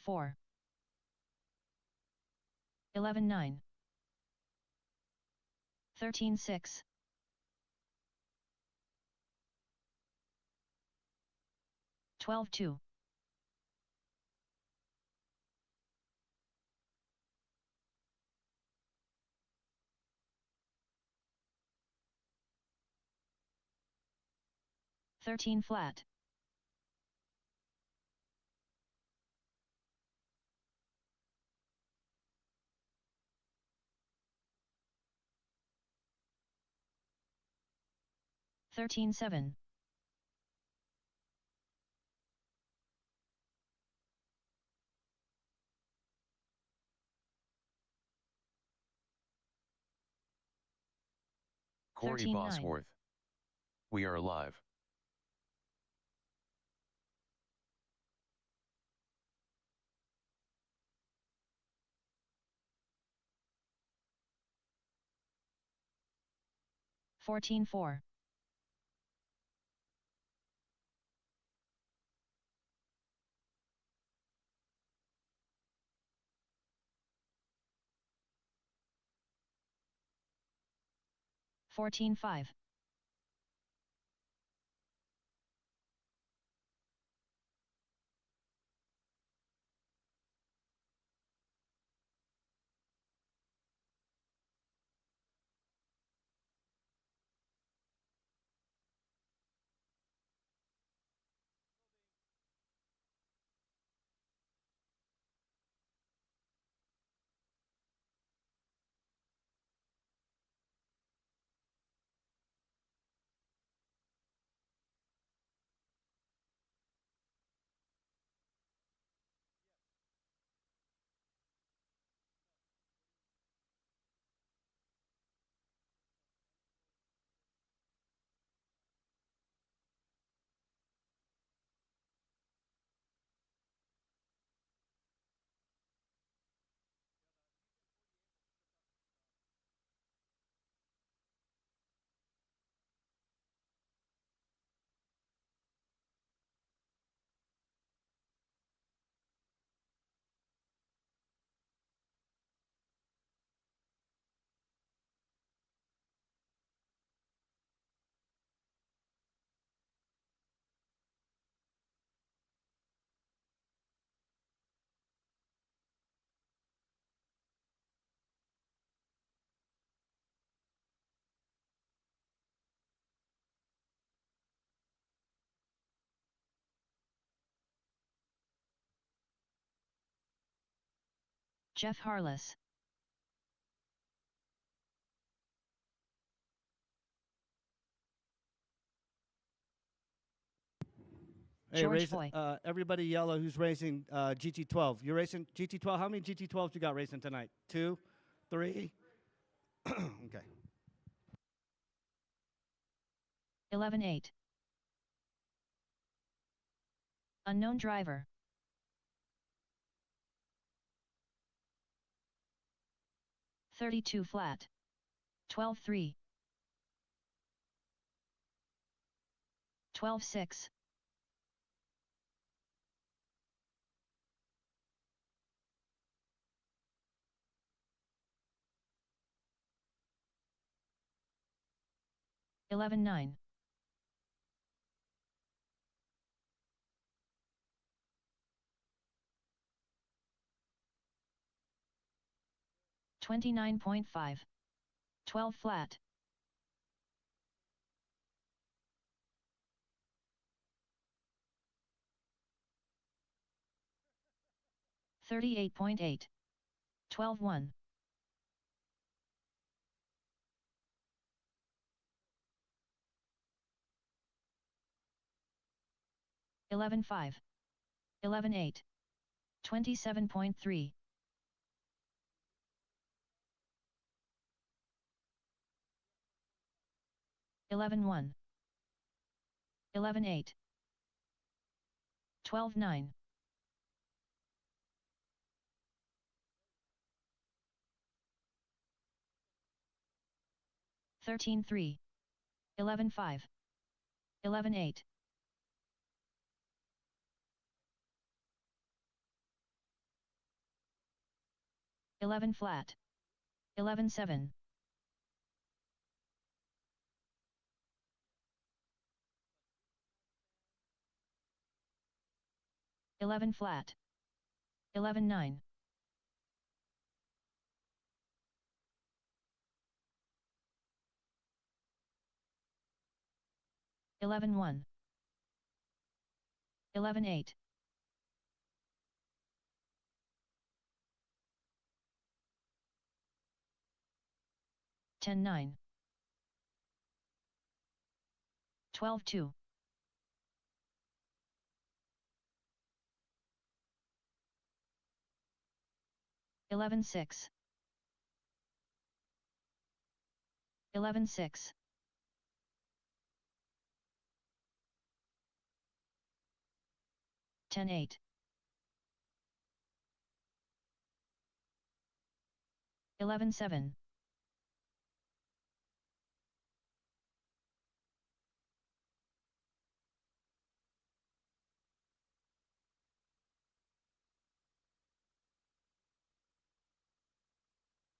4. 11-9. 13-6. 12-2. 13 flat. 13-7. Corey 13-9. Bosworth. We are alive. Fourteen 4. 14 5. Jeff Harless. Hey, George Foy. everybody yellow who's racing GT12. You're racing GT12. How many GT12s you got racing tonight? 2? 3? Okay. 11-8. Unknown driver. 32 flat. 12-3. 12-6. 11-9. 29.5. 12 flat. 38.8. 12-1. 11-5. 11-8. 27.3. 11-1. 11-8. 12-9. 13-3. 11-5. 11-8. 11 flat. 11 7. 11 flat. 11 9. 11 1. 11 8. 10 9. 12 2. 11 6. 11 6. 10 8. 11 7.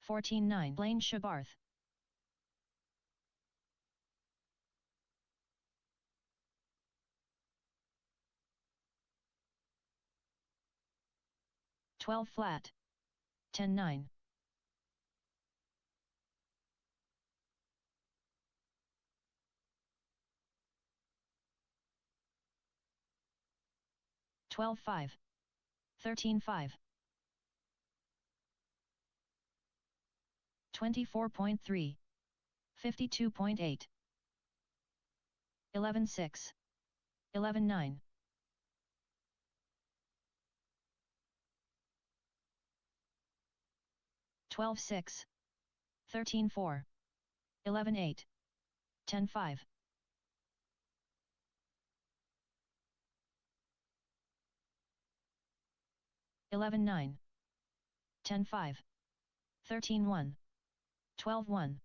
14 9. Blaine Shabarth. 12 flat. 10 9. 12 5. 13 5. 24.3. 52.8. 11 6. 11 9. 12 6. 13 4. 11 8. 10 5. 11 9. 10 5. 13 1. 12 1.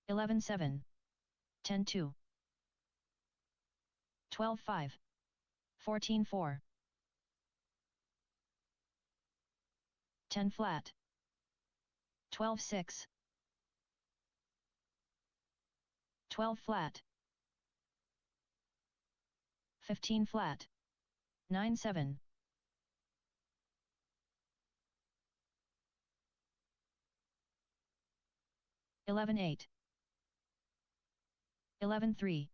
11 7. 10 2. 12 5. 14 4. 10 flat. 12 6. 12 flat. 15 flat. 9 7. 11 8. 11 3.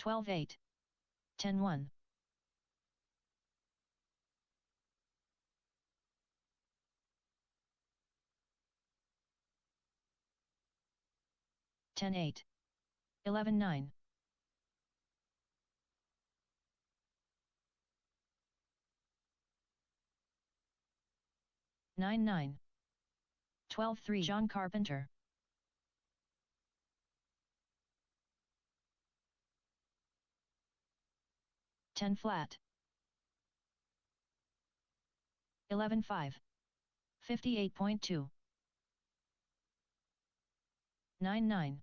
12 8. 10 1. 10 8. 11 9. 9 9. 12 3. John Carpenter. 10 flat. 11 5. 58.2. 9 9.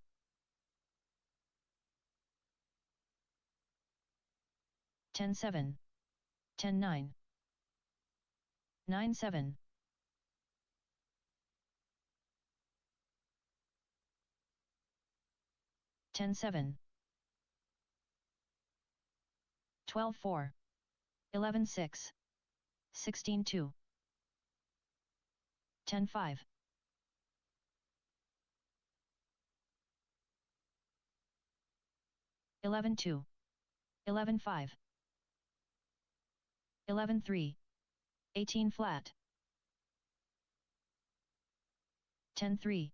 10 7. 10 9. 9 7. 10 7. 12 4. 11 6. 16 2. 10 5. 11 2. 11 5. 11 3. 18 flat. 10 3.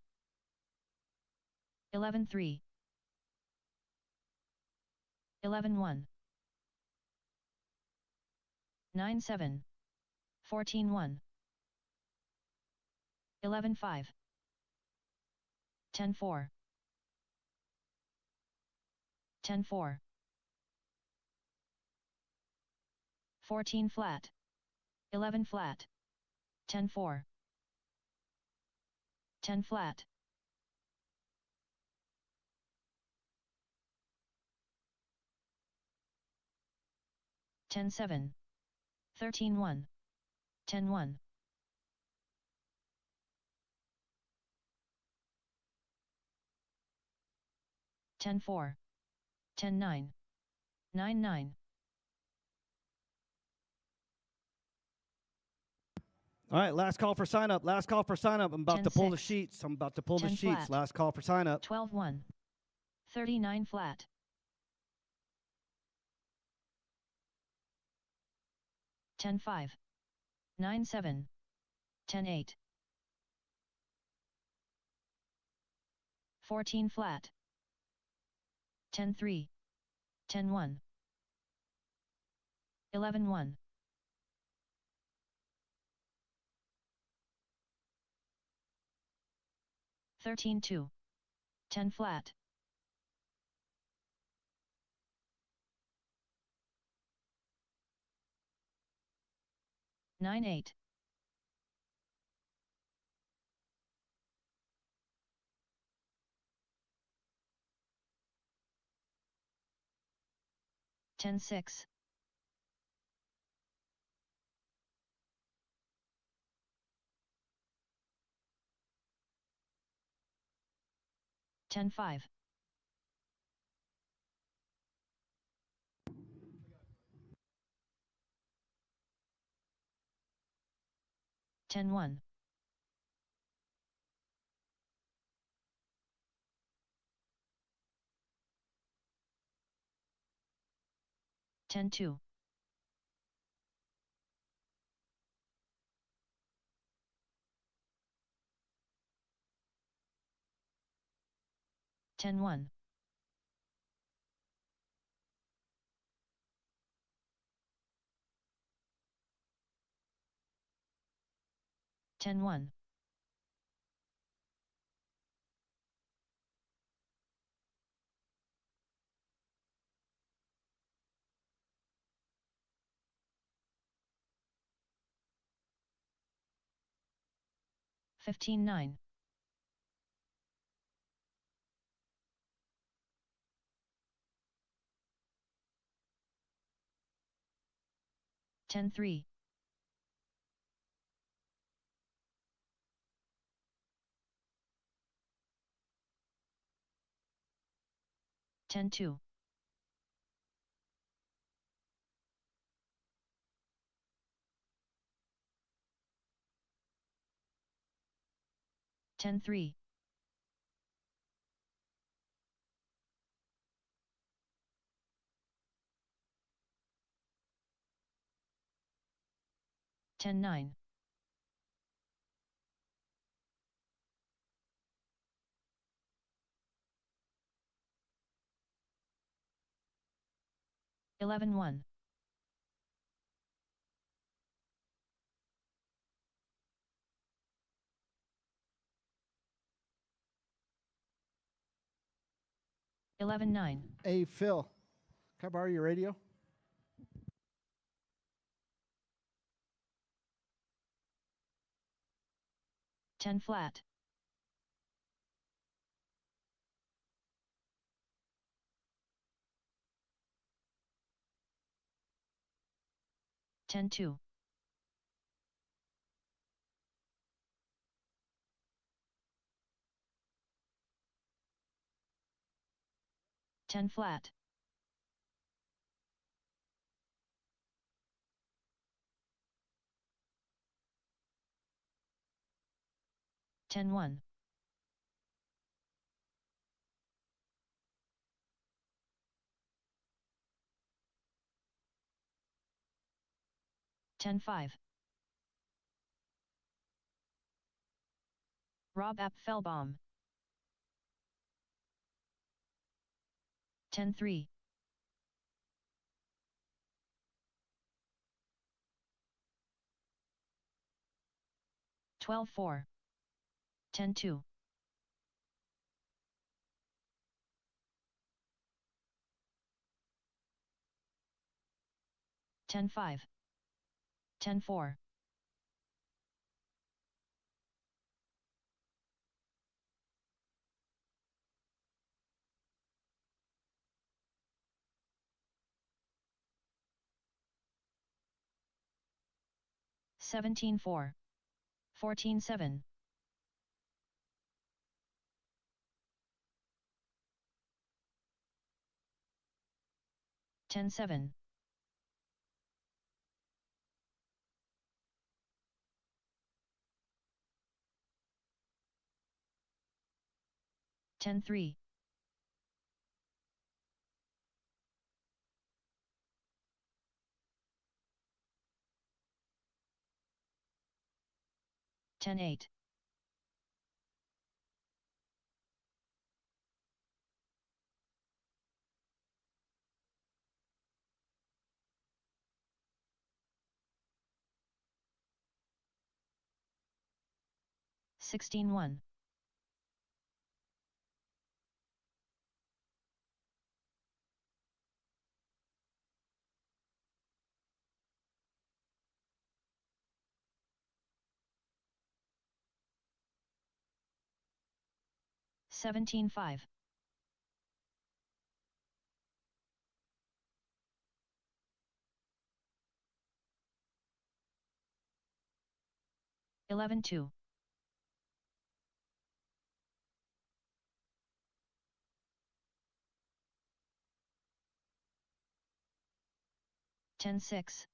11 3. 11 1. 9 7. 14 1. 11 5. 10 4. 10 4. 14 flat. 11 flat. 10 4. 10 flat. 10 7. 13 1. 10 1. 10 4. 10 9. 9 9. All right, last call for sign up. Last call for sign up. I'm about 10 to pull the 6. sheets. I'm about to pull the 10 sheets. flat. Last call for sign up. 12 1. 39 flat. 10 5. 9 7. 10 8. 14 flat. 10 3. 10 1. 11 1. 13 2. 10 flat. 9 8. 10 6. 10 5. 10 1. 10 2. 10 1. 10 1. 15 9. 10 3. 10 2. 10 3. 10 9. 11 1. 11 9. Hey, Phil, can I borrow your radio? 10 flat. 10 2. 10 flat. 10 1. 10 5. Rob Apfelbaum. 10 3. 12 4. 10 2. 10 5. 10 4. 17-4. 14-7. 10-7. 10-3. 10-8. 16-1. 17-5. 11-2. 10-6.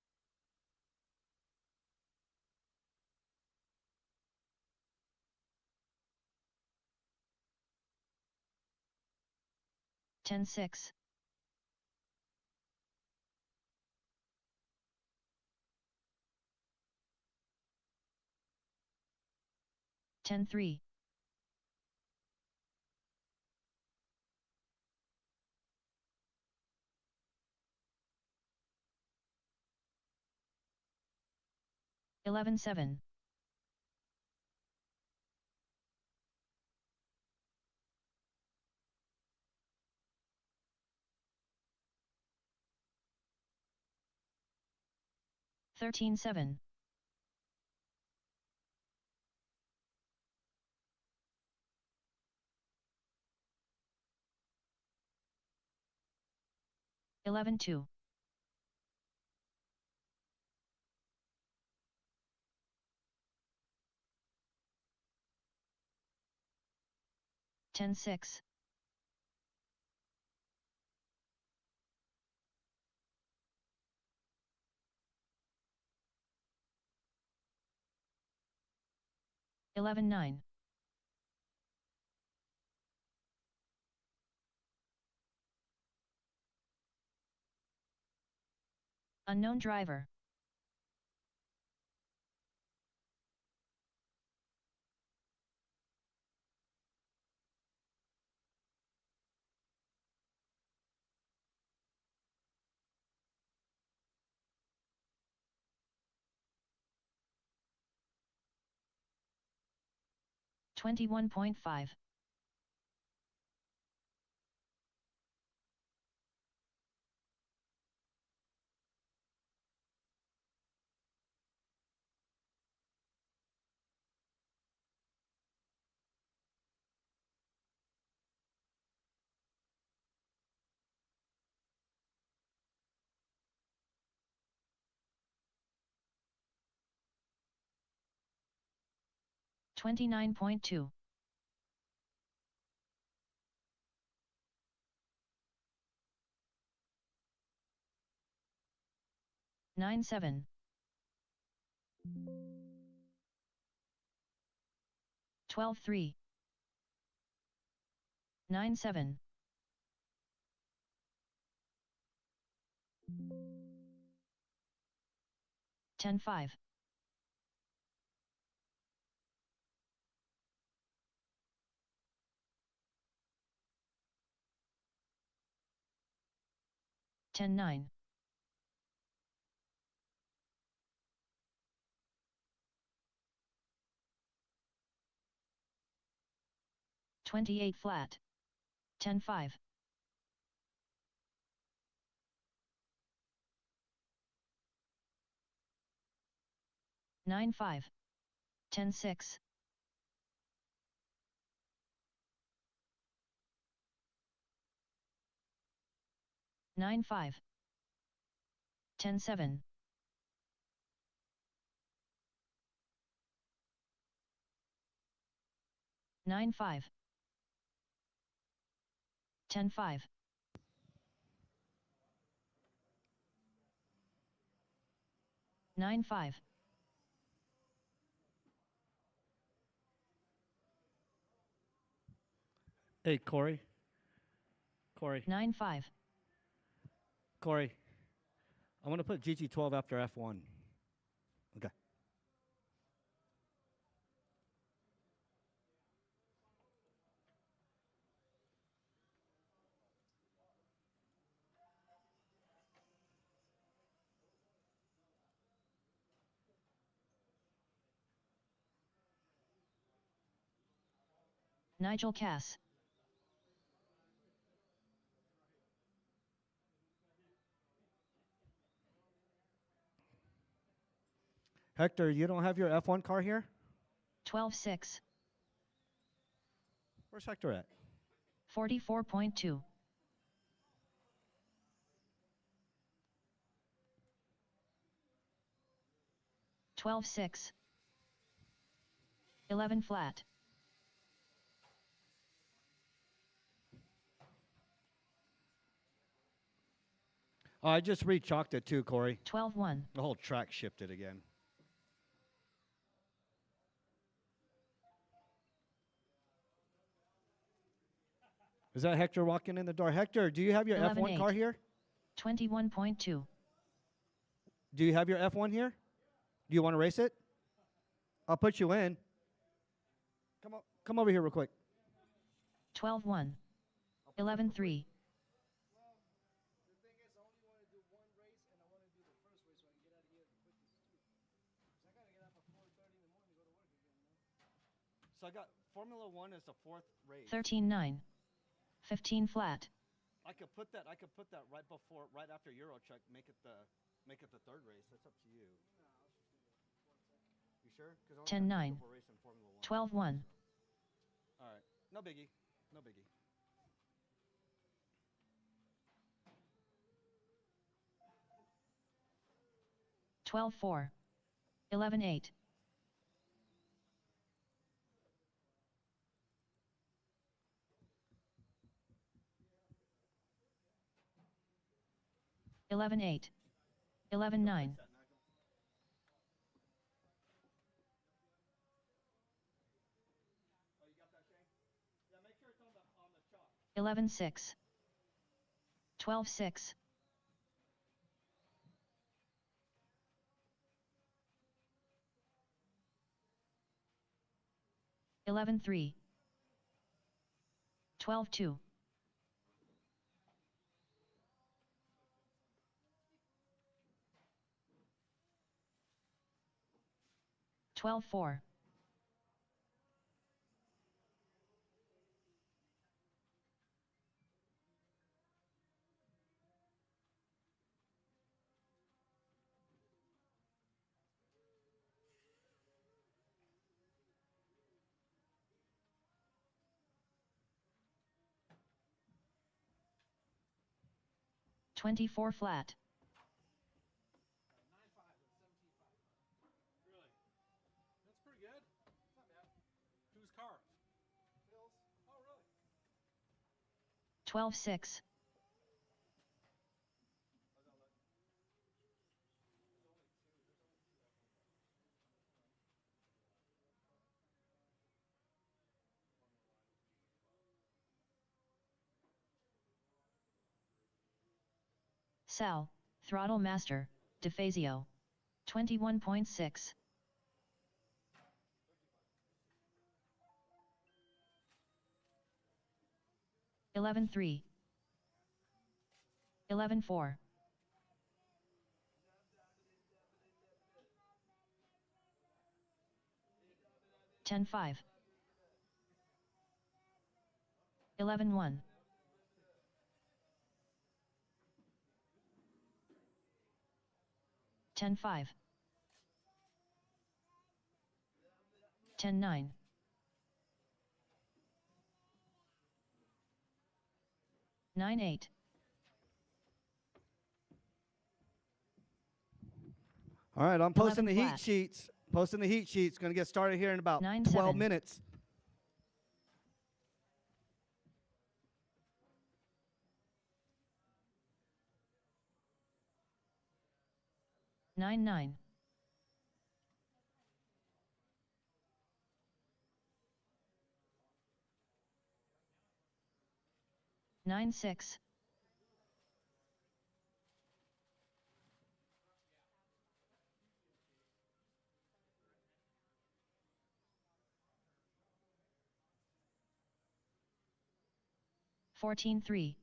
10-6. 10-3. 11-7. 13-7. 11-2. 10-6. 11-9. 'Unknown driver'. 21.5. 29.2. 9-7. 12-3. 9-7. 10-5. 10-9. 28 flat. 10-5. 9-5. 10-6. 9-5. 10-7. 9-5. 10-5. 9-5. Hey, Corey. Corey. 9-5. Corey. I want to put GT12 after F1. Okay. Nigel Cass. Hector, you don't have your F1 car here? 12-6. Where's Hector at? 44.2. 12-6. 11 flat. Oh, I just re-chalked it too, Corey. 12-1. The whole track shifted again. Is that Hector walking in the door? Hector, do you have your F1 car 11-8. here? 21.2. Do you have your F1 here? Do you want to race it? I'll put you in. Come over here real quick. 12-1. 11-3. So I got Formula 1 as the fourth race. 13-9. 15 flat. I could put that right after Eurotrack, make it the third race. That's up to you. You sure? 10-9. 12-1. All right. No biggie. No biggie. Twelve 4. 11-8. 11-8. 11-9. 11-6. 12-6. 11-3. 12-2. 12-4. 24 flat. Really? That's pretty good. Not bad. Whose car? Phil's. Oh, really? 12-6. Sal, Throttle Master, DeFazio. 21.6. 11-3. 11-4. 10-5. 11-1. 10-5. 10-9. 9-8. All right, I'm posting 11 the heat flat. sheets. Posting the heat sheets. Going to get started here in about 9-7. 12 minutes. 9-9. 9-6. 14-3.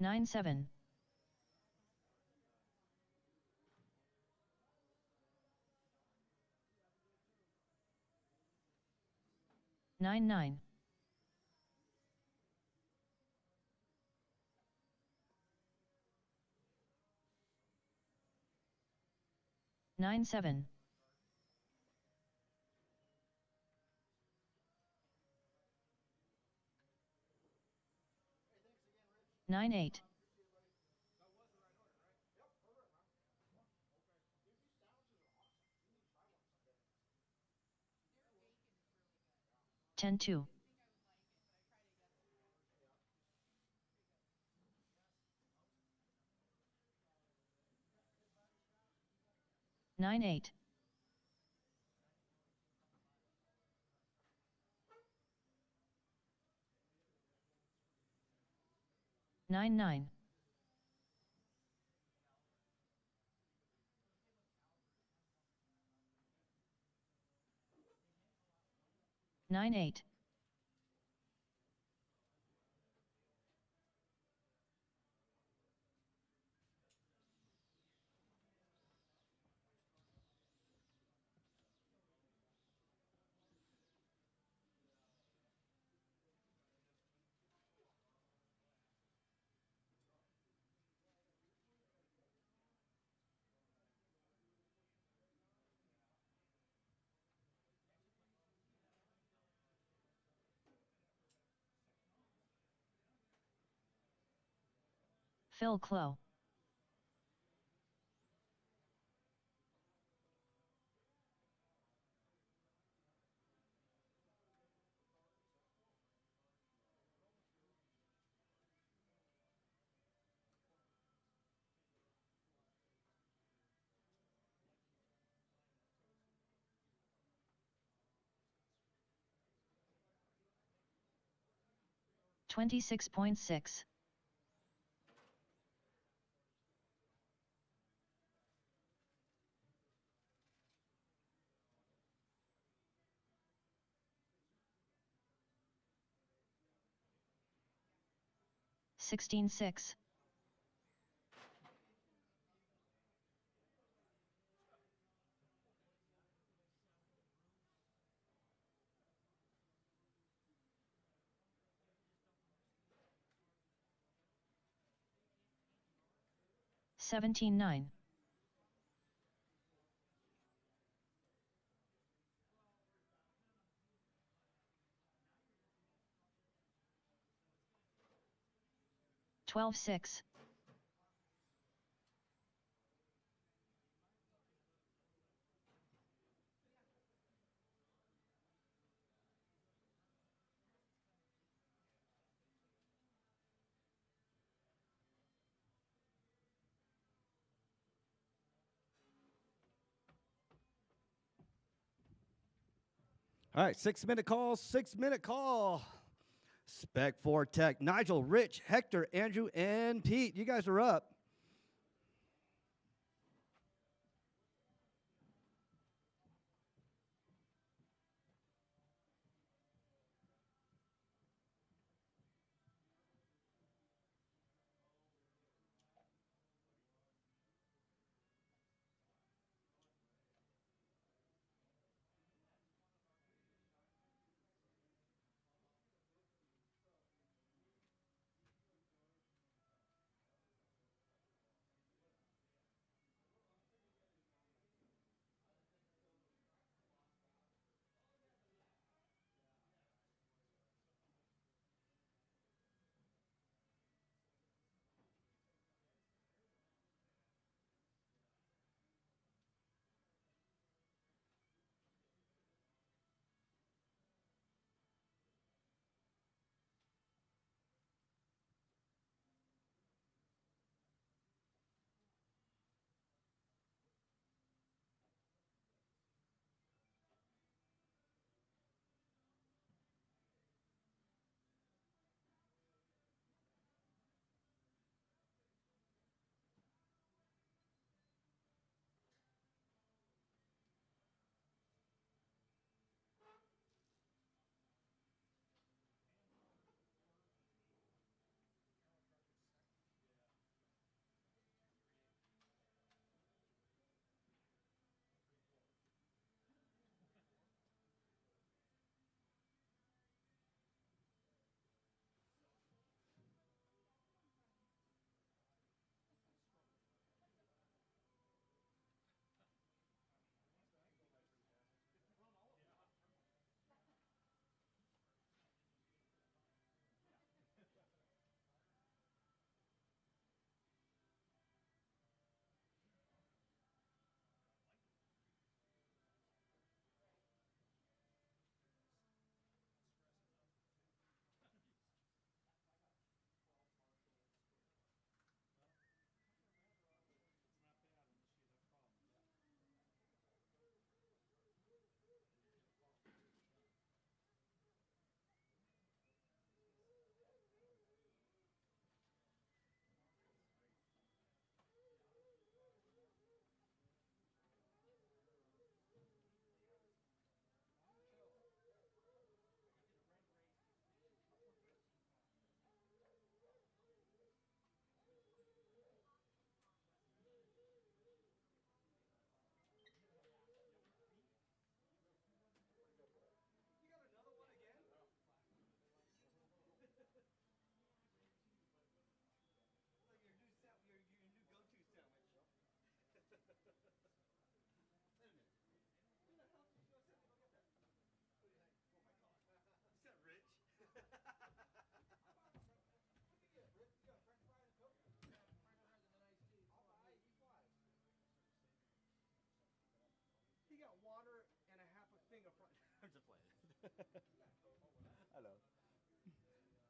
9-7. 9-9. 9-7. 9-8. 10-2. 9-8. 9-9. 9-8. Phil Clow. 26.6. 16-6. 17-9. 12-6. 6-minute call, 6-minute call. Spec 4 Tech, Nigel, Rich, Hector, Andrew, and Pete. You guys are up.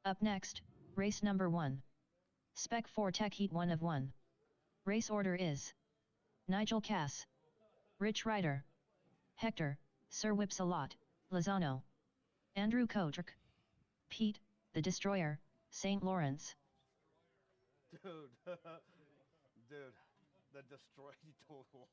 Up next, race number 1. Spec 4 Tech Heat 1 of 1. Race order is Nigel Cass, Rich Ryder, Hector, Sir Whipsalot, Lozano, Andrew Kotrick, Pete, the Destroyer, St. Lawrence. Dude, dude, the destroy total.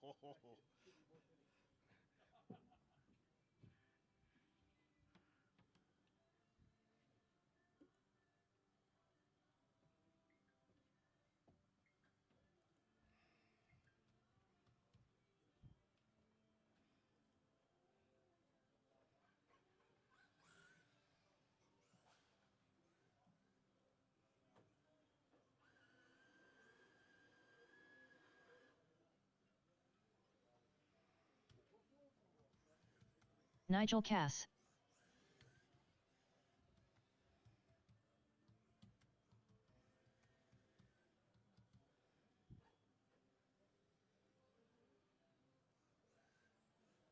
Nigel Cass.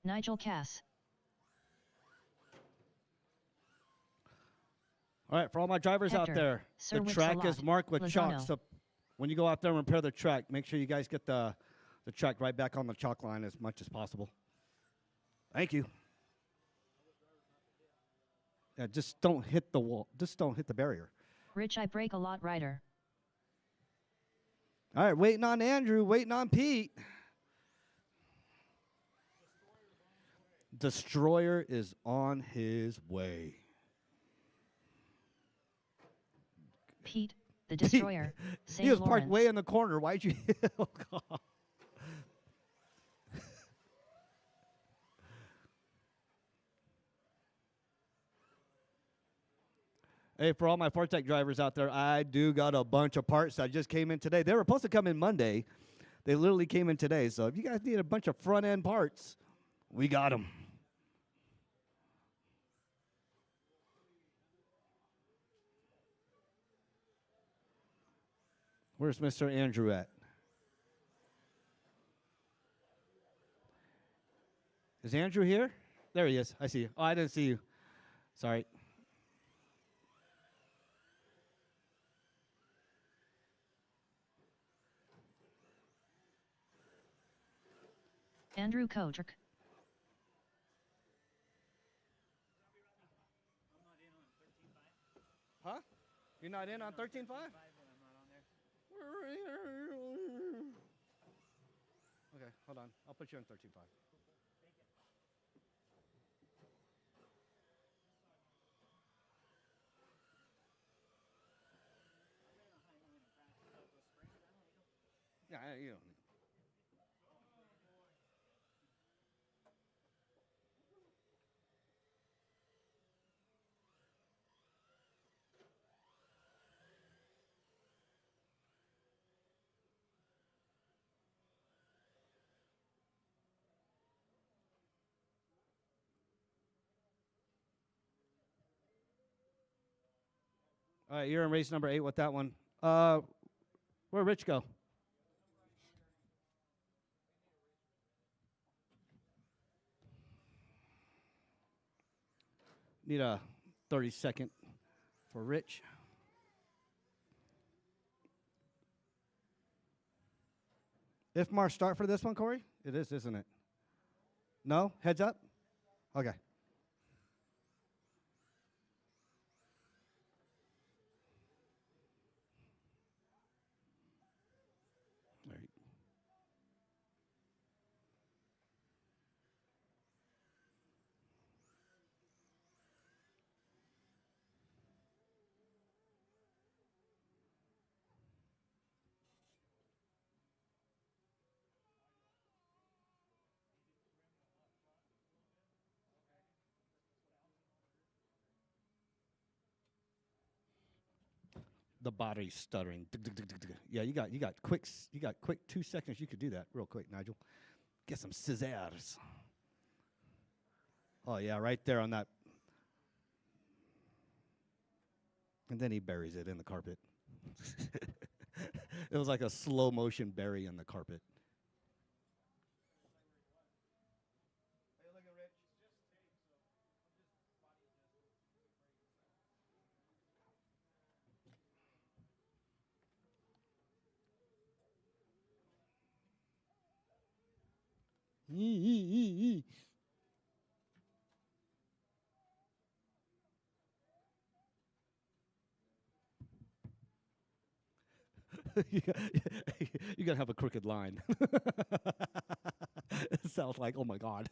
Nigel Cass. All right, for all my drivers out Hector, there, Sir the track Whipsalot, is marked with chalk. Lozano. So when you go out there and repair the track, make sure you guys get the track right back on the chalk line as much as possible. Thank you. Yeah, just don't hit the wall. Just don't hit the barrier. Rich I Break a Lot Rider. All right, waiting on Andrew, waiting on Pete. Destroyer is on his way. Pete, the Destroyer, St. He was Lawrence. parked way in the corner. Why'd you? Oh, God. Hey, for all my Fortec drivers out there, I do got a bunch of parts that just came in today. They were supposed to come in Monday. They literally came in today. So if you guys need a bunch of front-end parts, we got them. Where's Mr. Andrew at? Is Andrew here? There he is. I see you. Oh, I didn't see you. Sorry. Andrew Kotrick. Huh? You're not in on 13.5? Okay, hold on. I'll put you on 13.5. Yeah, you don't need. All right, you're in race number 8 with that one. Where'd Rich go? Need a 30-second for Rich. IFMAR start for this one, Corey? It is, isn't it? No? Heads up? Okay. All right. The battery's stuttering. Yeah, you got quick 2 seconds. You could do that real quick, Nigel. Get some scissors. Oh yeah, right there on that. And then he buries it in the carpet. It was like a slow motion bury in the carpet. You're gonna have a crooked line. It sounds like, oh my God.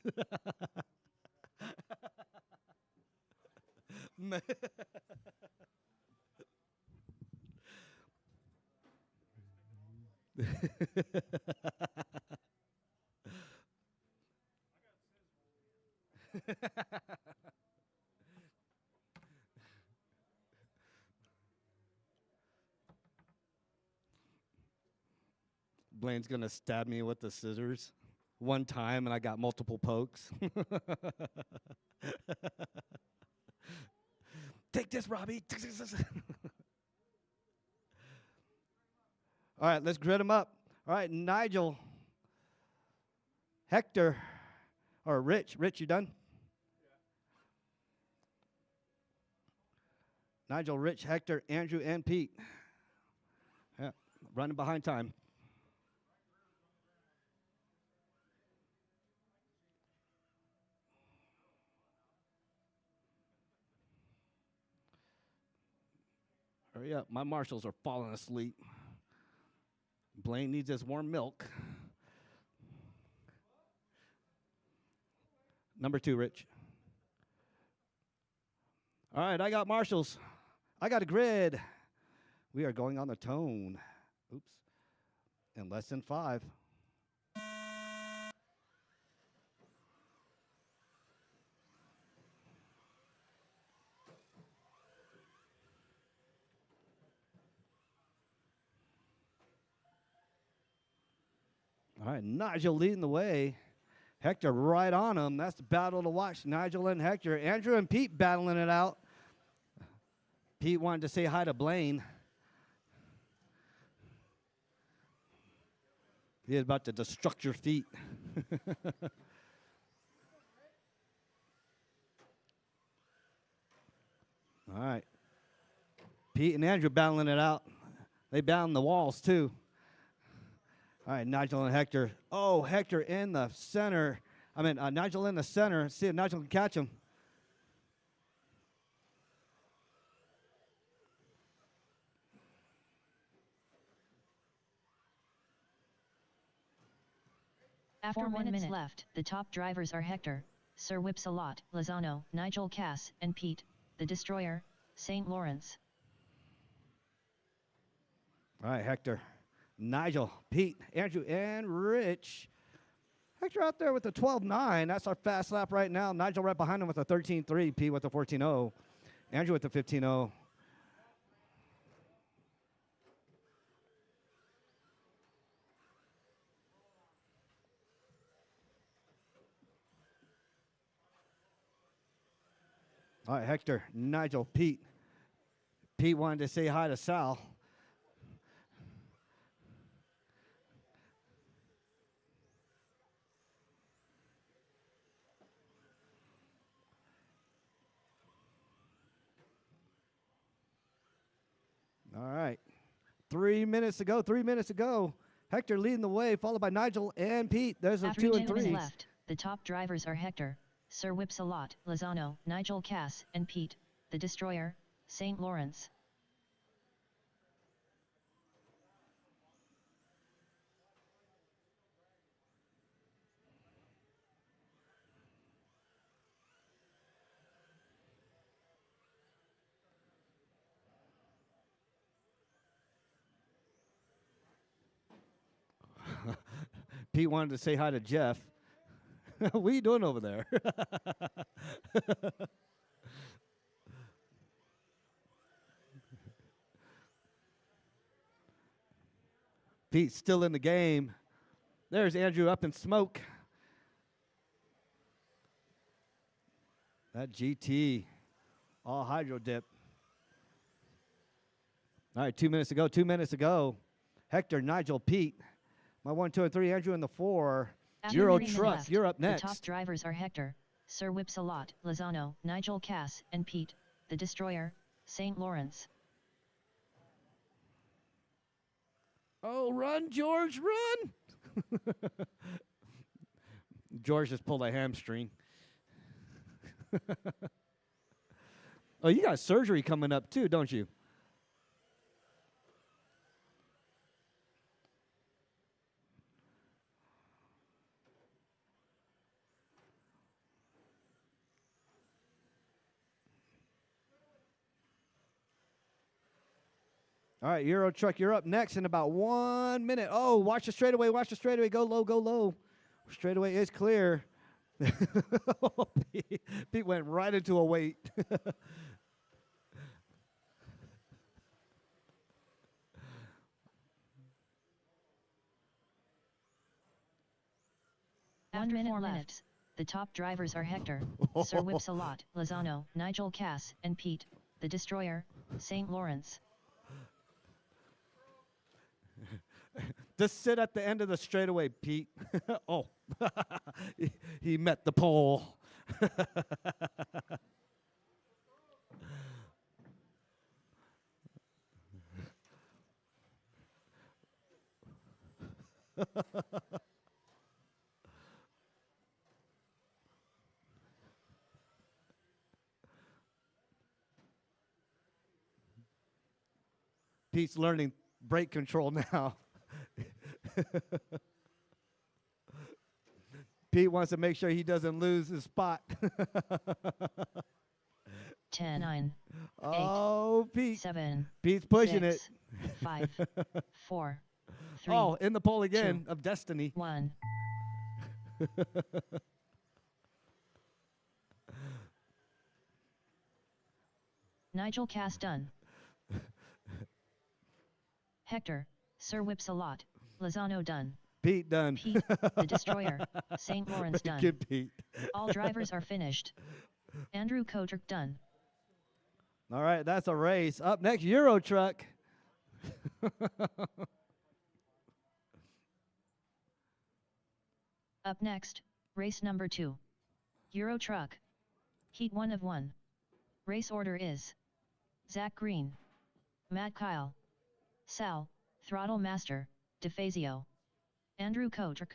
Blaine's gonna stab me with the scissors one time, and I got multiple pokes. Take this, Robbie. All right, let's grid them up. All right, Nigel, Hector, or Rich. Rich, you done? Yeah. Nigel, Rich, Hector, Andrew, and Pete. Yeah, running behind time. Hurry up, my marshals are falling asleep. Blaine needs his warm milk. Number 2, Rich. All right, I got marshals. I got a grid. We are going on the tone. Oops. In less than 5. All right, Nigel leading the way. Hector right on him. That's the battle to watch. Nigel and Hector. Andrew and Pete battling it out. Pete wanted to say hi to Blaine. He is about to destruct your feet. All right. Pete and Andrew battling it out. They bound the walls, too. All right, Nigel and Hector. Oh, Hector in the center. Nigel in the center. See if Nigel can catch him. After 4 minutes left, the top drivers are Hector, Sir Whipsalot, Lozano, Nigel Cass, and Pete, the Destroyer, St. Lawrence. All right, Hector, Nigel, Pete, Andrew, and Rich. Hector out there with the 12.9. That's our fast lap right now. Nigel right behind him with a 13.3. Pete with a 14.0. Andrew with the 15.0. All right, Hector, Nigel, Pete. Pete wanted to say hi to Sal. All right. 3 minutes to go. 3 minutes to go. Hector leading the way, followed by Nigel and Pete. There's a 2 and 3. 10 minutes left. The top drivers are Hector, Sir Whipsalot, Lozano, Nigel Cass, and Pete, the Destroyer, St. Lawrence. Pete wanted to say hi to Jeff. What are you doing over there? Pete's still in the game. There's Andrew up in smoke. That GT, all hydro dip. All right, 2 minutes to go. 2 minutes to go. Hector, Nigel, Pete. My 1, 2, and 3. Andrew in the 4. Euro Truck, you're up next. The top drivers are Hector, Sir Whipsalot, Lozano, Nigel Cass, and Pete, the Destroyer, St. Lawrence. Oh, run, George, run! George just pulled a hamstring. Oh, you got surgery coming up too, don't you? All right, Euro Truck, you're up next in about 1 minute. Oh, watch the straightaway, watch the straightaway. Go low, go low. Straightaway is clear. Pete went right into a weight. After 4 minutes, the top drivers are Hector, Sir Whipsalot, Lozano, Nigel Cass, and Pete, the Destroyer, St. Lawrence. Just sit at the end of the straightaway, Pete. Oh, he met the pole. Pete's learning brake control now. Pete wants to make sure he doesn't lose his spot. 10, 9, oh, 8, Pete. 7, Pete's pushing 6, it. 5, 4, 3. Oh, in the pole again 2, of destiny. 1. Nigel Cass done. Hector, Sir Whipsalot, Lozano done. Pete done. Pete, the Destroyer, St. Lawrence done. Good Pete. All drivers are finished. Andrew Kotrick done. All right, that's a race. Up next, Euro Truck. Up next, race number 2. Euro Truck. Heat 1 of 1. Race order is Zach Green, Matt Kyle, Sal, Throttle Master, DeFazio, Andrew Kotrick.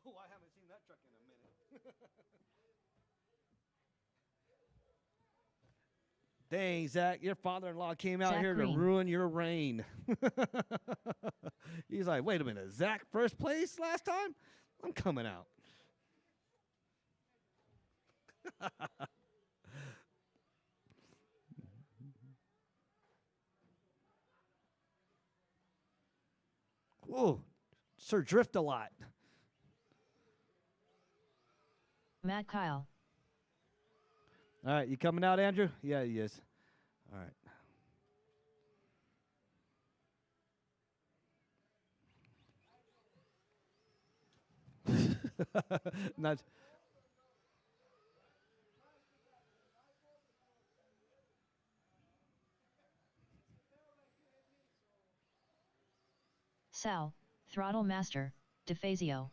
Oh, I haven't seen that truck in a minute. Dang, Zach, your father-in-law came out Zach here Green. to ruin your reign. He's like, wait a minute, Zach first place last time? I'm coming out. Whoa, Sir Drift a lot. Matt Kyle. All right, you coming out, Andrew? Yeah, he is. All right. Not. Sal, Throttle Master, DeFazio.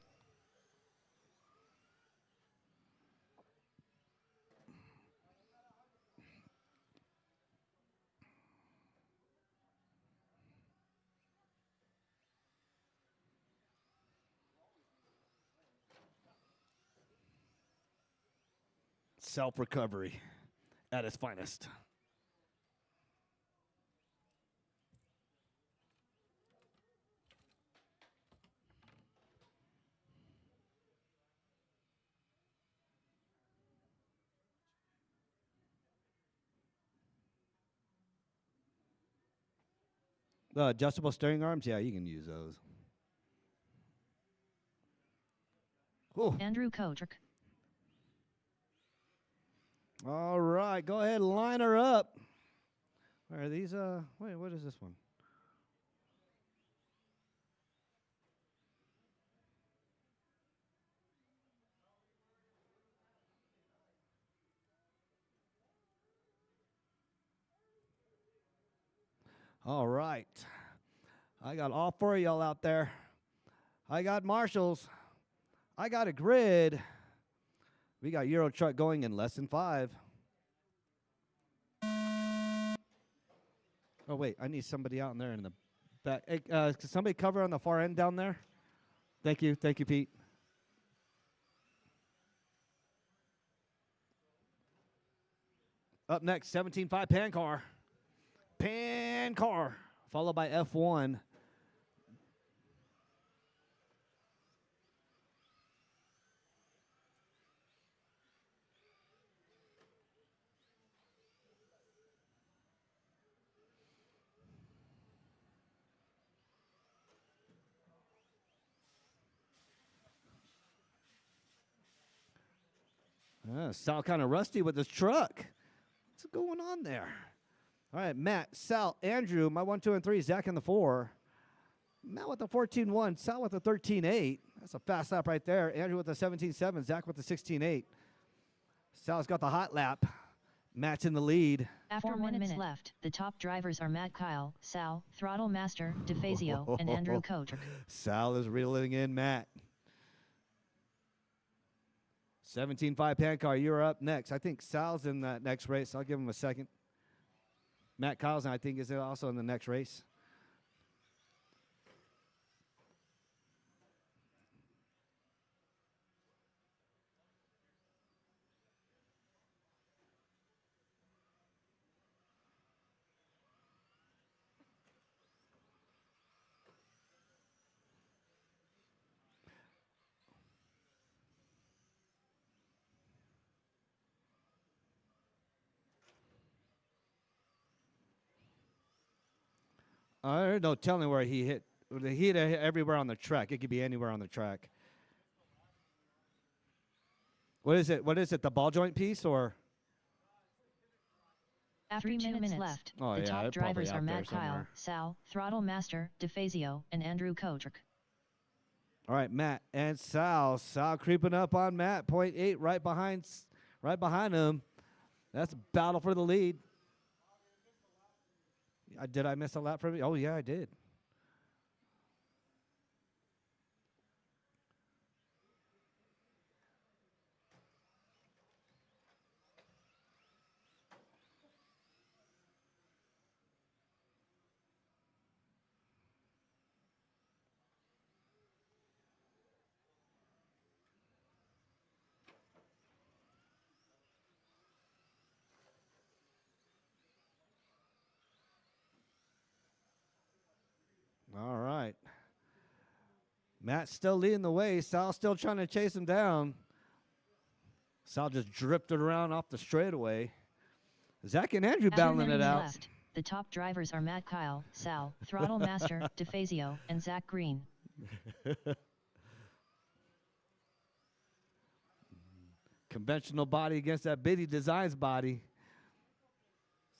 Self-recovery at its finest. The adjustable steering arms, yeah, you can use those. Ooh. Andrew Kotrick. All right, go ahead and line her up. Are these, wait, what is this one? All right. I got all four of y'all out there. I got marshals. I got a grid. We got Euro truck going in less than 5. Oh, wait. I need somebody out in there in the back. Hey, can somebody cover on the far end down there? Thank you. Thank you, Pete. Up next, 17.5 pan car. Pan car, followed by F1. Sal kind of rusty with his truck. What's going on there? All right, Matt, Sal, Andrew, my 1, 2, and 3, Zach in the 4. Matt with the 14.1, Sal with the 13.8. That's a fast lap right there. Andrew with the 17.7, Zach with the 16.8. Sal's got the hot lap. Matt's in the lead. After 4 minutes left, the top drivers are Matt Kyle, Sal, Throttle Master, DeFazio, and Andrew Kotrick. Sal is reeling in Matt. 17.5 pan car, you're up next. I think Sal's in that next race. I'll give him a second. Matt Kyle's, I think, is also in the next race. There's no telling where he hit. He hit everywhere on the track. It could be anywhere on the track. What is it? What is it? The ball joint piece or? After 2 minutes left, Oh, the yeah, top they're probably drivers out are there Matt Kyle, somewhere. Sal, Throttle Master, DeFazio, and Andrew Kotrick. All right, Matt and Sal. Sal creeping up on Matt. 0.8 right behind him. That's a battle for the lead. Did I miss a lap from you? Oh, yeah, I did. All right. Matt's still leading the way. Sal's still trying to chase him down. Sal just drifted around off the straightaway. Zach and Andrew battling it out. Left, the top drivers are Matt Kyle, Sal, Throttle Master, DeFazio, and Zach Green. Conventional body against that Biddy Designs body.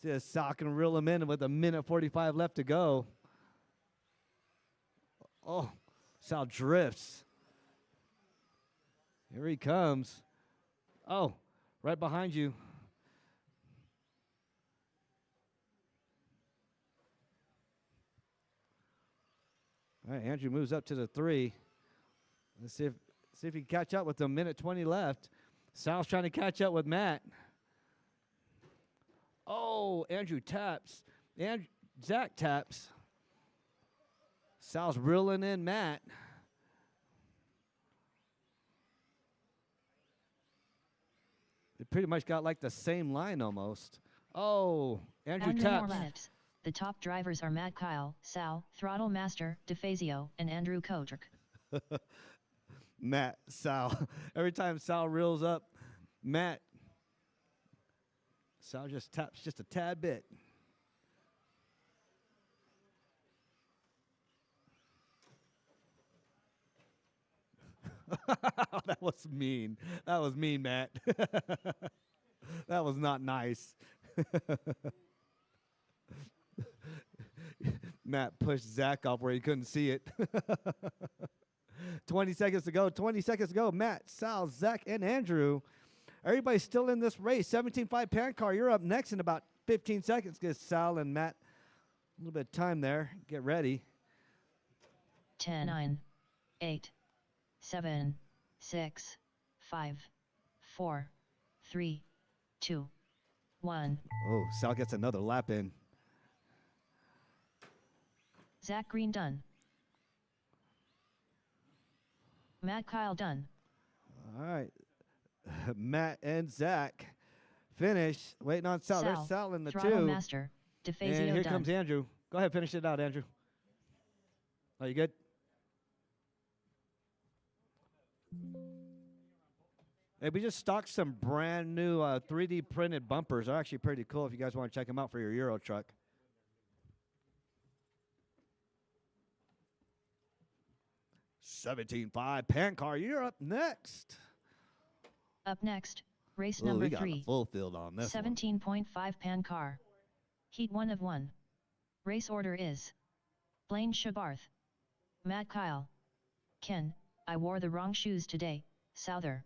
See if Sal can reel him in with 1:45 left to go. Oh, Sal drifts. Here he comes. Oh, right behind you. All right, Andrew moves up to the 3. Let's see if he can catch up with them. 1:20 left. Sal's trying to catch up with Matt. Oh, Andrew taps. And Zach taps. Sal's reeling in Matt. They pretty much got like the same line almost. Oh, Andrew taps. Left. The top drivers are Matt Kyle, Sal, Throttle Master, DeFazio, and Andrew Kotrick. Matt, Sal. Every time Sal reels up, Matt, Sal just taps just a tad bit. That was mean. That was mean, Matt. That was not nice. Matt pushed Zach off where he couldn't see it. 20 seconds to go. 20 seconds to go. Matt, Sal, Zach, and Andrew. Everybody's still in this race. 17.5 pan car. You're up next in about 15 seconds because Sal and Matt A little bit of time there. Get ready. 10, 9, 8, 7, 6, 5, 4, 3, 2, 1. Oh, Sal gets another lap in. Zach Green done. Matt Kyle done. All right. Matt and Zach finish. Waiting on Sal. There's Sal in the Throttle 2. Master, And DeFazio here done. comes Andrew. Go ahead, finish it out, Andrew. Are you good? Hey, we just stocked some brand new 3D printed bumpers. They're actually pretty cool if you guys want to check them out for your Euro truck. $17.5 pan car. You're up next. Up next, race Ooh, number we got 3. a full field on this one. 17.5 pan car. Heat 1 of 1. Race order is Blaine Shabarth, Matt Kyle, Ken, I wore the wrong shoes today, Souther,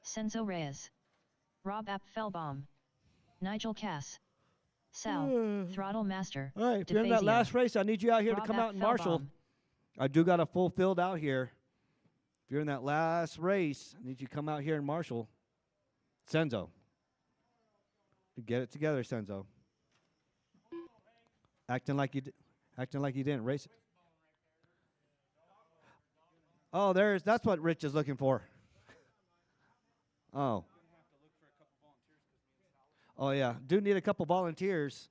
Senzo Reyes, Rob Apfelbaum, Nigel Cass, Sal, Throttle Master. All right, if you're in that DeFazio, last race, I need you out here to Rob come out and marshal. Apfelbaum. I do got a full field out here. If you're in that last race, I need you to come out here and marshal. Senzo. Get it together, Senzo. Acting like you didn't race it. Oh, that's what Rich is looking for. Oh. Oh yeah, do need a couple volunteers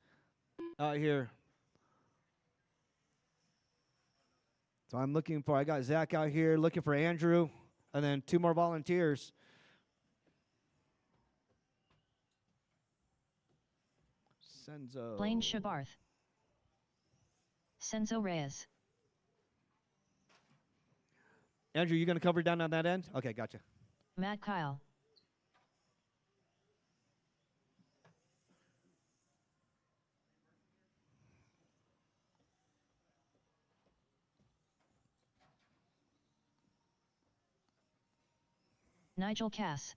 out here. So I got Zach out here looking for Andrew, and then 2 more volunteers. Senzo. Blaine Shabarth, Senzo Reyes, Andrew, you going to cover down on that end? Okay, gotcha. Matt Kyle, Nigel Cass,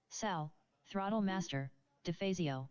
Sal, Throttle Master, DeFazio,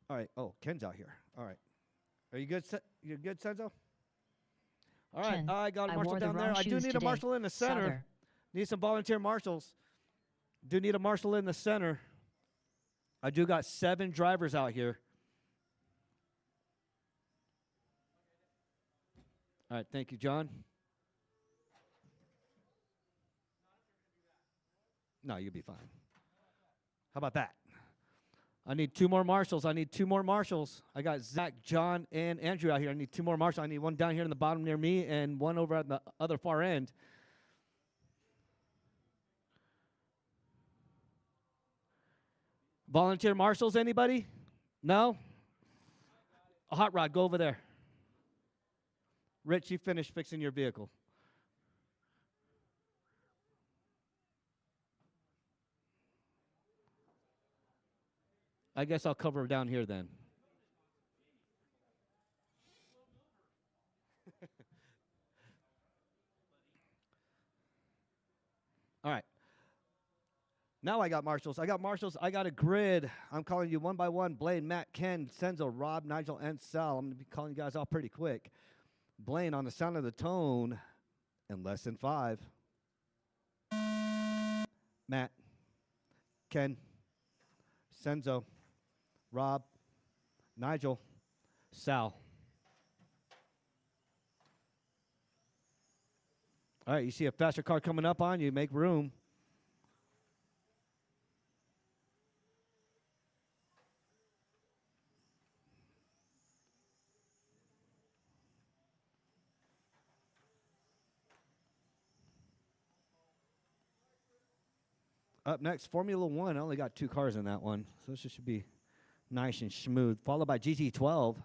All right. Oh, Ken's out here. All right. Are you good? You good, Senzo? All right. Ken, I got a I marshal wore the down there. wrong I do shoes need a today. marshal in the center. Souther, Need some volunteer marshals. Do need a marshal in the center. I do got 7 drivers out here. All right. Thank you, John. No, you'll be fine. How about that? I need 2 more marshals. I got Zach, John, and Andrew out here. I need 2 more marshals. I need one down here in the bottom near me and one over at the other far end. Volunteer marshals, anybody? No? A hot rod, go over there. Rich, you finished fixing your vehicle. I guess I'll cover down here then. All right. Now I got marshals. I got a grid. I'm calling you one by one. Blaine, Matt, Ken, Senzo, Rob, Nigel, and Sal. I'm going to be calling you guys off pretty quick. Blaine on the sound of the tone in less than 5. Matt, Ken, Senzo, Rob, Nigel, Sal. All right, you see a faster car coming up on you, make room. Up next, Formula One. I only got 2 cars in that one, so this should be nice and smooth. Followed by GT12.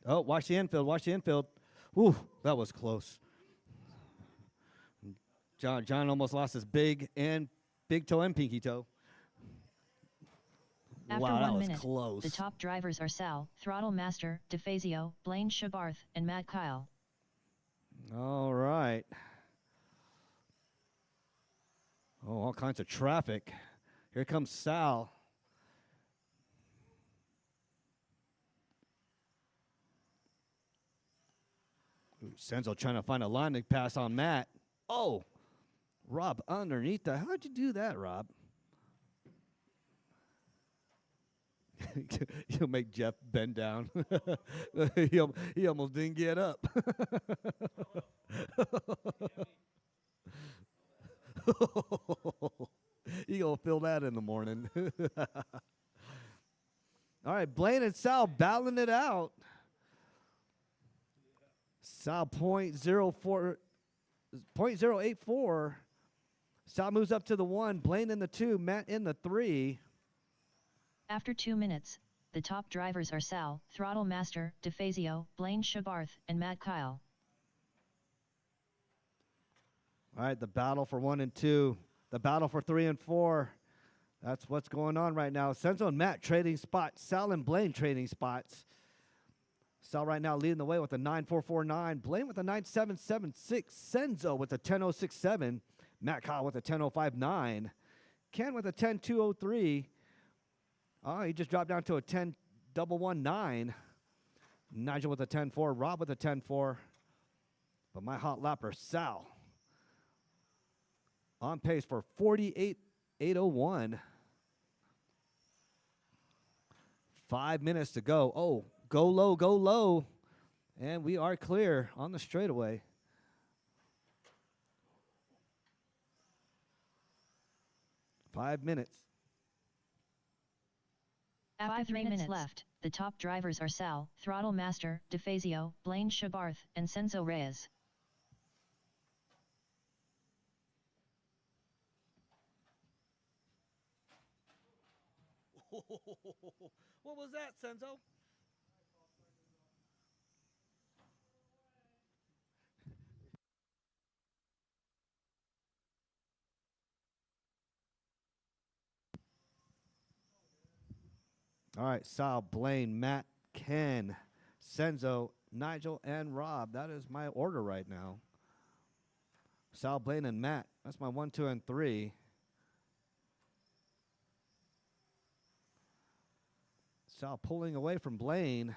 Oh, watch the infield, watch the infield. Ooh, that was close. John almost lost his big toe and pinky toe. After Wow, that 1 was minute, close. the top drivers are Sal, Throttle Master, DeFazio, Blaine Shabarth, and Matt Kyle. All right. Oh, all kinds of traffic. Here comes Sal. Ooh, Senzo trying to find a line to pass on Matt. Oh, Rob underneath that. How'd you do that, Rob? You'll make Jeff bend down. he almost didn't get up. You gonna feel that in the morning. All right, Blaine and Sal battling it out. Sal .084. Sal moves up to the 1. Blaine in the 2. Matt in the 3. After 2 minutes, the top drivers are Sal, Throttle Master, DeFazio, Blaine Shabarth, and Matt Kyle. All right, the battle for 1 and 2. The battle for 3 and 4. That's what's going on right now. Senzo and Matt trading spots. Sal and Blaine trading spots. Sal right now leading the way with a 9.449. Blaine with a 9.776. Senzo with a 10.067. Matt Kyle with a 10.059. Ken with a 10.203. Oh, he just dropped down to a 10.119. Nigel with a 10.4. Rob with a 10.4. But my hot lapper, Sal, on pace for 48.801. 5 minutes to go. Oh, go low, go low. And we are clear on the straightaway. Five minutes. After 3 minutes left, the top drivers are Sal, Throttle Master, DeFazio, Blaine Shabarth, and Senzo Reyes. What was that, Senzo? All right, Sal, Blaine, Matt, Ken, Senzo, Nigel, and Rob. That is my order right now. Sal, Blaine, and Matt. That's my 1, 2, and 3. Sal pulling away from Blaine.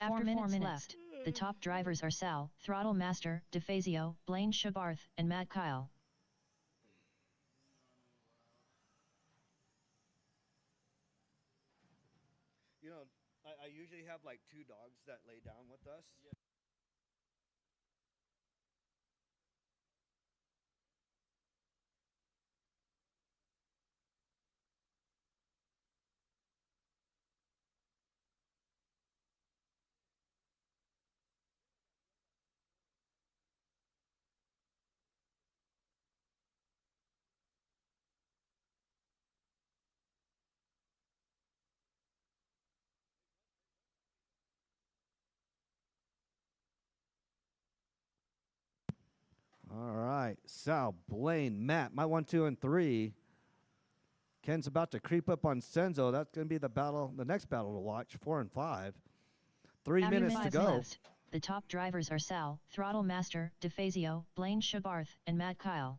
After 4 minutes left, the top drivers are Sal, Throttle Master, DeFazio, Blaine Shabarth, and Matt Kyle. You know, I usually have like 2 dogs that lay down with us. Yeah. All right, Sal, Blaine, Matt, my 1, 2, and 3. Ken's about to creep up on Senzo. That's going to be the battle, the next battle to watch, 4 and 5. 3 minutes to go. Left, the top drivers are Sal, Throttle Master, DeFazio, Blaine Shabarth, and Matt Kyle.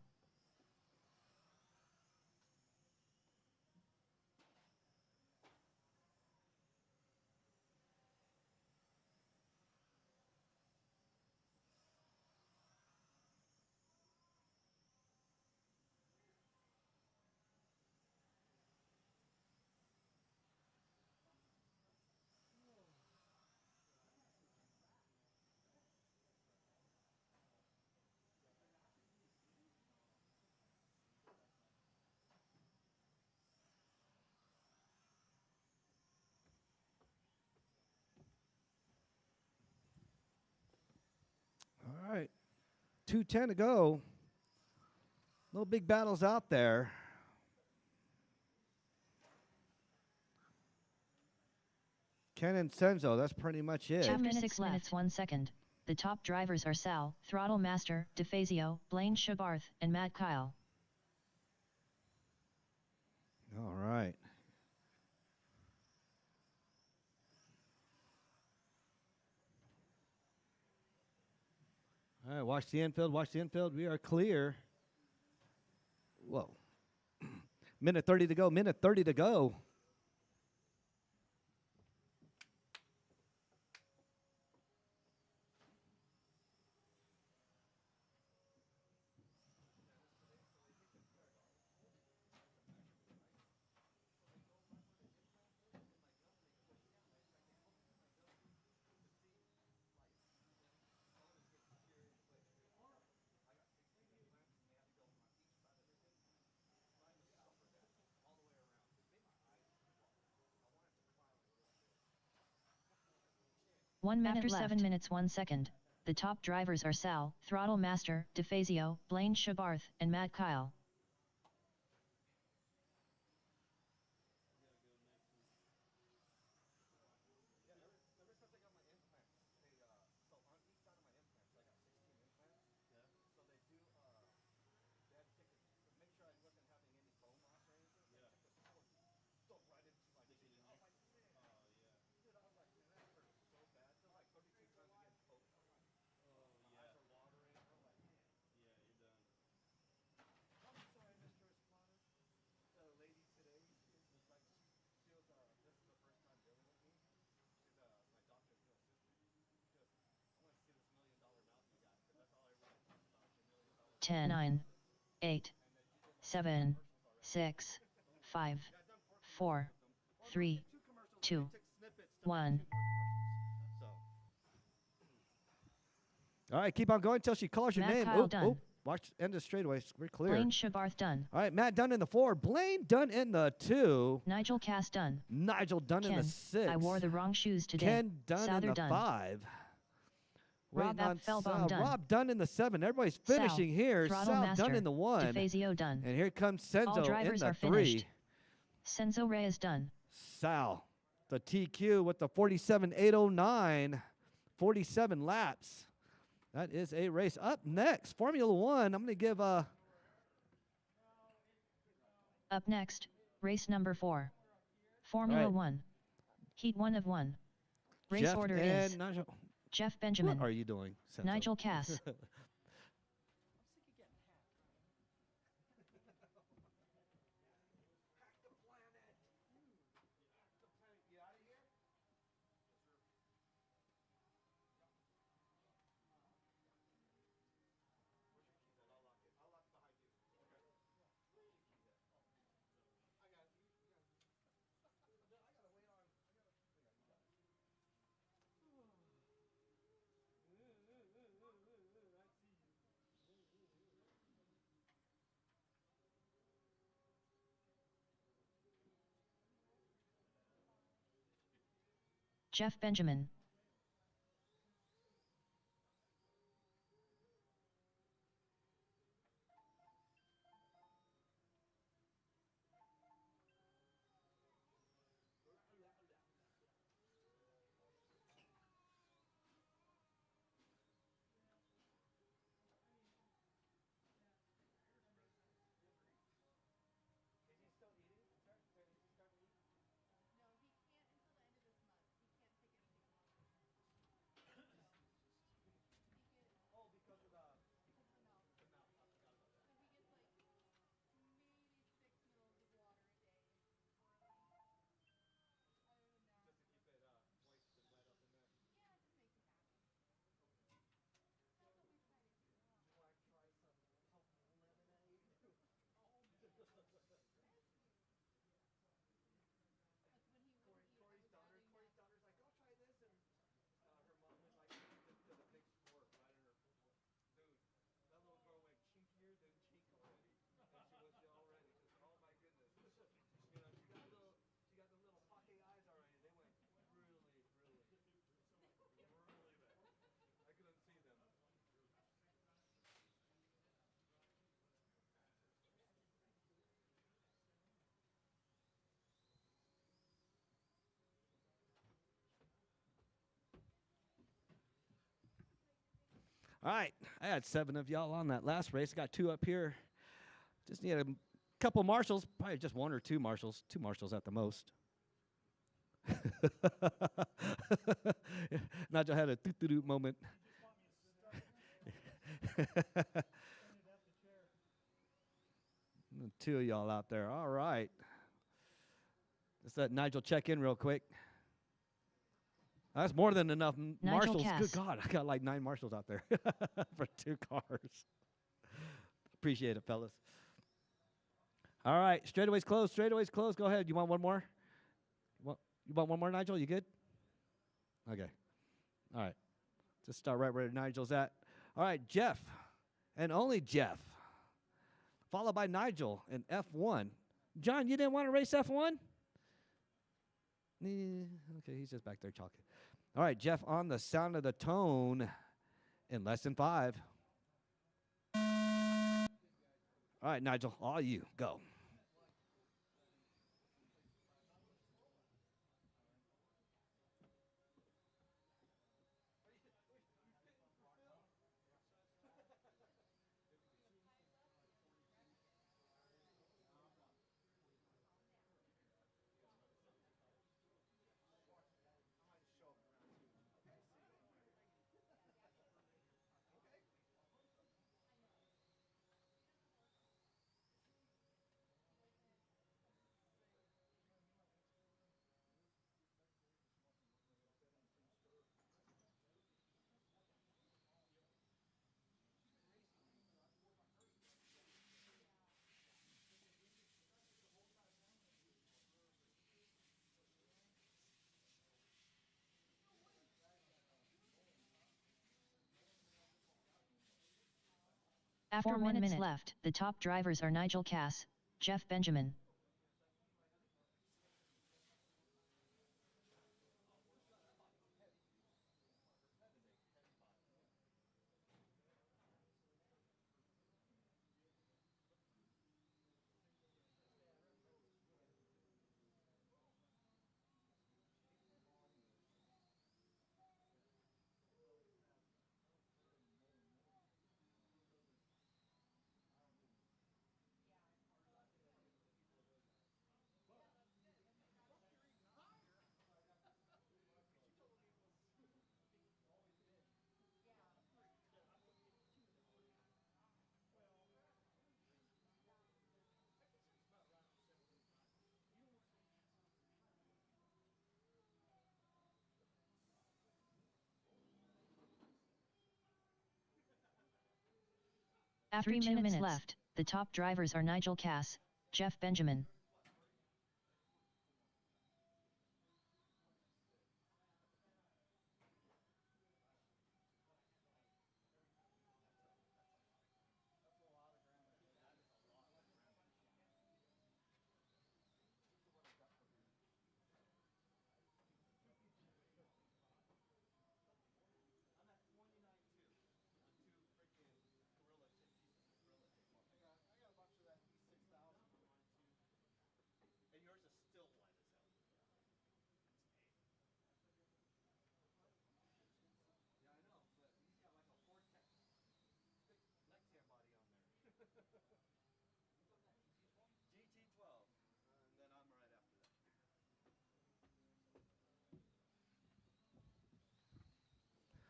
2:10 to go. No big battles out there. Ken and Senzo, that's pretty much it. Chapter minutes 6 left. minutes 1 second. The top drivers are Sal, Throttle Master, DeFazio, Blaine Shabarth, and Matt Kyle. All right. All right, watch the infield, watch the infield. We are clear. Whoa. Minute 30 to go, minute 30 to go. After left. 7 minutes 1 second. The top drivers are Sal, Throttle Master, DeFazio, Blaine Shabarth, and Matt Kyle. Ten, 9, 8, 7, 6, 5, 4, 3, 2, 1. All right, keep on going until she calls your Matt name. Kyle Oop, done. oop. Watch end of straightaway. We're clear. Blaine Shabarth done. All right, Matt Dunn in the 4. Blaine Dunn in the 2. Nigel Cass done. Nigel Dunn in Ken, the 6. I wore the wrong shoes today. Ken Dunn Souther in the done. 5. Rob Waiting on Appfelbaum Sal. done. Rob Dunn in the 7. Everybody's Sal, finishing here. Throttle Sal Master, Dunn in the 1. DeFazio done. And here comes Senzo All in drivers the are 3. finished. Senzo Reyes done. Sal, the TQ with the 47.809. 47 laps. That is a race. Up next, Formula 1. I'm going to give Up next, race number 4. Formula Right. 1. Heat 1 of 1. Race Jeff order and is Nigel. Jeff Benjamin, What are you doing, Senzo? Nigel Cass, Jeff Benjamin, All right, I had 7 of y'all on that last race. Got 2 up here. Just need a couple marshals, probably just 1 or 2 marshals, 2 marshals at the most. Nigel had a doo-doo moment. Two of y'all out there. All right. Let's let Nigel check in real quick. That's more than enough marshals. Good God, I got like 9 marshals out there for 2 cars. Appreciate it, fellas. All right, straightaways closed. Straightaways closed. Go ahead. You want one more? You want one more, Nigel? You good? Okay. All right. Just start right where Nigel's at. All right, Jeff, and only Jeff, followed by Nigel in F1. John, you didn't want to race F1? Okay, he's just back there talking. All right, Jeff on the sound of the tone in less than 5. All right, Nigel, all you. Go. After 4 minutes left, the top drivers are Nigel Cass, Jeff Benjamin. After 2 minutes left, the top drivers are Nigel Cass, Jeff Benjamin.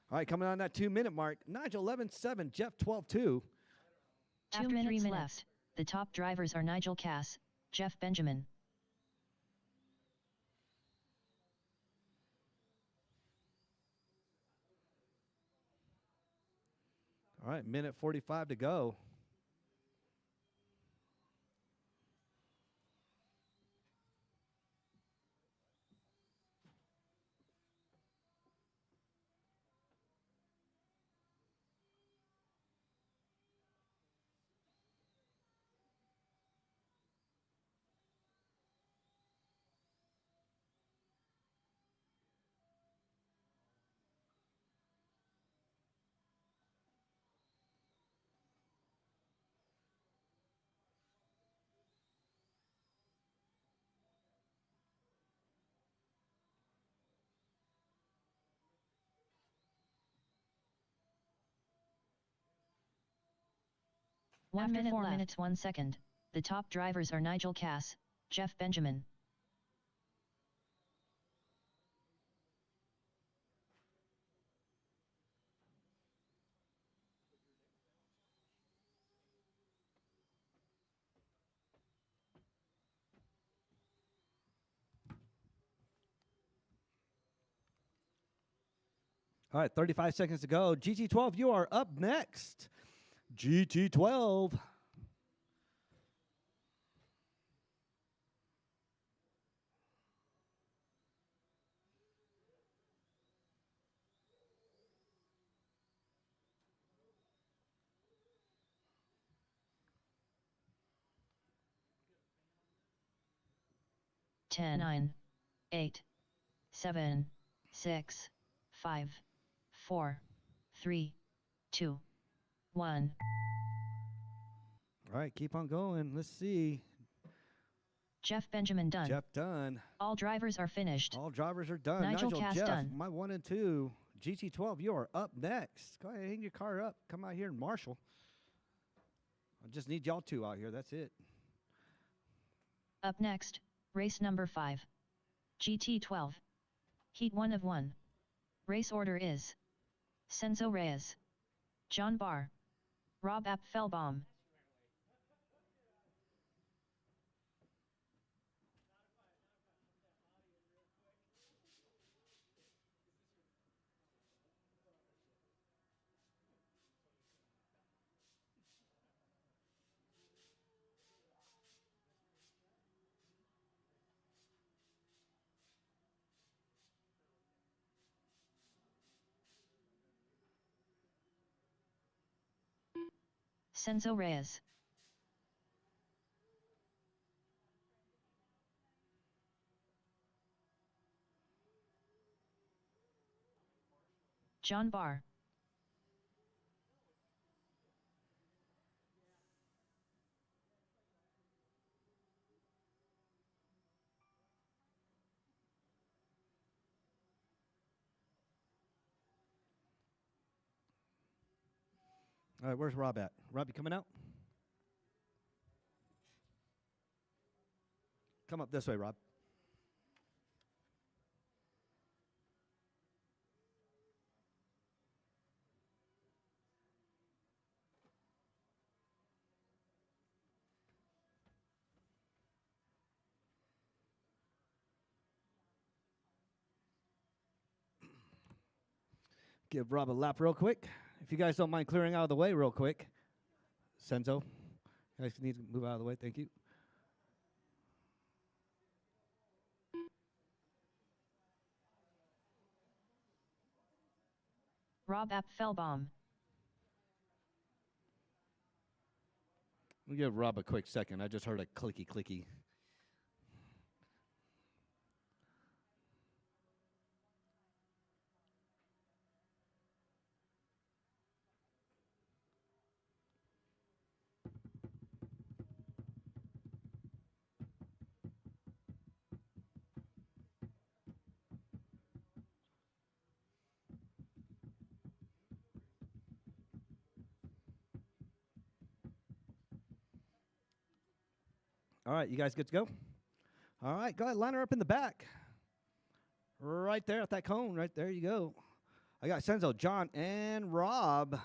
All right, coming on that 2-minute mark, Nigel 11.7, Jeff 12.2. After 3 minutes left, the top drivers are Nigel Cass, Jeff Benjamin. All right, minute 45 to go. 1 After minute 4 left. minutes 1 second. The top drivers are Nigel Cass, Jeff Benjamin. All right, 35 seconds to go. GT12, you are up next. GT12. Ten, 9, 8, 7, 6, 5, 4, 3, 2, 1. All right, keep on going. Let's see. Jeff Benjamin done. Jeff done. All drivers are finished. All drivers are done. Nigel Cass Jeff, done. my 1 and 2. GT12, you are up next. Go ahead, hang your car up. Come out here and marshal. I just need y'all two out here. That's it. Up next, race number 5. GT12. Heat 1 of 1. Race order is Senzo Reyes, John Barr, Rob Apfelbaum. Senzo Reyes. John Barr. All right, where's Rob at? Rob, you coming out? Come up this way, Rob. Give Rob a lap real quick. If you guys don't mind clearing out of the way real quick. Senzo, you guys need to move out of the way. Thank you. Rob Apfelbaum. We'll give Rob a quick second. I just heard a clicky clicky. All right, you guys good to go? All right, go ahead, line her up in the back. Right there at that cone, right there you go. I got Senzo, John, and Rob.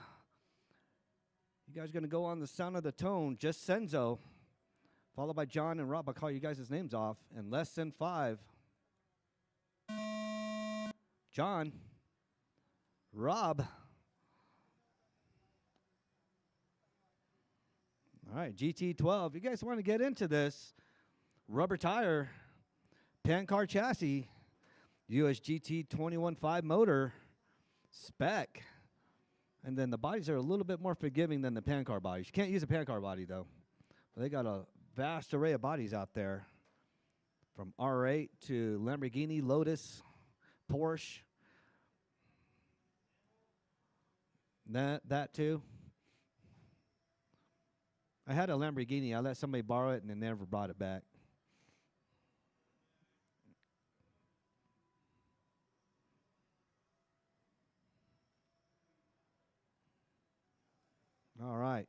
You guys are going to go on the sound of the tone, just Senzo, followed by John and Rob. I'll call you guys' names off in less than 5. John, Rob. All right, GT12. You guys want to get into this? Rubber tire, pan car chassis, USGT 21.5 motor, spec. And then the bodies are a little bit more forgiving than the pan car bodies. You can't use a pan car body, though. But they got a vast array of bodies out there, from R8 to Lamborghini, Lotus, Porsche. That too. I had a Lamborghini. I let somebody borrow it and they never brought it back. All right.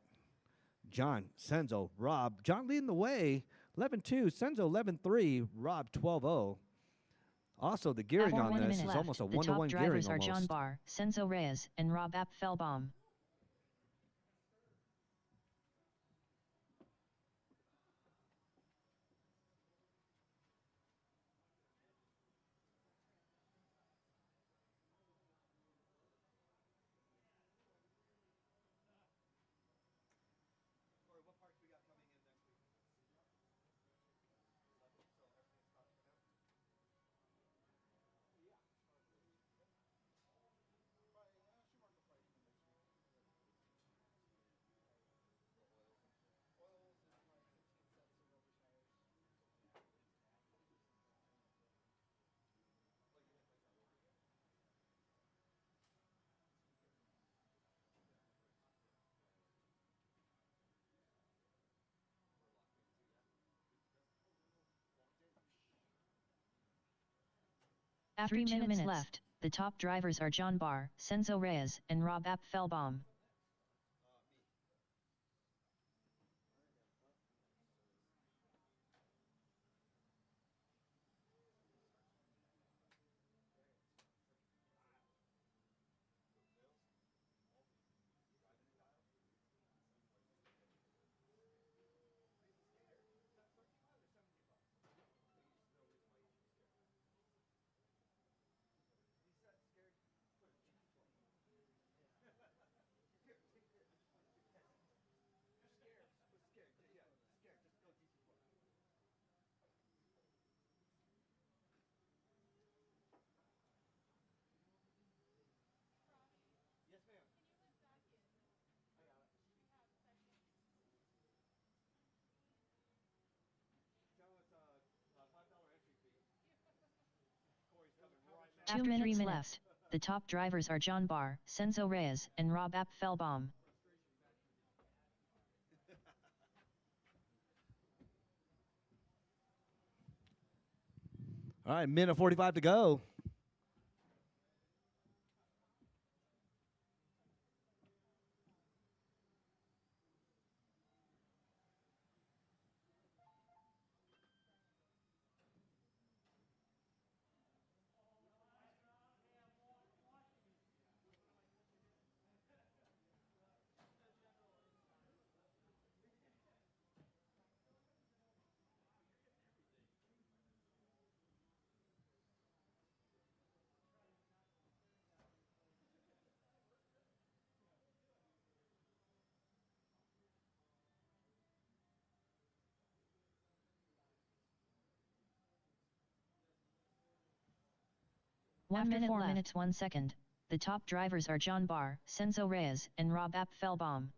John, Senzo, Rob. John leading the way, 11-2. Senzo 11-3. Rob 12-0. Also, the gearing on this is left. almost a The one-to-one top gearing drivers are almost. John Barr, Senzo Reyes, and Rob Appfelbaum. After 2 minutes left, the top drivers are John Barr, Senzo Reyes, and Rob Appfelbaum. After 3 minutes left, the top drivers are John Barr, Senzo Reyes, and Rob Appfelbaum. All right, minute 45 to go. After 4 minutes 1 second, the top drivers are John Barr, Senzo Reyes, and Rob Appfelbaum.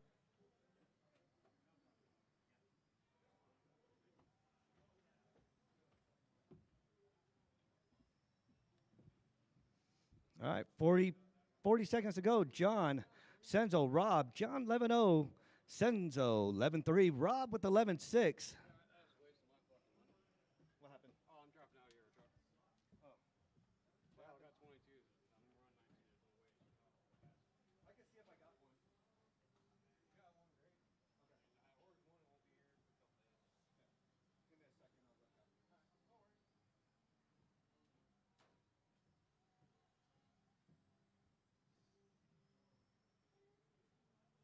All right, 40 seconds to go. John, Senzo, Rob. John 11-0. Senzo 11-3. Rob with 11-6. What happened? Oh, I'm dropping out of your truck. Oh. Well, I got 22. I'm running 19. There's no way. I can see if I got one. You got one, great. Okay. I ordered one. It won't be here for a couple days. Yeah. Give me a second. I'll look up. No worries.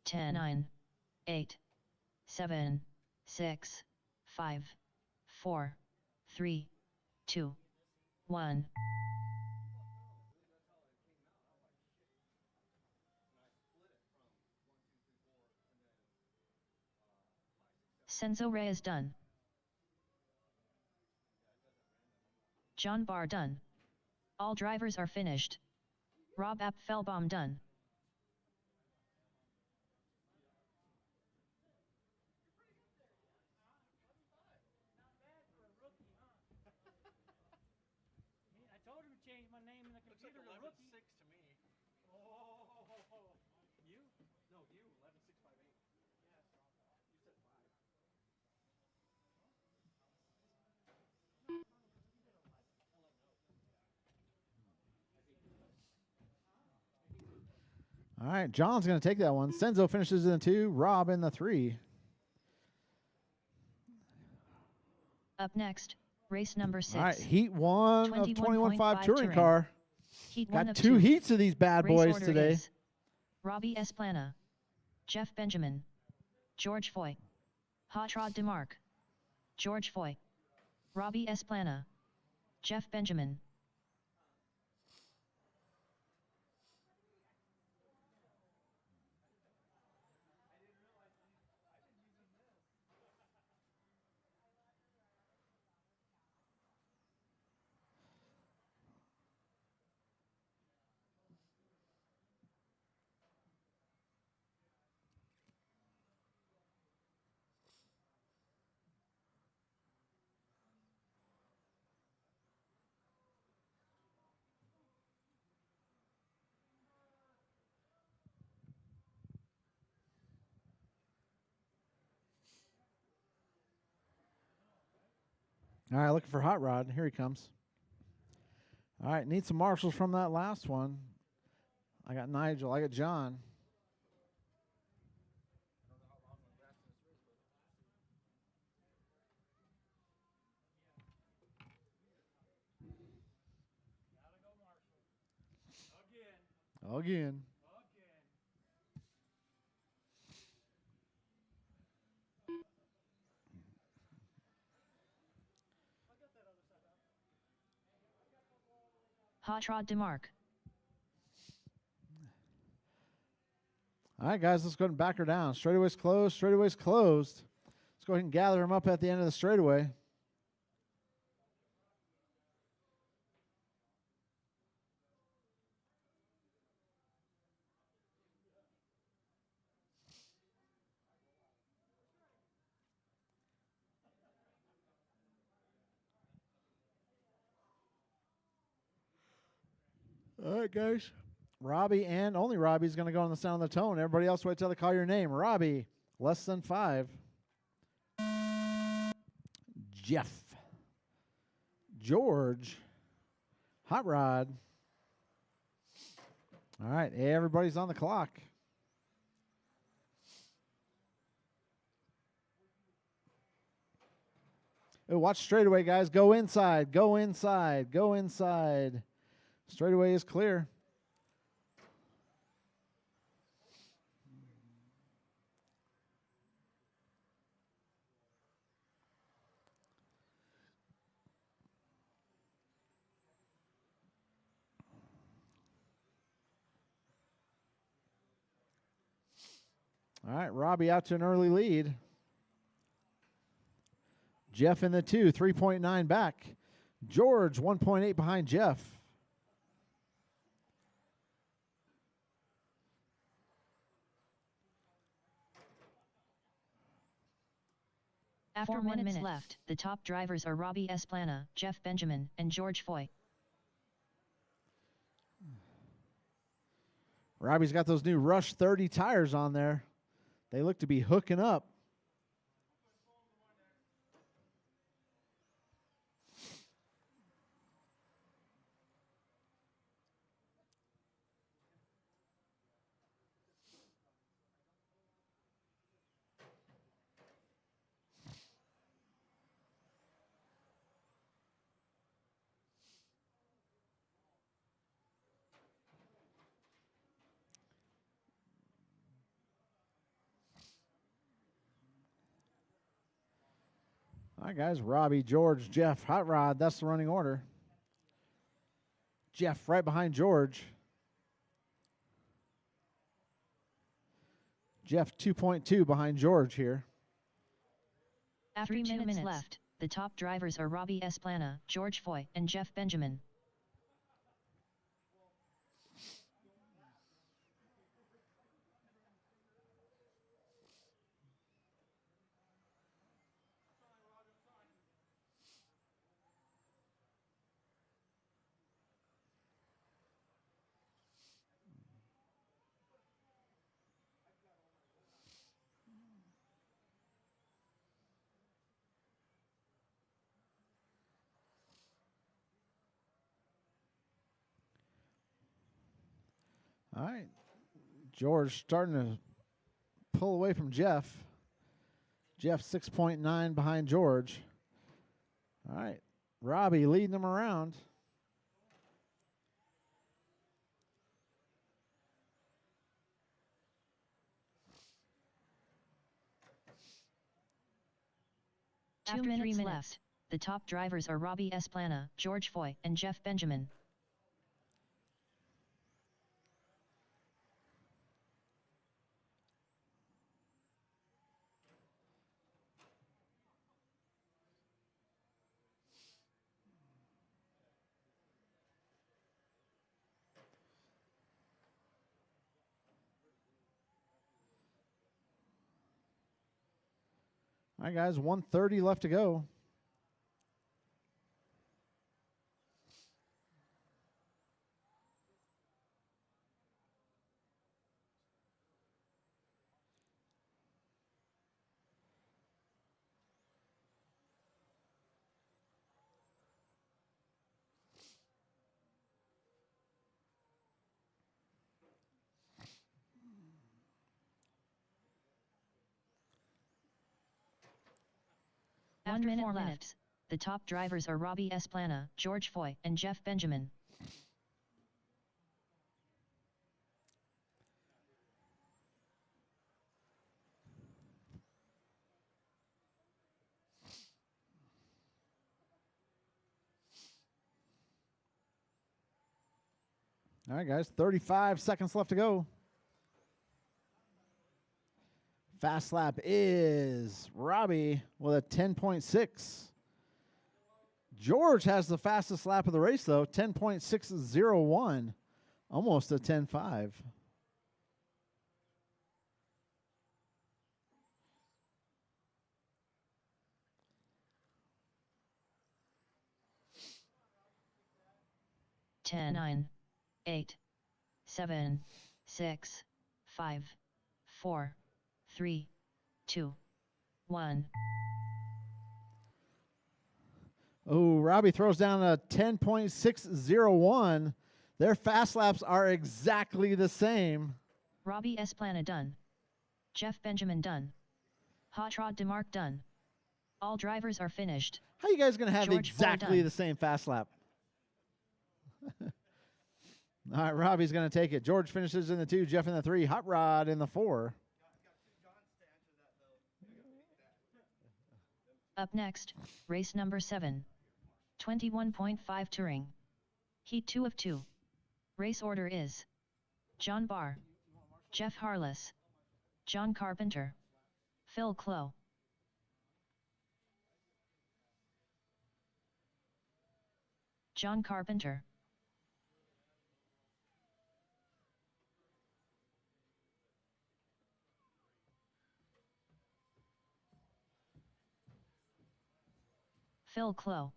10, 9, 8, 7, 6, 5, 4, 3, 2, 1. Senzo Reyes done. John Barr done. All drivers are finished. Rob Appfelbaum done. I told him to change my name in the Looks like computer to rookie. 11-6 to me. Oh. You? No, you. 11-6-5-8. Yes. You said 5. All right, John's going to take that one. Senzo finishes in the 2, Rob in the 3. Up next, race number 6. All right, heat 1 of 21.5 21.5 touring car. Heat 1 Got of 2 2. heats of these bad Race boys order today. is Robbie Esplana, Jeff Benjamin, George Foy, Hot Rod DeMarc, George Foy, Robbie Esplana, Jeff Benjamin. All right, looking for Hot Rod. Here he comes. All right, need some marshals from that last one. I got Nigel. I got John. Again. Hot Rod DeMarc. All right, guys, let's go ahead and back her down. Straightaway's closed. Straightaway's closed. Let's go ahead and gather them up at the end of the straightaway. All right, guys. Robbie and only Robbie's going to go on the sound of the tone. Everybody else wait till they call your name. Robbie, less than 5. Jeff. George. Hot Rod. All right, everybody's on the clock. Oh, watch straightaway, guys. Go inside. Go inside. Go inside. Straightaway is clear. All right, Robbie out to an early lead. Jeff in the 2, 3.9 back. George, 1.8 behind Jeff. After 4 minutes left, the top drivers are Robbie Esplana, Jeff Benjamin, and George Foy. Robbie's got those new Rush 30 tires on there. They look to be hooking up. All right, guys. Robbie, George, Jeff, Hot Rod. That's the running order. Jeff right behind George. Jeff 2.2 behind George here. After 2 minutes left, the top drivers are Robbie Esplana, George Foy, and Jeff Benjamin. All right. George starting to pull away from Jeff. Jeff 6.9 behind George. All right. Robbie leading them around. After 3 minutes left, the top drivers are Robbie Esplana, George Foy, and Jeff Benjamin. All right, guys, 1:30 left to go. After 4 minutes, the top drivers are Robbie Esplana, George Foy, and Jeff Benjamin. All right, guys, 35 seconds left to go. Fast lap is Robbie with a 10.6. George has the fastest lap of the race, though, 10.601, almost a 10.5. Ten, 9, 8, 7, 6, 5, 4, 3, 2, 1. Oh, Robbie throws down a 10.601. Their fast laps are exactly the same. Robbie Esplana done. Jeff Benjamin done. Hot Rod DeMarc done. All drivers are finished. How are you guys going to have George exactly done. the same fast lap? All right, Robbie's going to take it. George finishes in the 2, Jeff in the 3, Hot Rod in the 4. Up next, race number 7. 21.5 Touring. Heat 2 of 2. Race order is John Barr, Jeff Harless, John Carpenter, Phil Clough. John Carpenter. Phil Clough.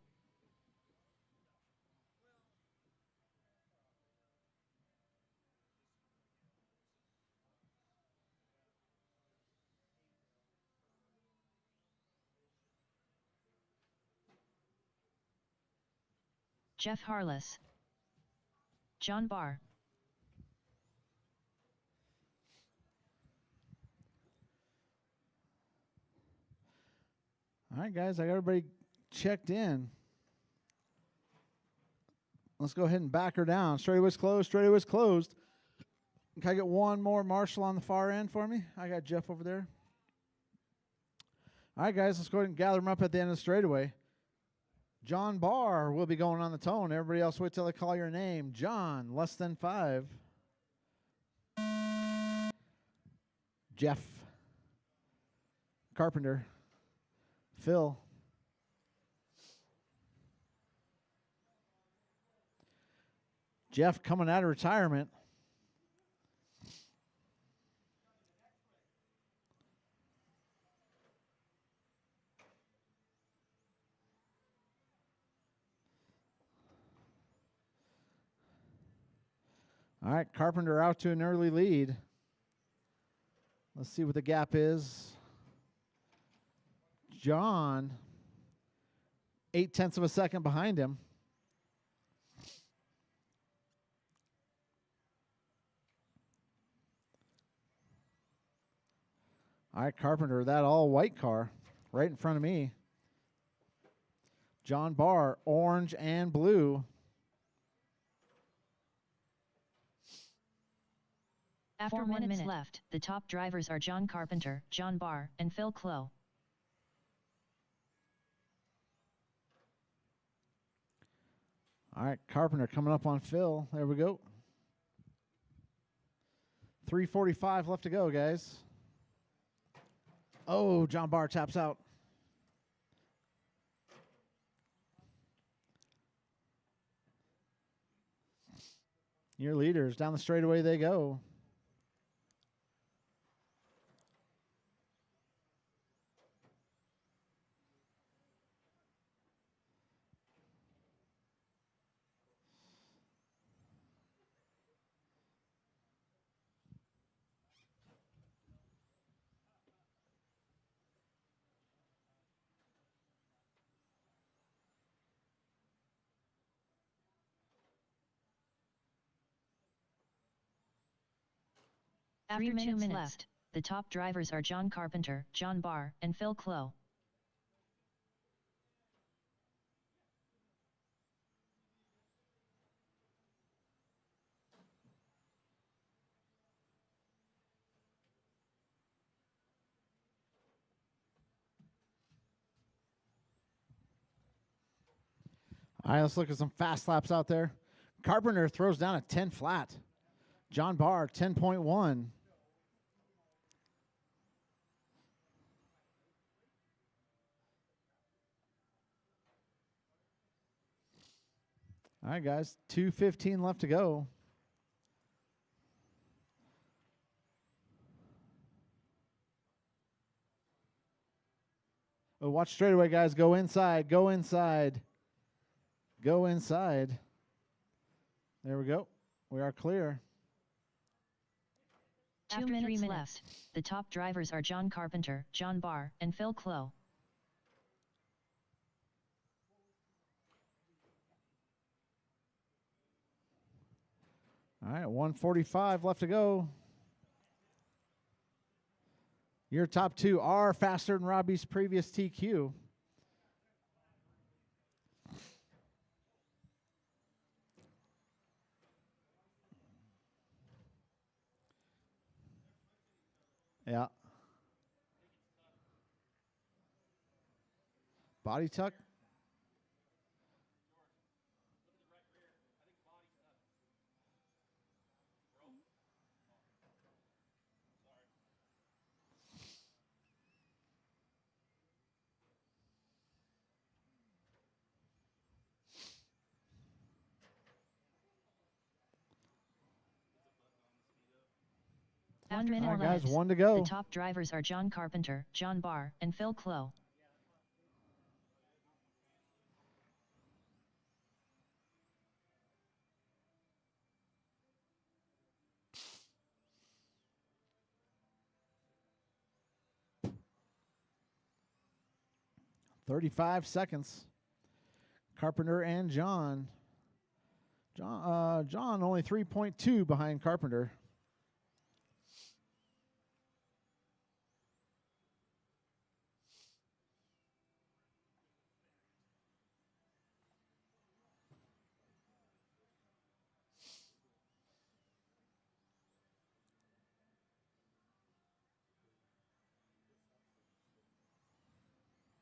Jeff Harless. John Barr. All right, guys, I got everybody checked in. Let's go ahead and back her down. Straightaway was closed. Straightaway was closed. Can I get one more Marshall on the far end for me? I got Jeff over there. All right, guys, let's go ahead and gather them up at the end of the straightaway. John Barr will be going on the tone. Everybody else wait till I call your name. John, less than 5. Jeff. Carpenter. Phil. Jeff coming out of retirement. All right, Carpenter out to an early lead. Let's see what the gap is. John, 0.8 of a second behind him. All right, Carpenter, that all-white car right in front of me. John Barr, orange and blue. After 4 minutes left, the top drivers are John Carpenter, John Barr, and Phil Clough. All right, Carpenter coming up on Phil. There we go. 3:45 left to go, guys. Oh, John Barr taps out. Your leaders down the straightaway they go. After 2 minutes left, the top drivers are John Carpenter, John Barr, and Phil Clough. All right, let's look at some fast laps out there. Carpenter throws down a 10 flat. John Barr, 10.1. All right, guys, 2:15 left to go. Oh, watch straightaway, guys. Go inside. Go inside. Go inside. There we go. We are clear. After 3 minutes left, the top drivers are John Carpenter, John Barr, and Phil Clough. All right, 1:45 left to go. Your top two are faster than Robbie's previous TQ. Yeah. Body tuck. One minute All right, left. guys, one to go. The top drivers are John Carpenter, John Barr, and Phil Clough. $35 seconds. Carpenter and John. John only 3.2 behind Carpenter.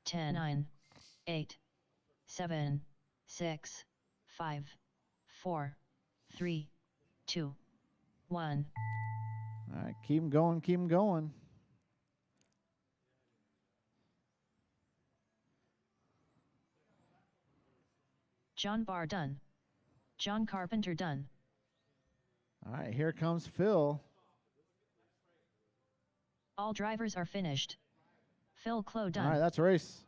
Ten, 9, 8, 7, 6, 5, 4, 3, 2, 1. All right, keep 'em going, keep 'em going. John Barr done. John Carpenter done. All right, here comes Phil. All drivers are finished. Phil Clough done. All right, that's a race.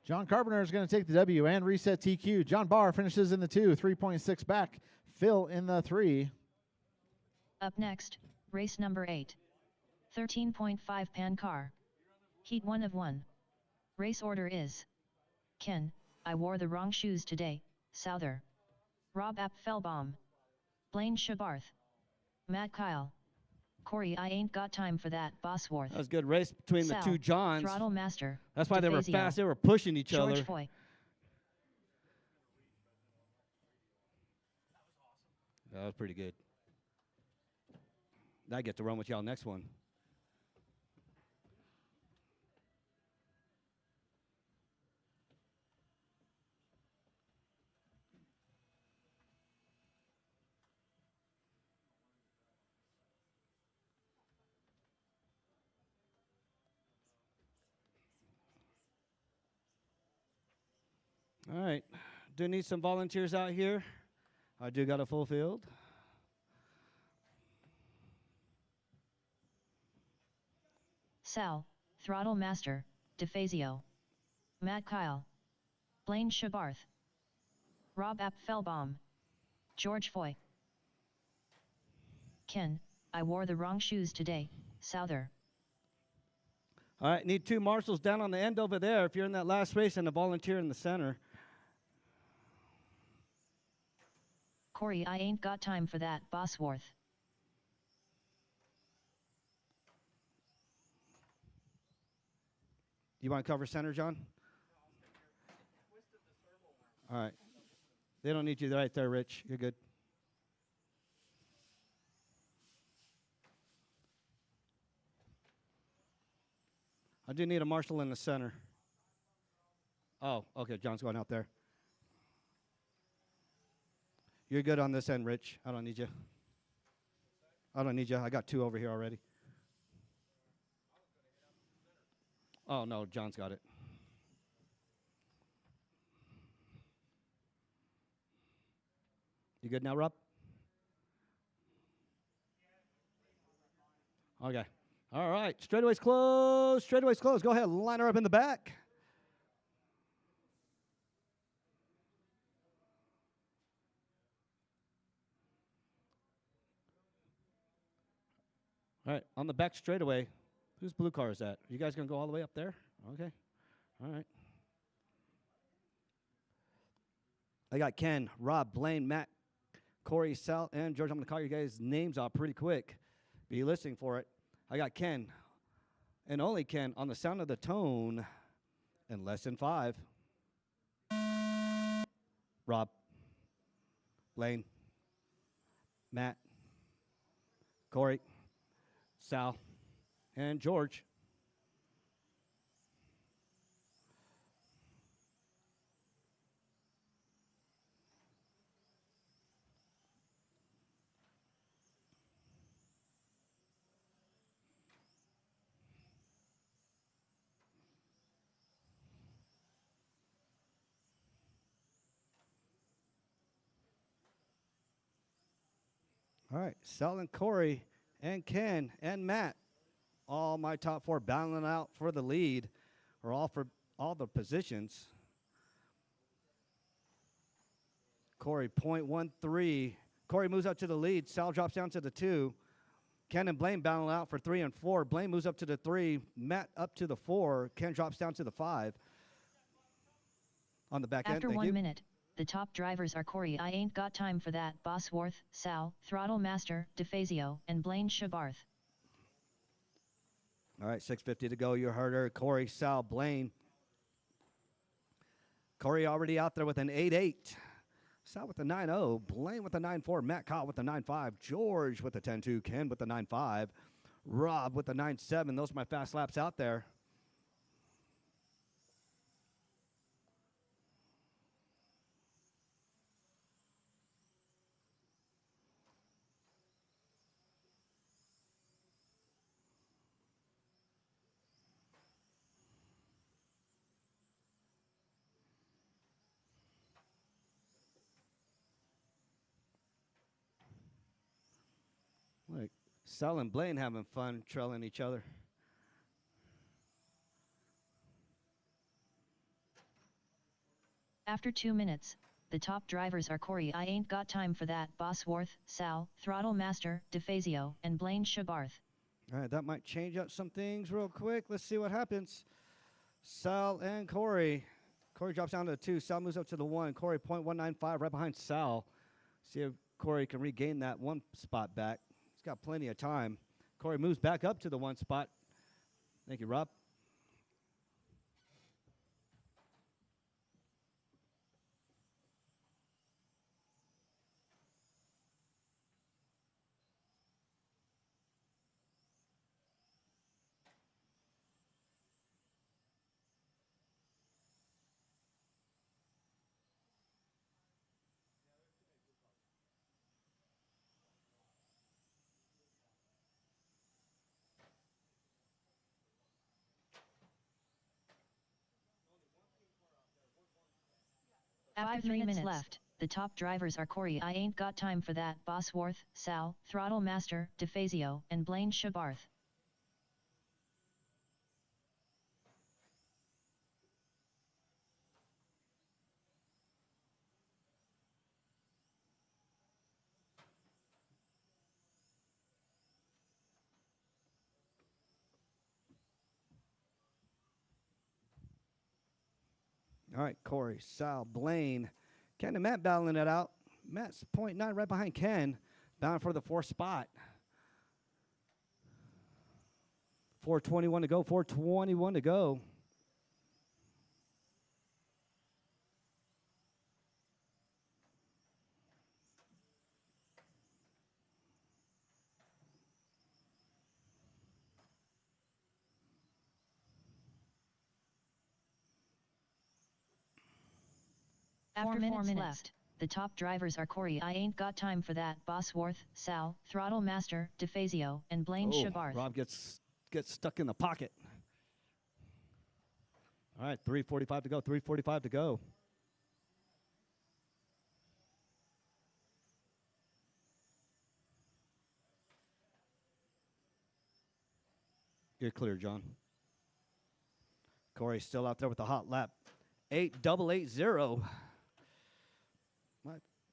John Carpenter is going to take the W and reset TQ. John Barr finishes in the 2, 3.6 back. Phil in the 3. Up next, race number 8. 13.5 pan car. Heat 1 of 1. Race order is: Ken, I wore the wrong shoes today, Souther. Rob Apfelbaum. Blaine Shabarth. Matt Kyle. Corey, I ain't got time for that, Bosworth. That was a good race between Sal, the two Johns. Throttle Master. That's why they were DeFazio, fast. They were pushing each George other. Foy. That was pretty good. I get to run with y'all next one. All right. Do need some volunteers out here. I do got a full field. Sal, Throttle Master, DeFazio. Matt Kyle. Blaine Shabarth. Rob Apfelbaum. George Foy. Ken, I wore the wrong shoes today, Souther. All right, need 2 marshals down on the end over there if you're in that last race and a volunteer in the center. Corey, I ain't got time for that, Bosworth. You want to cover center, John? All right. They don't need you right there, Rich. You're good. I do need a marshal in the center. Oh, okay. John's going out there. You're good on this end, Rich. I don't need you. I don't need you. I got 2 over here already. Oh, no. John's got it. You good now, Rob? Okay. All right. Straightaway's closed. Straightaway's closed. Go ahead. Line her up in the back. All right. On the back straightaway, whose blue car is that? Are you guys going to go all the way up there? Okay. All right. I got Ken, Rob, Blaine, Matt, Corey, Sal, and George. I'm going to call you guys' names out pretty quick. Be listening for it. I got Ken, and only Ken, on the sound of the tone in less than 5. Rob, Blaine, Matt, Corey, Sal, and George. All right, Sal and Corey and Ken and Matt, all my top 4 battling out for the lead, or all for all the positions. Corey, 0.13. Corey moves up to the lead. Sal drops down to the 2. Ken and Blaine battling out for 3 and 4. Blaine moves up to the 3. Matt up to the 4. Ken drops down to the 5. On the back end, After thank 1 you. minute, the top drivers are Corey, I ain't got time for that, Bosworth, Sal, Throttle Master, DeFazio, and Blaine Shabarth. All right, 6:50 to go. You heard her. Corey, Sal, Blaine. Corey already out there with an 8.8. Sal with the 9.0. Blaine with the 9.4. Matt Kyle with the 9.5. George with the 10.2. Ken with the 9.5. Rob with the 9.7. Those are my fast laps out there. Like Sal and Blaine having fun trailing each other. After 2 minutes, the top drivers are Corey, I ain't got time for that, Bosworth, Sal, Throttle Master, DeFazio, and Blaine Shabarth. All right, that might change up some things real quick. Let's see what happens. Sal and Corey. Corey drops down to the 2. Sal moves up to the 1. Corey 0.195 right behind Sal. See if Corey can regain that 1 spot back. He's got plenty of time. Corey moves back up to the 1 spot. Thank you, Rob. After 3 minutes left, the top drivers are Corey I Ain't Got Time for That, Bosworth, Sal, Throttle Master, DeFazio, and Blaine Shabarth. All right, Corey, Sal, Blaine, Ken and Matt battling it out. Matt's .9 right behind Ken, bound for the 4th spot. 4:21 to go, 4:21 to go. After 4 minutes left, the top drivers are Corey I Ain't Got Time for That, Bosworth, Sal, Throttle Master, DeFazio, and Blaine Shabarth. Rob gets stuck in the pocket. All right, 3:45 to go, 3:45 to go. You're clear, John. Corey's still out there with the hot lap. 8.880.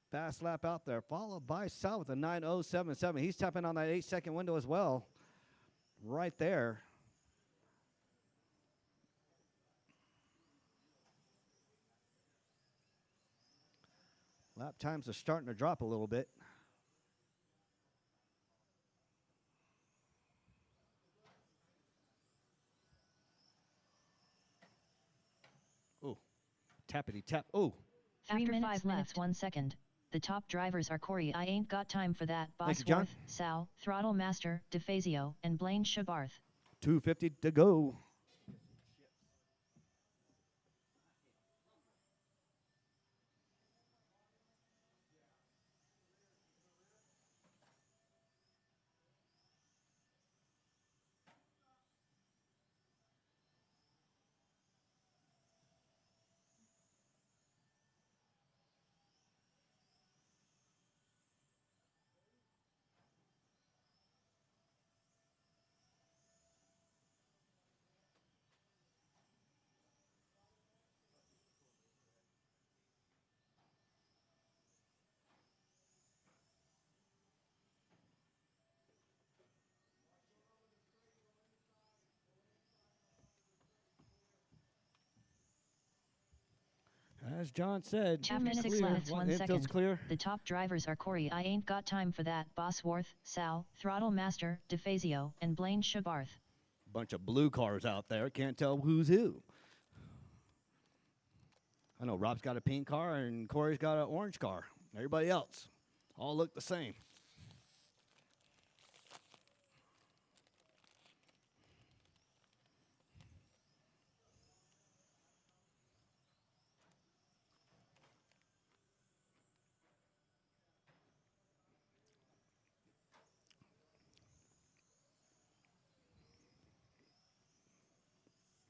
Fast lap out there, followed by Sal with a 9.077. He's tapping on that 8-second window as well. Right there. Lap times are starting to drop a little bit. Ooh, tappity tap. Ooh. After 5 minutes 1 second, the top drivers are Corey I Ain't Got Time for That, Thank you, John. Bosworth, Sal, Throttle Master, DeFazio, and Blaine Shabarth. 2:50 to go. As John said, 2 minutes clear. 6 minutes 1 Infield's second. clear. The top drivers are Corey I Ain't Got Time for That, Bosworth, Sal, Throttle Master, DeFazio, and Blaine Shabarth. Bunch of blue cars out there. Can't tell who's who. I know Rob's got a pink car and Corey's got an orange car. Everybody else all look the same.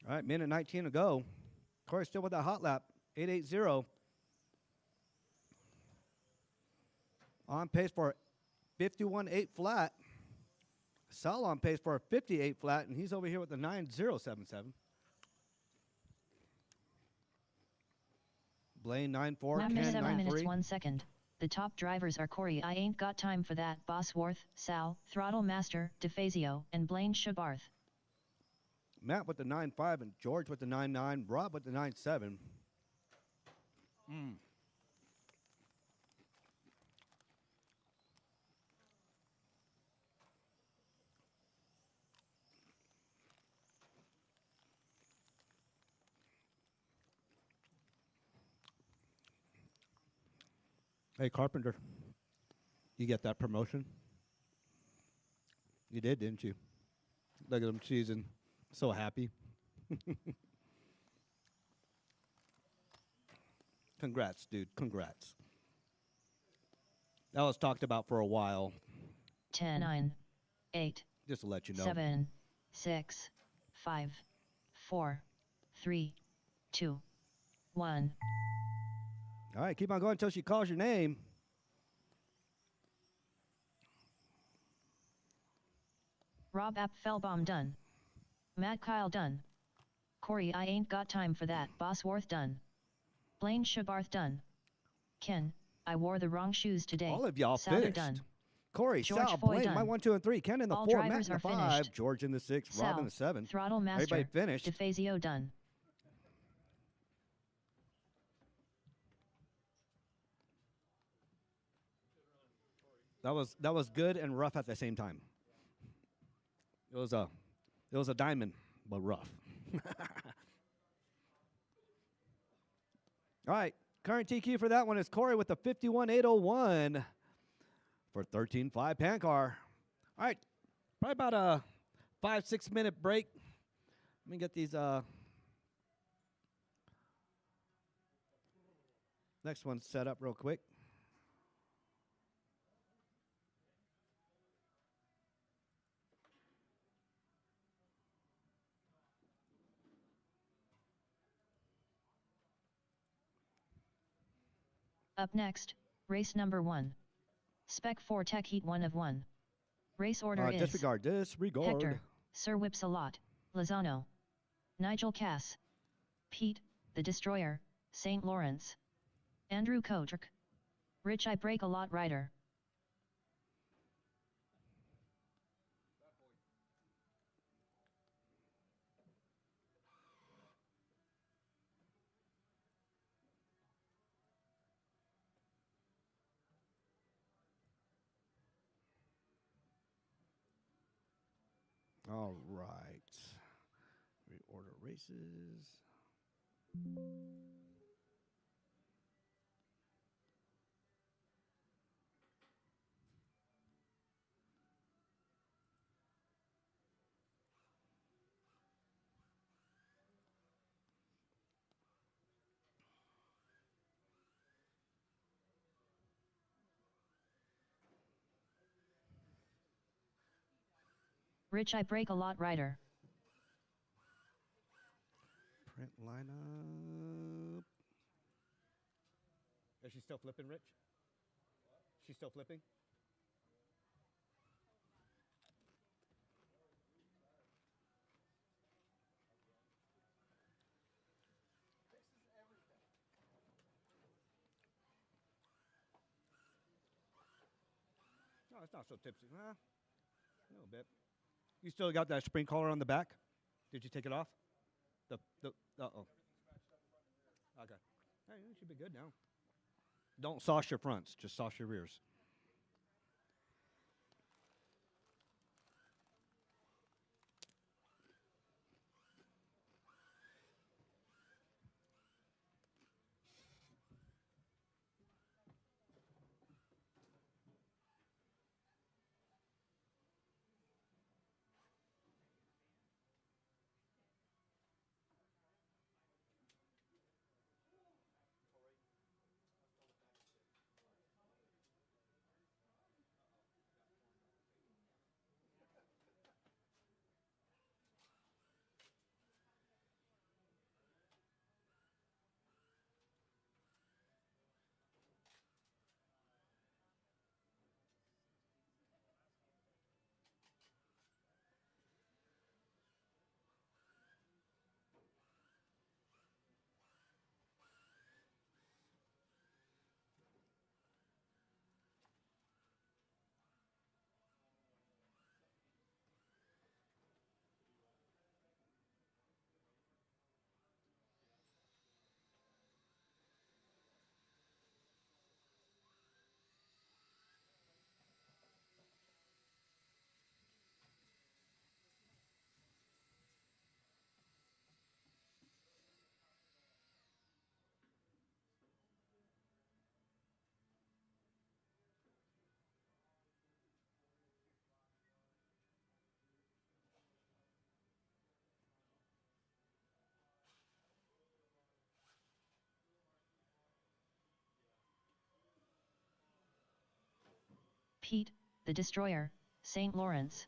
All right, minute 19 to go. Corey still with that hot lap, 880. On pace for 51.8 flat. Sal on pace for a 58 flat, and he's over here with the 9077. Blaine 9.4, 1 Ken minute 7 minutes 9.3. 1 second. The top drivers are Corey I Ain't Got Time for That, Bosworth, Sal, Throttle Master, DeFazio, and Blaine Shabarth. Matt with the 9.5 and George with the 9.9. Rob with the 9.7. Hey, Carpenter, you get that promotion? You did, didn't you? Look at him cheesing. So happy. Congrats, dude. Congrats. That was talked about for a while, 10, 9, 8, just to let you know. 7, 6, 5, 4, 3, 2, 1. All right, keep on going until she calls your name. Rob Apfelbaum done. Matt Kyle done. Corey I ain't got time for that. Bosworth done. Blaine Shabarth done. Ken, I wore the wrong shoes today. All of y'all Souther finished. done. Corey, George Sal, Foy Blaine, my done. 1, 2, and 3. Ken in the All 4, Matt drivers in the are 5, finished. George in the 6, Sal, Rob in the 7. Throttle Master. Everybody finished. DeFazio done. That was good and rough at the same time. It was a diamond, but rough. All right, current TQ for that one is Corey with the 51.801 for 13.5 pan car. All right, probably about a 5-6 minute break. Let me get these next ones set up real quick. Up next, race number 1. Spec 4 Tech Heat 1 of 1. Race order is Disregard. Hector, Sir Whips-a-Lot, Lozano, Nigel Cass, Pete, the Destroyer, St. Lawrence, Andrew Kotrick, Rich I Break a Lot Rider. All right. Reorder races. Rich I Break a Lot Rider. Print lineup. Is she still flipping, Rich? She's still flipping? No, it's not so tipsy. A little bit. You still got that spring collar on the back? Did you take it off? Uh-oh. Okay. Hey, you should be good now. Don't sauce your fronts, just sauce your rears. Pete, the Destroyer, St. Lawrence.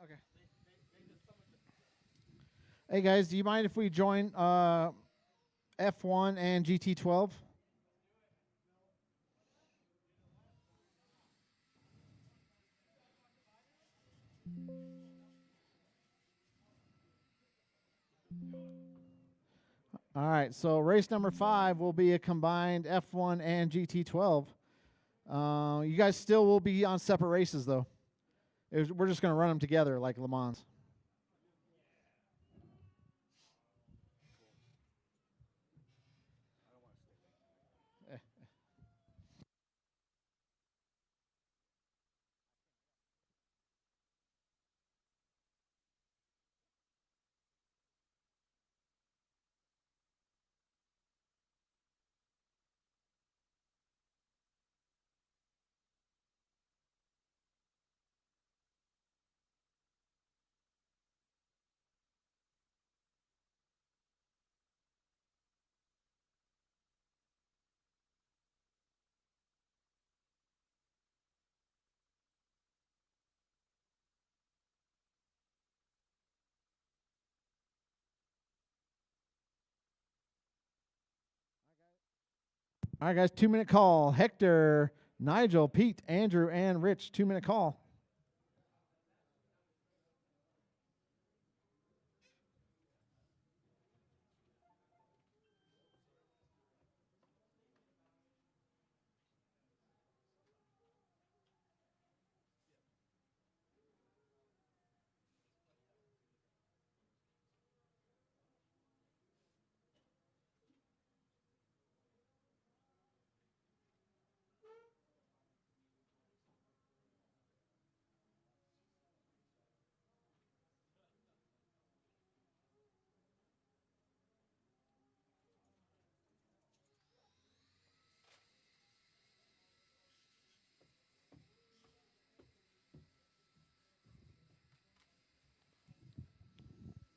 Okay. Hey guys, do you mind if we join F1 and GT12? All right, so race number 5 will be a combined F1 and GT12. You guys still will be on separate races, though. We're just going to run them together like Le Mans. All right, guys, 2-minute call. Hector, Nigel, Pete, Andrew, and Rich, 2-minute call.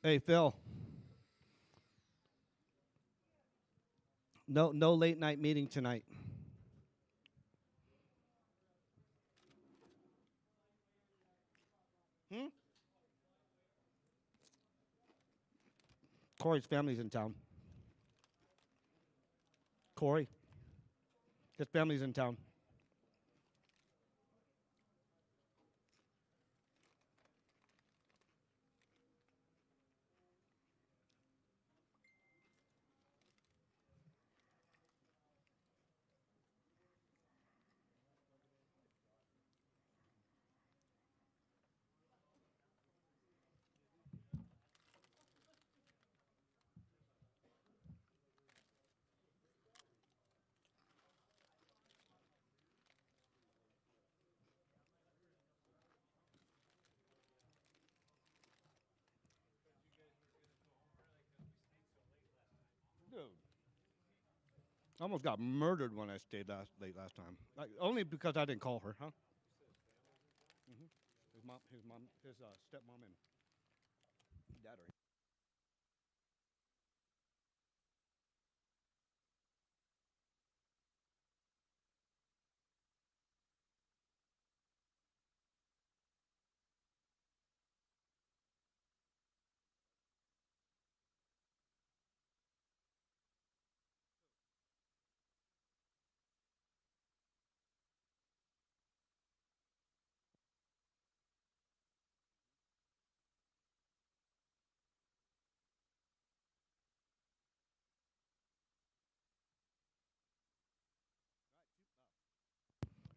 Hey, Phil. No late night meeting tonight. Corey's family's in town. Corey. His family's in town. Dude. I almost got murdered when I stayed late last time. Only because I didn't call her, huh? His stepmom and dad are.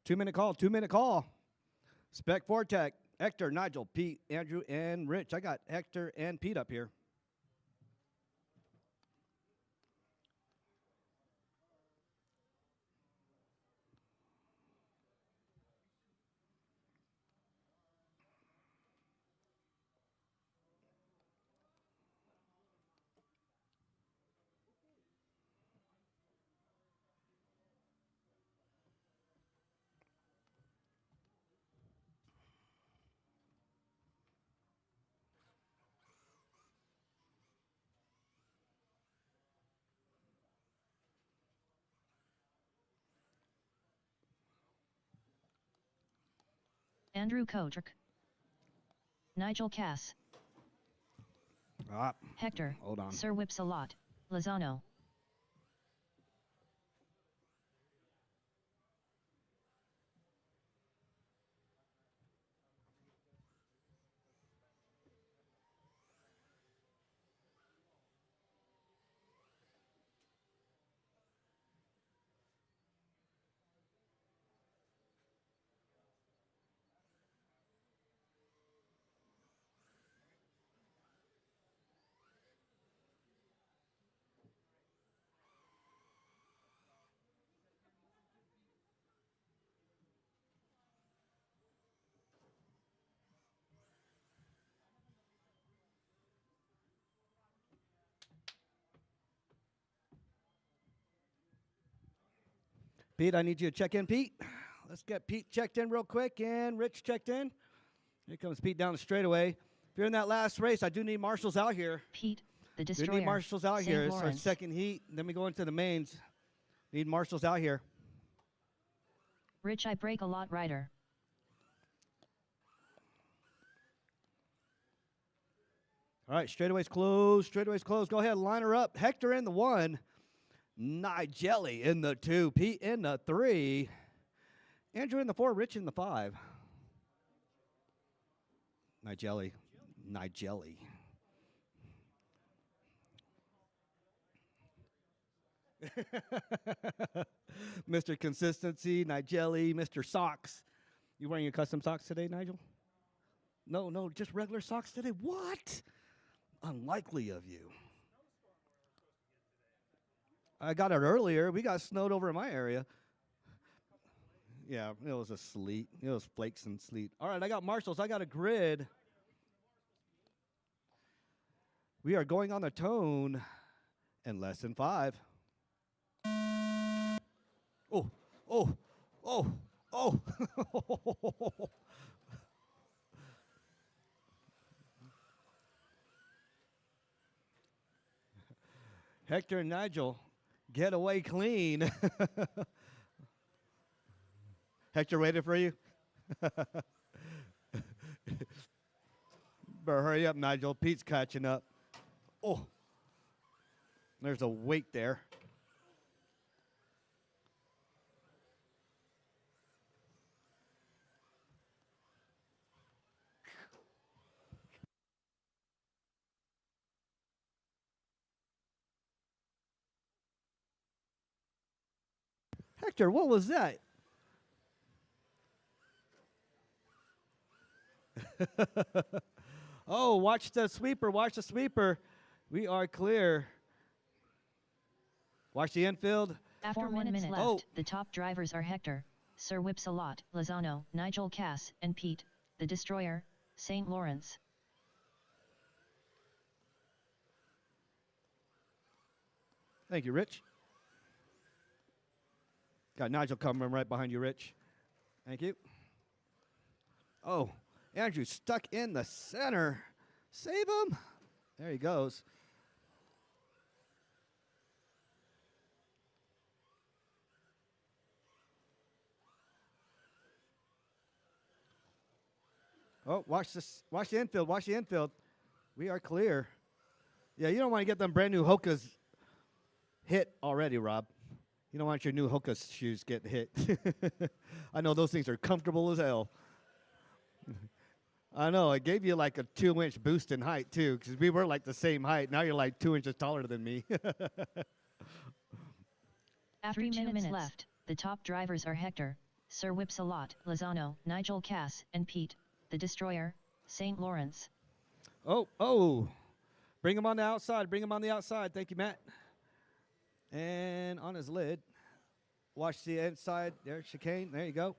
2-minute call. 2-minute call. Spec Fortech. Hector, Nigel, Pete, Andrew, and Rich. I got Hector and Pete up here. Andrew Kotrick. Nigel Cass. Ah, Hector, hold on. Sir Whipsalot, Lozano. Pete, I need you to check in, Pete. Let's get Pete checked in real quick and Rich checked in. Here comes Pete down the straightaway. If you're in that last race, I do need marshals out here. Pete, the Do Destroyer. need marshals out St. here. It's our Lawrence. second heat. Then we go into the mains. Need marshals out here. Rich I Break a Lot Rider. All right, straightaways closed. Straightaways closed. Go ahead, line her up. Hector in the 1. Nigeli in the 2. Pete in the 3. Andrew in the 4. Rich in the 5. Nigeli. Mr. Consistency, Nigeli, Mr. Socks. You wearing your custom socks today, Nigel? No, just regular socks today. What? Unlikely of you. I got it earlier. We got snowed over in my area. Yeah, it was a sleet. It was flakes and sleet. All right, I got marshals. I got a grid. We are going on the tone in less than 5. Oh. Hector and Nigel, get away clean. Hector waited for you? Better hurry up, Nigel. Pete's catching up. Oh, there's a weight there. Hector, what was that? Oh, watch the sweeper. Watch the sweeper. We are clear. Watch the infield. After 1 minute left, Oh. the top drivers are Hector, Sir Whipsalot, Lozano, Nigel Cass, and Pete, the Destroyer, St. Lawrence. Thank you, Rich. Got Nigel coming right behind you, Rich. Thank you. Oh, Andrew stuck in the center. Save him. There he goes. Oh, watch this. Watch the infield. Watch the infield. We are clear. Yeah, you don't want to get them brand new Hoka's hit already, Rob. You don't want your new Hoka shoes get hit. I know those things are comfortable as hell. I know. I gave you like a 2-inch boost in height, too, because we were like the same height. Now you're like 2 inches taller than me. After 2 minutes left, the top drivers are Hector, Sir Whipsalot, Lozano, Nigel Cass, and Pete, the Destroyer, St. Lawrence. Oh. Bring him on the outside. Bring him on the outside. Thank you, Matt. And on his lid. Watch the inside. There, chicane. There you go.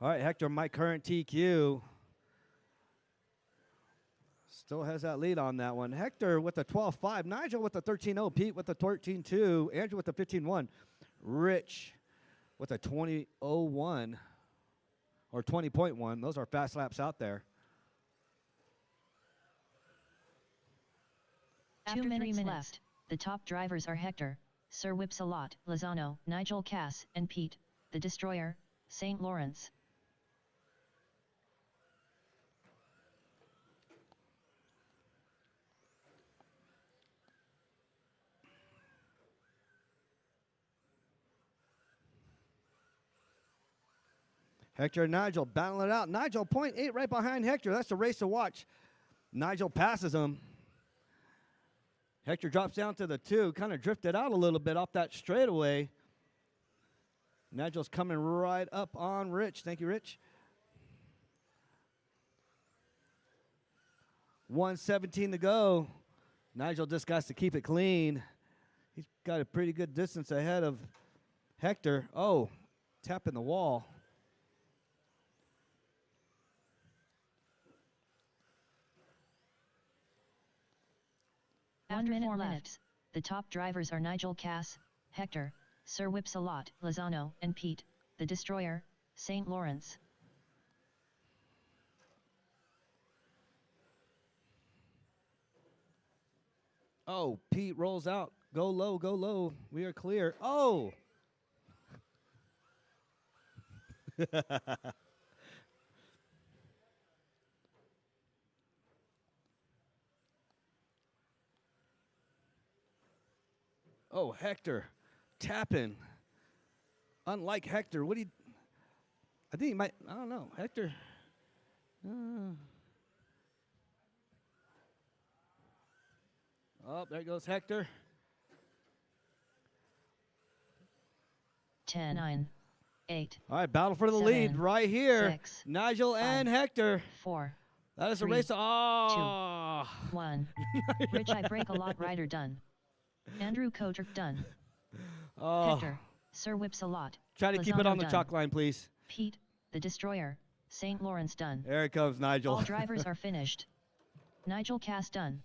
All right, Hector, my current TQ. Still has that lead on that one. Hector with the 12.5. Nigel with the 13.0. Pete with the 13.2. Andrew with the 15.1. Rich with a 20.01 or 20.1. Those are fast laps out there. After 2 minutes left, the top drivers are Hector, Sir Whipsalot, Lozano, Nigel Cass, and Pete, the Destroyer, St. Lawrence. Hector and Nigel battling it out. Nigel 0.8 right behind Hector. That's the race to watch. Nigel passes him. Hector drops down to the 2, kind of drifted out a little bit off that straightaway. Nigel's coming right up on Rich. Thank you, Rich. 1:17 to go. Nigel just got to keep it clean. He's got a pretty good distance ahead of Hector. Oh, tapping the wall. After 4 minutes, the top drivers are Nigel Cass, Hector, Sir Whipsalot, Lozano, and Pete, the Destroyer, St. Lawrence. Oh, Pete rolls out. Go low, go low. We are clear. Oh! Oh, Hector tapping. Unlike Hector, I think he might, I don't know. Hector. Oh, there goes Hector. 10, 9, 8. All right, battle for the 7, lead right here. 6, Nigel 5, and Hector. 4. That is a 3, race. Oh. 1. Rich I break a lot rider done. Andrew Kotrick done. Oh. Hector, Sir Whipsalot. Try to keep it Lozano on the done. chalk line, please. Pete, the Destroyer, St. Lawrence done. There it comes, Nigel. All drivers are finished. Nigel Cass done.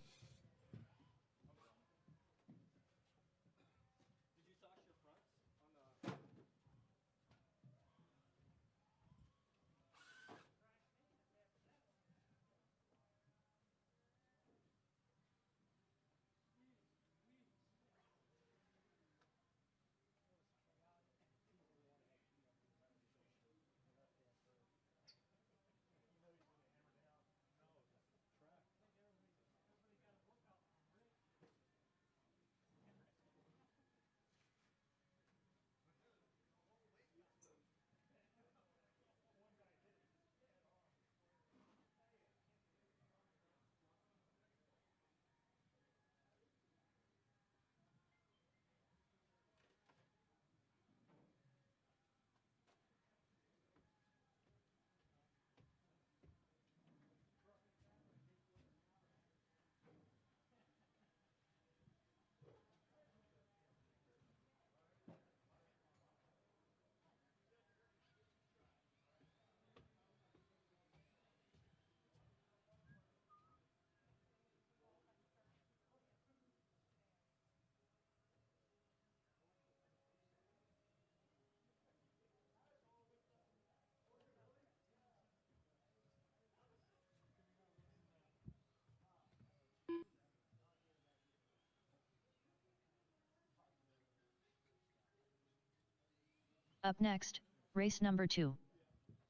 Up next, race number 2.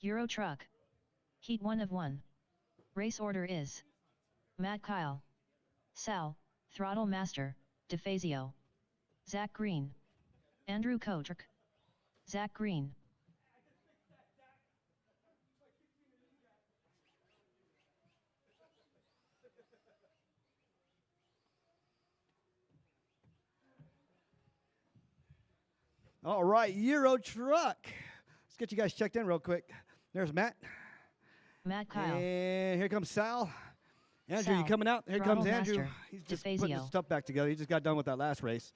Euro Truck. Heat 1 of 1. Race order is Matt Kyle, Sal, Throttle Master, DeFazio, Zach Green, Andrew Kotrick, Zach Green. All right, Euro Truck. Let's get you guys checked in real quick. There's Matt. Matt Kyle. And here comes Sal. Andrew, you Sal, coming out? Here Throttle comes Andrew. Master, He's just putting his DeFazio. stuff back together. He just got done with that last race.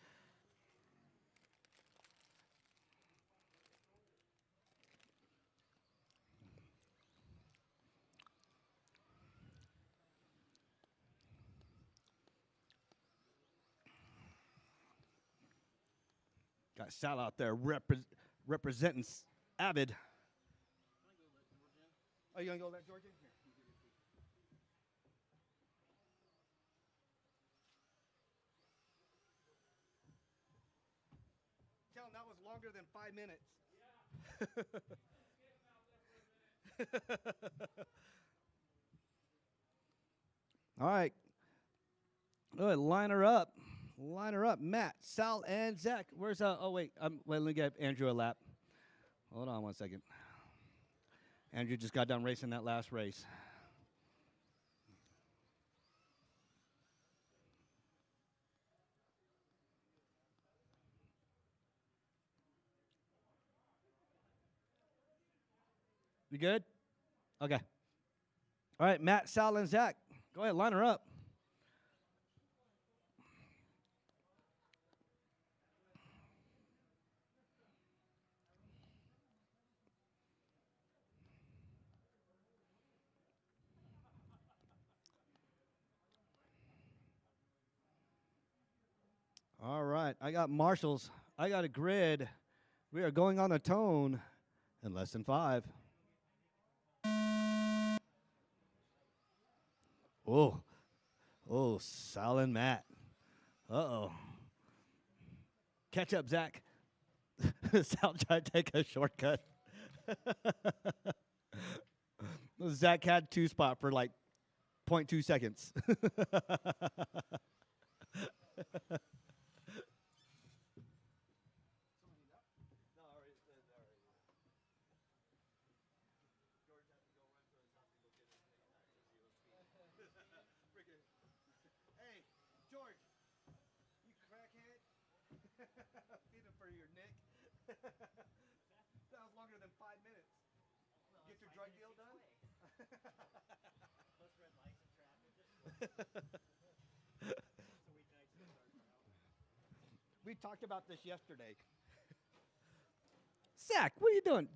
Got Sal out there representing Avid. Are you going to go let George in? Here. Tell him that was longer than 5 minutes. All right. Go ahead, line her up. Line her up. Matt, Sal, and Zach. Where's oh wait, let me get Andrew a lap. Hold on 1 second. Andrew just got done racing that last race. You good? Okay. All right, Matt, Sal, and Zach. Go ahead, line her up. All right, I got marshals. I got a grid. We are going on a tone in less than 5. Oh, Sal and Matt. Uh-oh. Catch up, Zach. Sal tried to take a shortcut. Zach had 2 spot for like 0.2 seconds. Hey, George, you crackhead. Feed him for your Nick. That was longer than 5 minutes. Get your drug deal done? Plus red lights and traffic. We talked about this yesterday. Zach, what are you doing?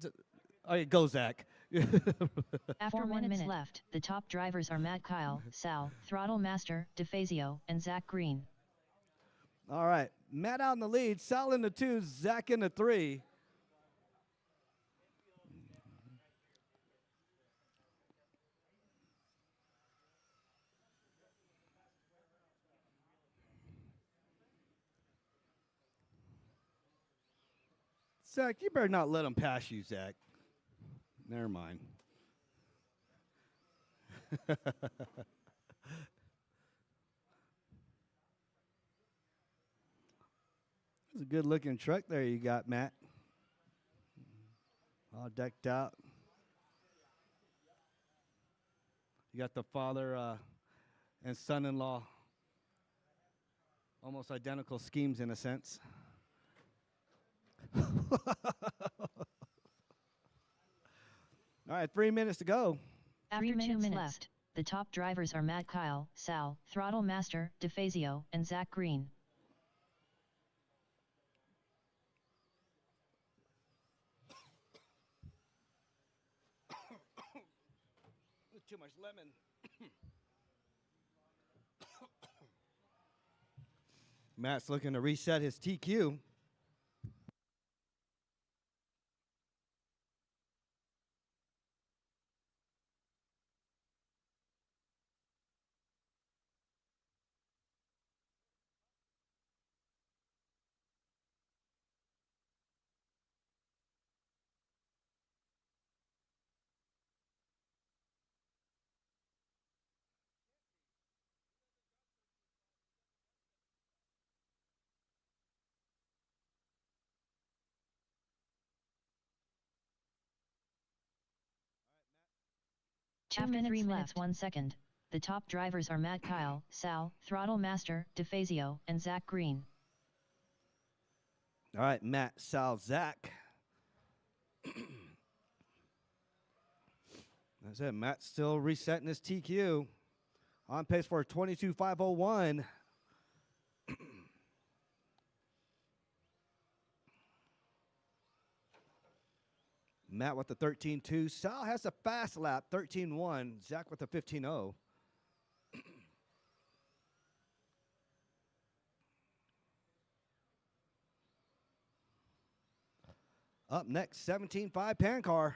Oh, yeah, go, Zach. After 1 minute left, the top drivers are Matt Kyle, Sal, Throttle Master, DeFazio, and Zach Green. All right, Matt out in the lead, Sal in the 2, Zach in the 3. Zach, you better not let him pass you, Zach. Never mind. It's a good looking truck there you got, Matt. All decked out. You got the father and son-in-law, almost identical schemes in a sense. All right, 3 minutes to go. After 2 minutes left, the top drivers are Matt Kyle, Sal, Throttle Master, DeFazio, and Zach Green. Too much lemon. Matt's looking to reset his TQ. After 3 minutes 1 second, the top drivers are Matt Kyle, Sal, Throttle Master, DeFazio, and Zach Green. All right, Matt, Sal, Zach. That's it. Matt's still resetting his TQ. On pace for 22.501. Matt with the 13.2. Sal has a fast lap, 13.1. Zach with the 15.0. Up next, 17.5 pan car.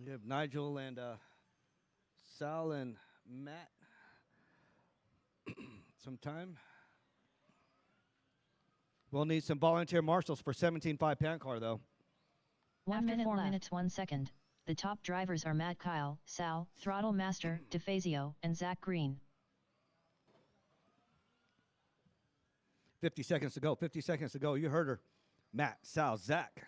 We have Nigel and Sal and Matt. Some time. We'll need some volunteer marshals for 17.5 pan car, though. 1 After minute 4 left. minutes 1 second. The top drivers are Matt Kyle, Sal, Throttle Master, DeFazio, and Zach Green. 50 seconds to go. 50 seconds to go. You heard her. Matt, Sal, Zach.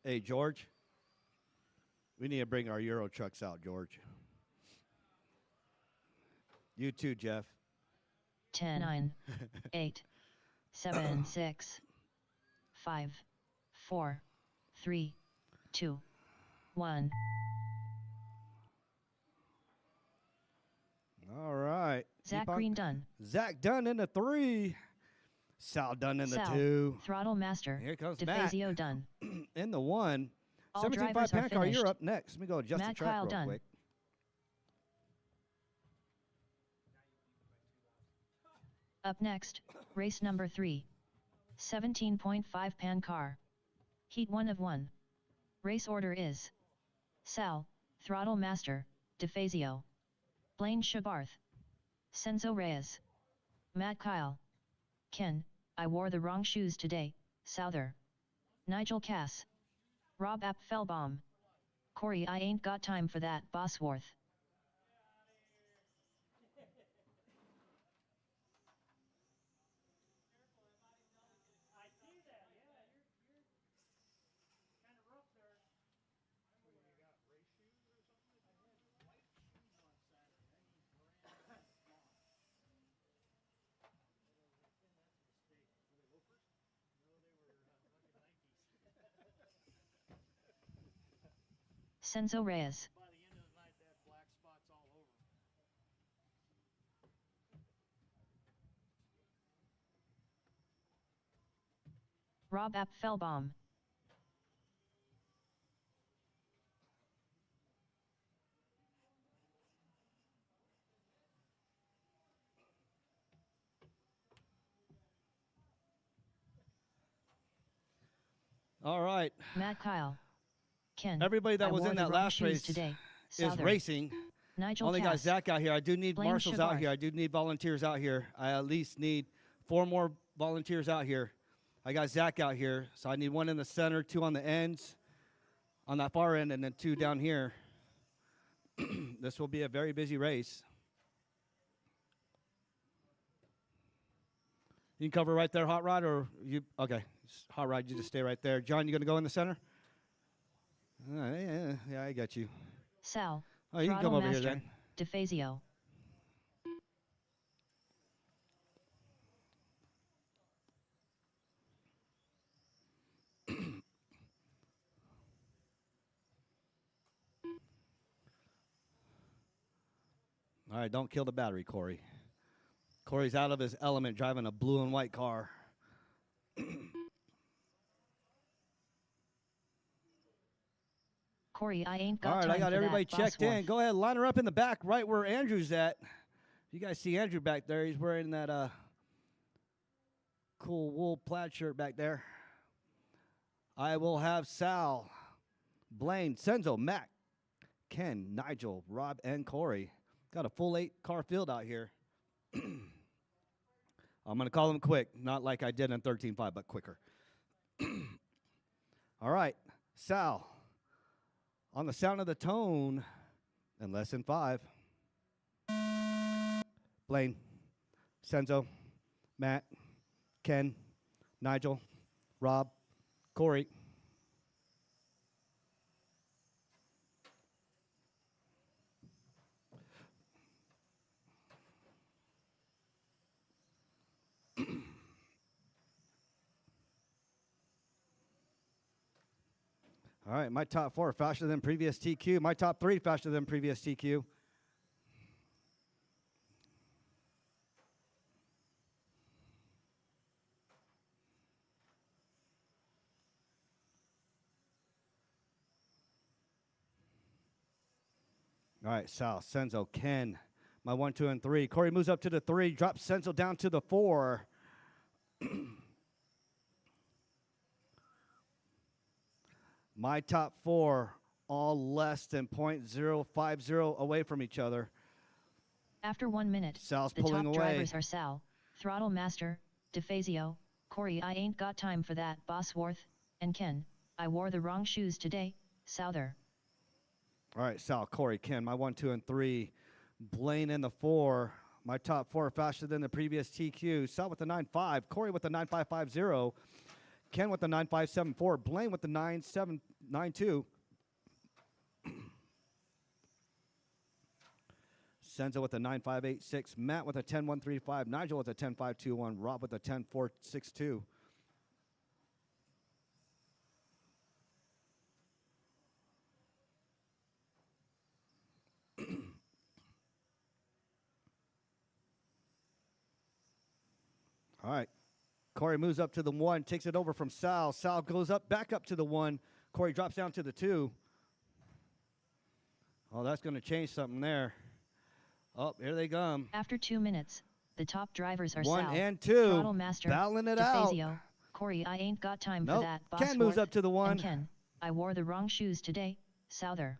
Hey, George. We need to bring our Euro trucks out, George. You too, Jeff. 10, 9, 8, 7, 6, 5, 4, 3, 2, 1. All right. Zach Keep on- Green done. Zach done in the 3. Sal done in the Sal, 2. Throttle Master, Here comes Matt DeFazio done. in the 1. All 17.5 drivers are pan car, you're finished. up next. Let me go adjust Matt the track Kyle real done. quick. Up next, race number 3. 17.5 pan car. Heat 1 of 1. Race order is Sal, Throttle Master, DeFazio, Blaine Shabarth, Senzo Reyes, Matt Kyle, Ken, I wore the wrong shoes today, Souther, Nigel Cass, Rob Apfelbaum, Corey I ain't got time for that, Bosworth. I see that, yeah, you're kind of rough there. Senzo Reyes, By the end of the night, they had black spots all over. Rob Apfelbaum, All right. Matt Kyle, Ken, Everybody that I was wore in the that wrong last shoes race today, is Souther, racing. Nigel Only got Cass, Zach out here. I do need Blaine marshals out Shabarth. here. I do need volunteers out here. I at least need 4 more volunteers out here. I got Zach out here, so I need 1 in the center, 2 on the ends, on that far end, and then 2 down here. This will be a very busy race. You can cover right there, Hot Rod, or you? Okay, Hot Rod, you just stay right there. John, you gonna go in the center? Yeah, I got you. Sal, Oh, you can Throttle come over here Master, then. DeFazio. All right, don't kill the battery, Corey. Corey's out of his element driving a blue and white car. Corey, I ain't got All right, time I got for everybody that, checked in. Bosworth. Go ahead, line her up in the back, right where Andrew's at. You guys see Andrew back there? He's wearing that cool wool plaid shirt back there. I will have Sal, Blaine, Senzo, Mac, Ken, Nigel, Rob, and Corey. Got a full 8-car field out here. I'm going to call them quick, not like I did in 13.5, but quicker. All right, Sal, on the sound of the tone, in less than 5. Blaine, Senzo, Matt, Ken, Nigel, Rob, Corey. All right, my top 4 faster than previous TQ. My top 3 faster than previous TQ. All right, Sal, Senzo, Ken, my 1, 2, and 3. Corey moves up to the 3, drops Senzo down to the 4. My top 4, all less than .050 away from each other. After 1 minute, Sal's the pulling top away. drivers are Sal, Throttle Master, DeFazio, Corey I ain't got time for that, Bosworth, and Ken, I wore the wrong shoes today, Souther. All right, Sal, Corey, Ken, my 1, 2, and 3. Blaine in the 4. My top 4 faster than the previous TQ. Sal with the 9.5. Corey with the 9.550. Ken with the 9.574. Blaine with the 9.792. Senzo with the 9.586. Matt with a 10.135. Nigel with a 10.521. Rob with a 10.462. All right. Corey moves up to the 1, takes it over from Sal. Sal goes up, back up to the 1. Corey drops down to the 2. Oh, that's going to change something there. Oh, here they come. After 2 minutes, the top drivers are 1 Sal, and 2. Throttle Master, Battling it out. DeFazio, Corey I ain't got time Nope. for that, Ken moves Bosworth, up to the 1. and Ken, I wore the wrong shoes today, Souther.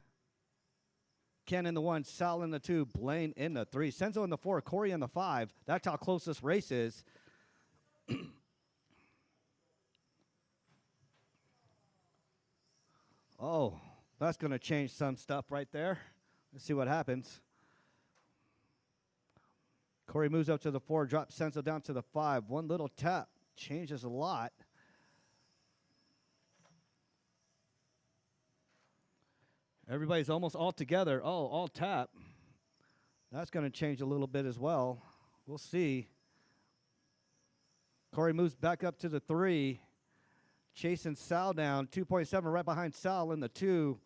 Ken in the 1, Sal in the 2, Blaine in the 3, Senzo in the 4, Corey in the 5. That's how close this race is. Oh, that's going to change some stuff right there. Let's see what happens. Corey moves up to the 4, drops Senzo down to the 5. One little tap changes a lot. Everybody's almost all together. Oh, all tap. That's going to change a little bit as well. We'll see. Corey moves back up to the 3. Chasing Sal down. 2.7 right behind Sal in the 2.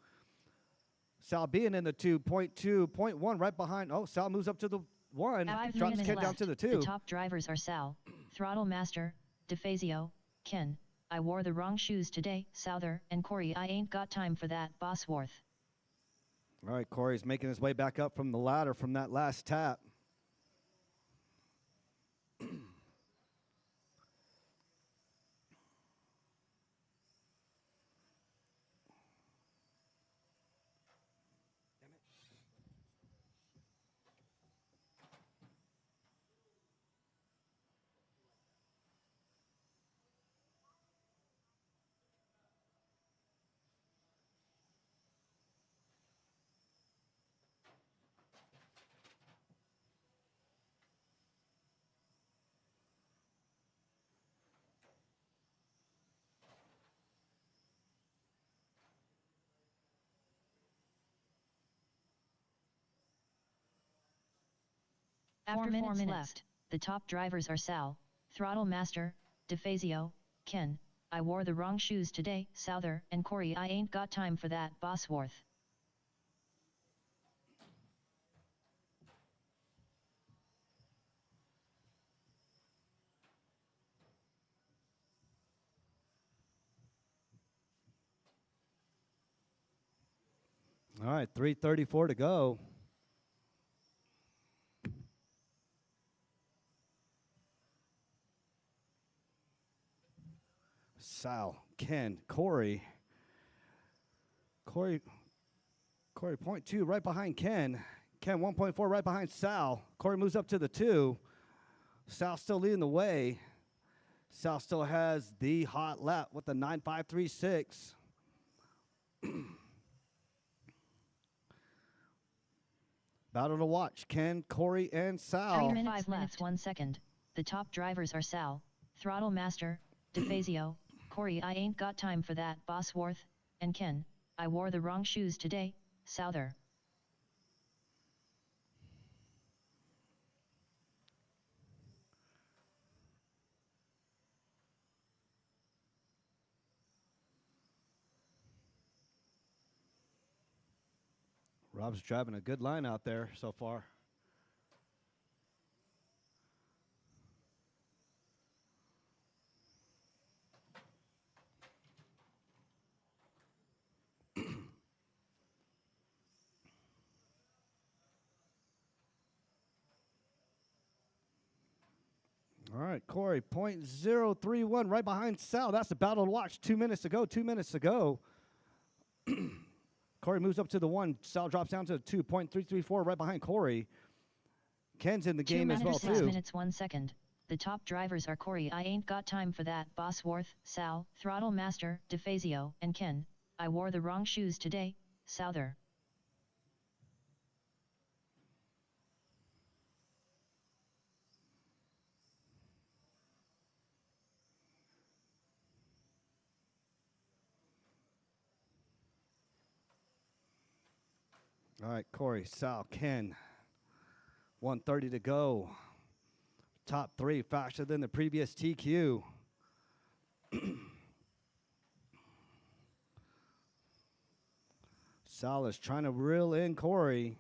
Sal being in the 2. 0.2, 0.1 right behind. Oh, Sal moves up to the 1. At 5 Drops minutes Ken down left, to the 2. The top drivers are Sal, Throttle Master, DeFazio, Ken, I wore the wrong shoes today, Souther, and Corey I ain't got time for that, Bosworth. All right, Corey's making his way back up from the ladder from that last tap. After 4 minutes left, the top drivers are Sal, Throttle Master, DeFazio, Ken, I wore the wrong shoes today, Souther, and Corey I ain't got time for that, Bosworth. All right, 3:34 to go. Sal, Ken, Corey. Corey 0.2 right behind Ken. Ken 1.4 right behind Sal. Corey moves up to the 2. Sal still leading the way. Sal still has the hot lap with the 9.536. Battle to watch. Ken, Corey, and Sal. 5 minutes 1 second. The top drivers are Sal, Throttle Master, DeFazio, Corey I ain't got time for that, Bosworth, and Ken, I wore the wrong shoes today, Souther. Rob's driving a good line out there so far. All right, Corey, .031 right behind Sal. That's the battle to watch. 2 minutes to go. 2 minutes to go. Corey moves up to the 1. Sal drops down to the 2. .334 right behind Corey. Ken's in the game as well, 6 too. minutes 1 second. The top drivers are Corey, I ain't got time for that, Bosworth, Sal, Throttle Master, DeFazio, and Ken. I wore the wrong shoes today, Souther. All right, Corey, Sal, Ken. 1:30 to go. Top 3 faster than the previous TQ. Sal is trying to reel in Corey.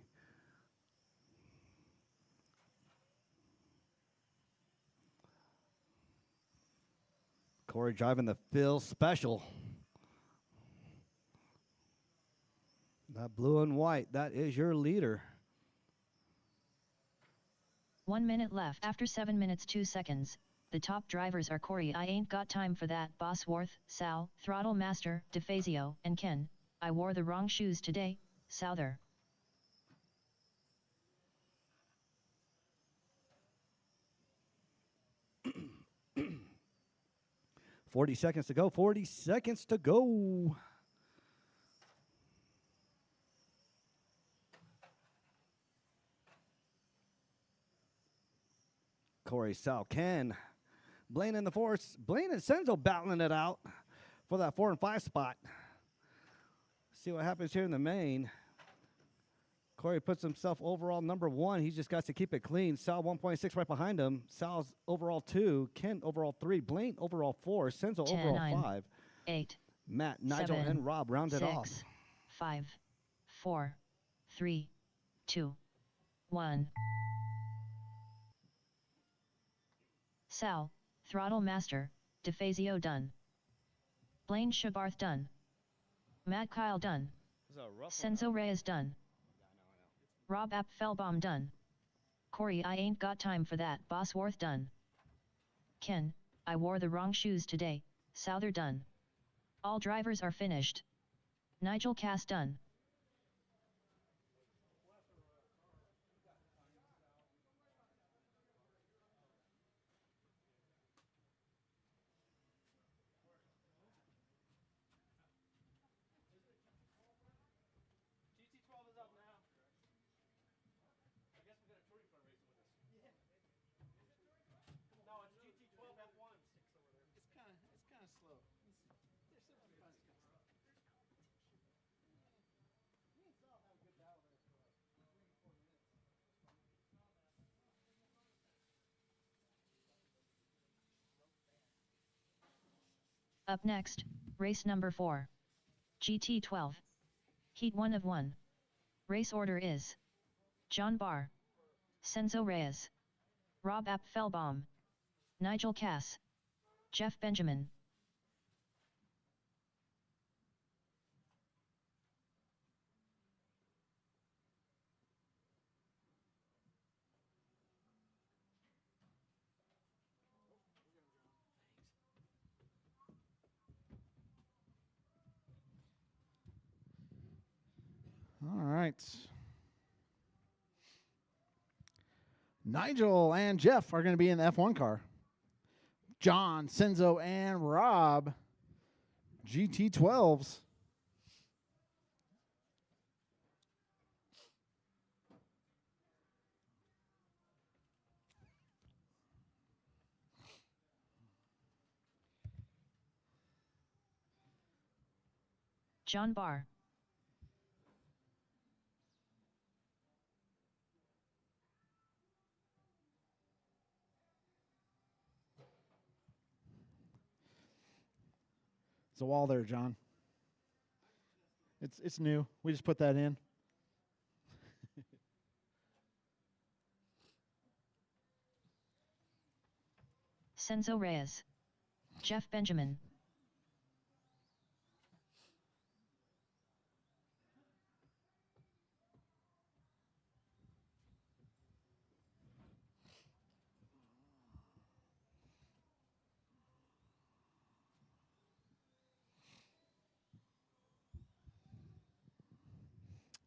Corey driving the Phil Special. That blue and white, that is your leader. 1 minute left. After 7 minutes 2 seconds, the top drivers are Corey, I ain't got time for that, Bosworth, Sal, Throttle Master, DeFazio, and Ken. I wore the wrong shoes today, Souther. 40 seconds to go. 40 seconds to go. Corey, Sal, Ken. Blaine in the force. Blaine and Senzo battling it out for that 4 and 5 spot. See what happens here in the main. Corey puts himself overall number 1. He just got to keep it clean. Sal 1.6 right behind him. Sal's overall 2. Ken overall 3. Blaine overall 4. Senzo 10, overall 9, 5. 8, Matt, Nigel, 7, and Rob rounded 6, off. 5, 4, 3, 2, 1. Sal, Throttle Master, DeFazio done. Blaine Shabarth done. Matt Kyle done. Senzo Reyes done. Rob Apfelbaum done. Corey, I ain't got time for that, Bosworth done. Ken, I wore the wrong shoes today, Souther done. All drivers are finished. Nigel Cass done. GT12 is up now. I guess we got a touring car racing with us. Yeah. No, it's GT12 F1. It's kind of slow. There's sometimes kind of slow. Me and Sal have a good battle there for like 3 or 4 minutes. Up next, race number 4. GT12. Heat 1 of 1. Race order is John Barr, Senzo Reyes, Rob Apfelbaum, Nigel Cass, Jeff Benjamin. All right. Nigel and Jeff are going to be in the F1 car. John, Senzo, and Rob, GT12s. John Barr. It's a wall there, John. It's new. We just put that in. Senzo Reyes. Jeff Benjamin.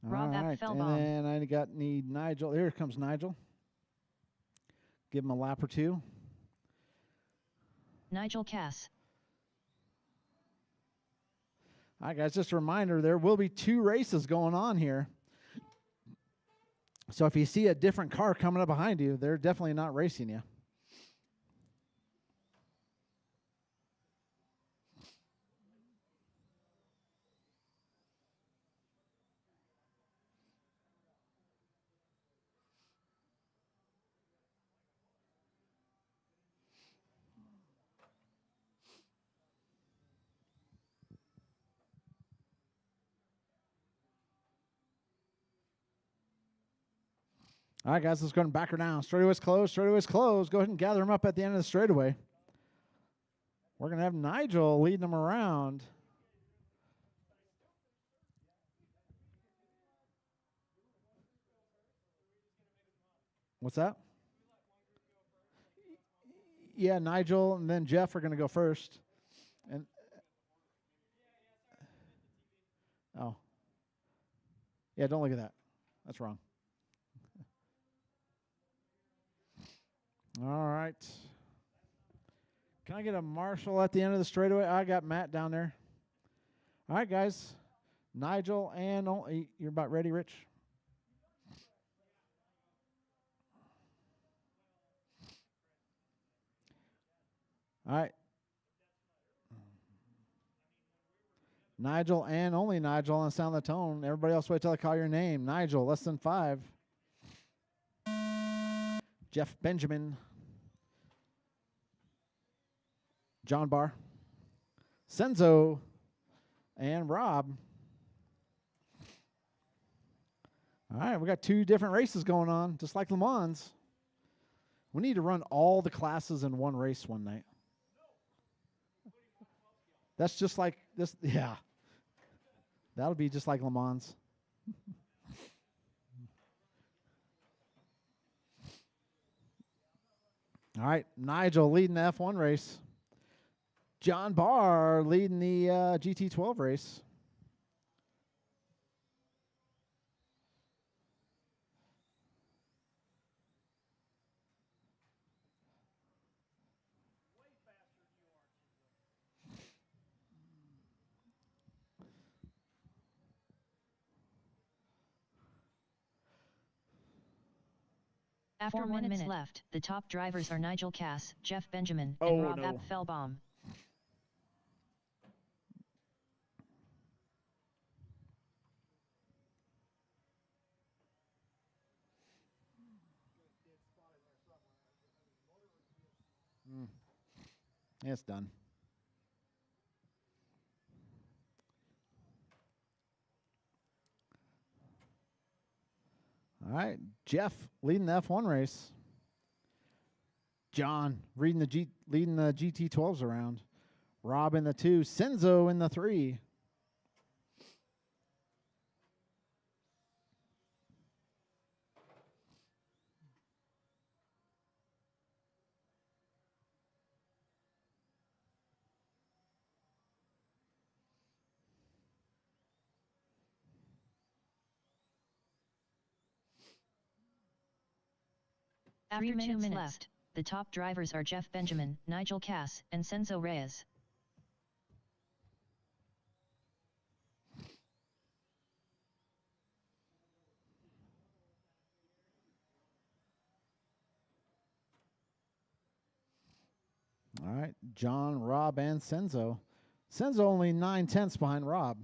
Rob All right, and Appfelbaum. then I need Nigel. Here comes Nigel. Give him a lap or two. Nigel Cass. All right, guys, just a reminder, there will be 2 races going on here. So if you see a different car coming up behind you, they're definitely not racing you. All right, guys, let's go and back her down. Straightaway's closed. Straightaway's closed. Go ahead and gather them up at the end of the straightaway. We're going to have Nigel leading them around. What's that? Yeah, Nigel and then Jeff are going to go first. And oh. Yeah, don't look at that. That's wrong. All right. Can I get a marshal at the end of the straightaway? I got Matt down there. All right, guys. Nigel and you're about ready, Rich? All right. Nigel and only Nigel on sound the tone. Everybody else wait till I call your name. Nigel, less than 5. Jeff Benjamin. John Barr. Senzo. And Rob. All right, we got 2 different races going on, just like Le Mans. We need to run all the classes in one race one night. That's just like this, yeah. That'll be just like Le Mans. All right, Nigel leading the F1 race. John Barr leading the GT12 race. After 1 minute left, the top drivers are Nigel Cass, Jeff Benjamin, Oh, and Rob no. Appfelbaum. It's done. All right, Jeff leading the F1 race. John leading the GT12s around. Rob in the 2. Senzo in the 3. After 2 minutes left, the top drivers are Jeff Benjamin, Nigel Cass, and Senzo Reyes. All right, John, Rob, and Senzo. Senzo only 9/10 behind Rob.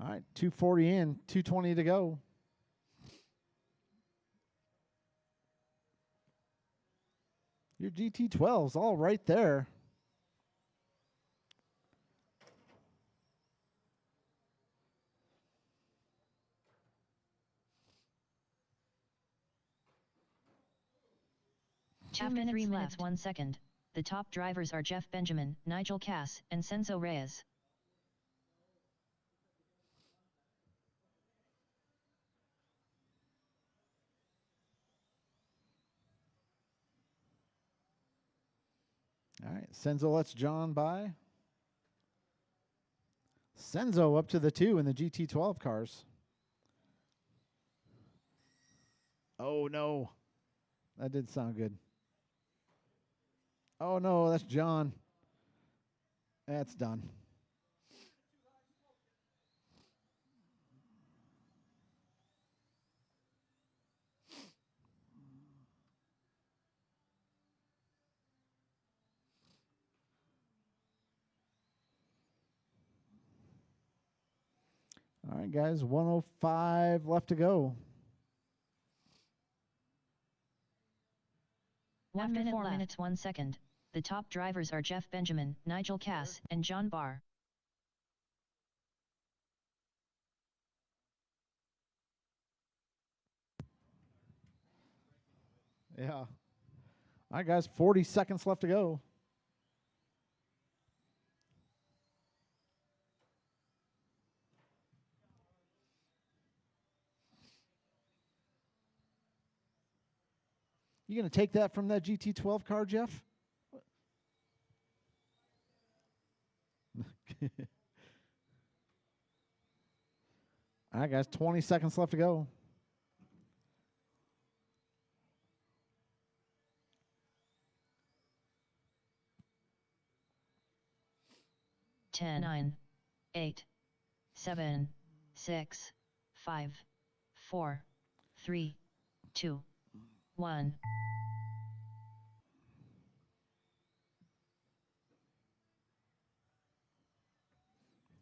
All right, 240 in, 220 to go. Your GT12's all right there. Half minute 3 minutes 1 second. The top drivers are Jeff Benjamin, Nigel Cass, and Senzo Reyes. All right, Senzo lets John by. Senzo up to the 2 in the GT12 cars. Oh, no. That did sound good. Oh, no, that's John. That's done. All right, guys, 105 left to go. 1 minute 4 minutes 1 second. The top drivers are Jeff Benjamin, Nigel Cass, and John Barr. Yeah. All right, guys, 40 seconds left to go. You going to take that from that GT12 car, Jeff? All right, guys, 20 seconds left to go. 10, 9, 8, 7, 6, 5, 4, 3, 2, 1.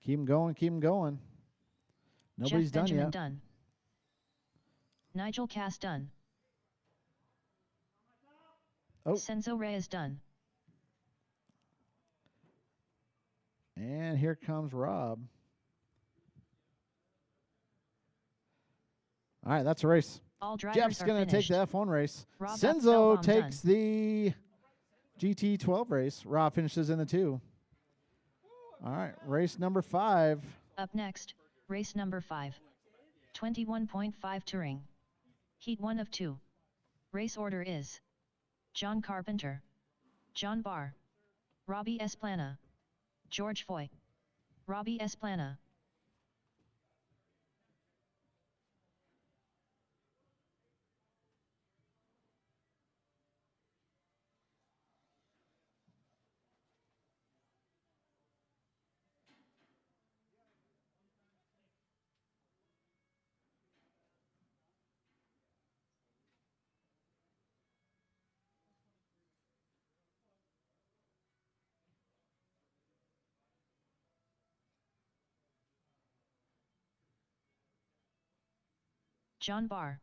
Keep them going, keep them going. Nobody's Jeff done Benjamin yet. done. Nigel Cass done. Oh. Senzo Reyes done. And here comes Rob. All right, that's a race. All drivers Jeff's are going to take finished. the F1 race. Rob Senzo Upspellbaum takes done. the GT12 race. Rob finishes in the 2. All right, race number 5. Up next, race number 5. 21.5 Touring. Heat 1 of 2. Race order is John Carpenter, John Barr, Robbie Esplana, George Foy, Robbie Esplana. John Barr.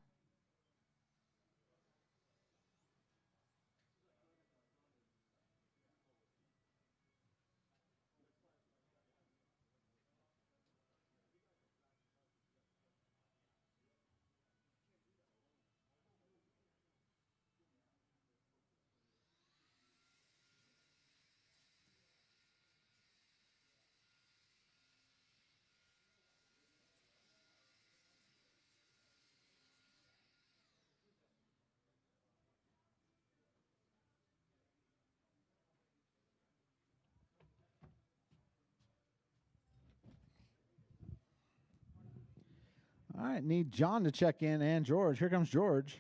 All right, need John to check in and George. Here comes George.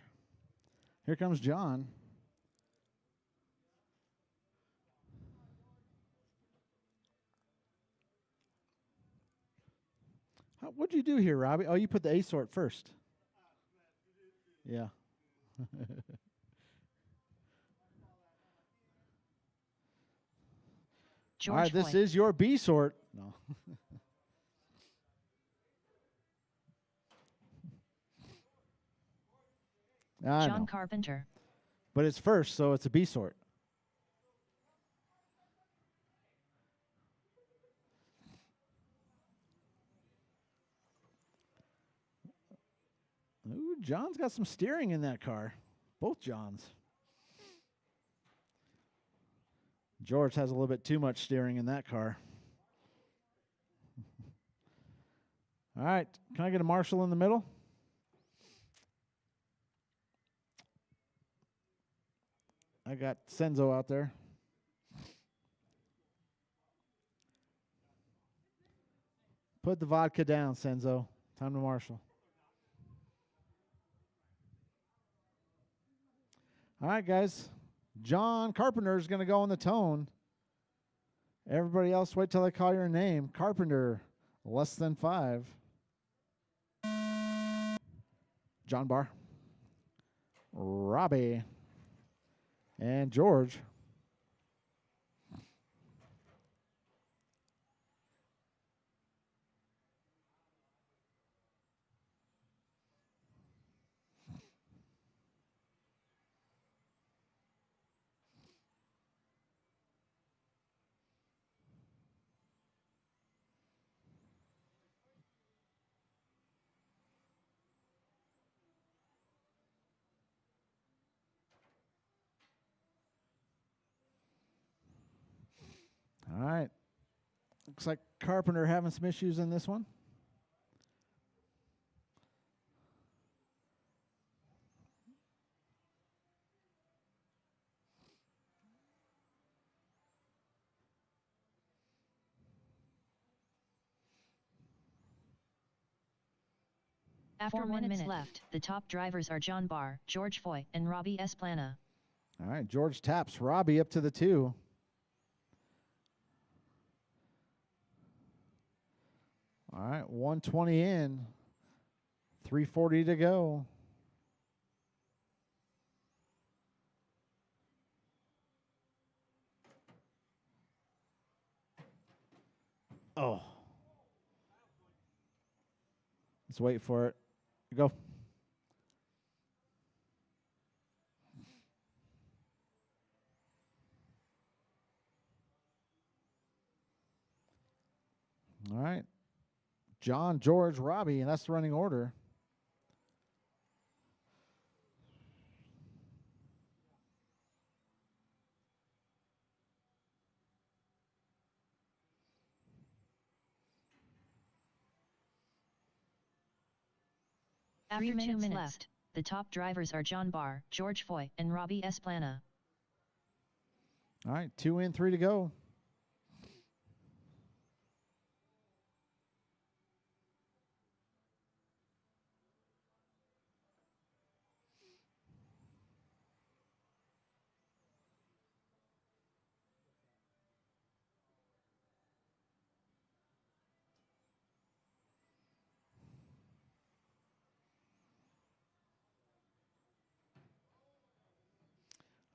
Here comes John. What'd you do here, Robbie? Oh, you put the A sort first. Yeah. George All right, this Foy. is your B sort. No. I John know. Carpenter. But it's first, so it's a B sort. Ooh, John's got some steering in that car. Both Johns. George has a little bit too much steering in that car. All right, can I get a Marshall in the middle? I got Senzo out there. Put the vodka down, Senzo. Time to marshal. All right, guys. John Carpenter is going to go on the tone. Everybody else, wait till I call your name. Carpenter, less than 5. John Barr. Robbie. And George. All right. Looks like Carpenter having some issues in this one. After 4 minutes left, the top drivers are John Barr, George Foy, and Robbie Esplana. All right, George taps Robbie up to the 2. All right, 120 in, 340 to go. Oh. Let's wait for it. Go. All right. John, George, Robbie, and that's the running order. After 2 minutes left, the top drivers are John Barr, George Foy, and Robbie Esplana. All right, 2 in, 3 to go.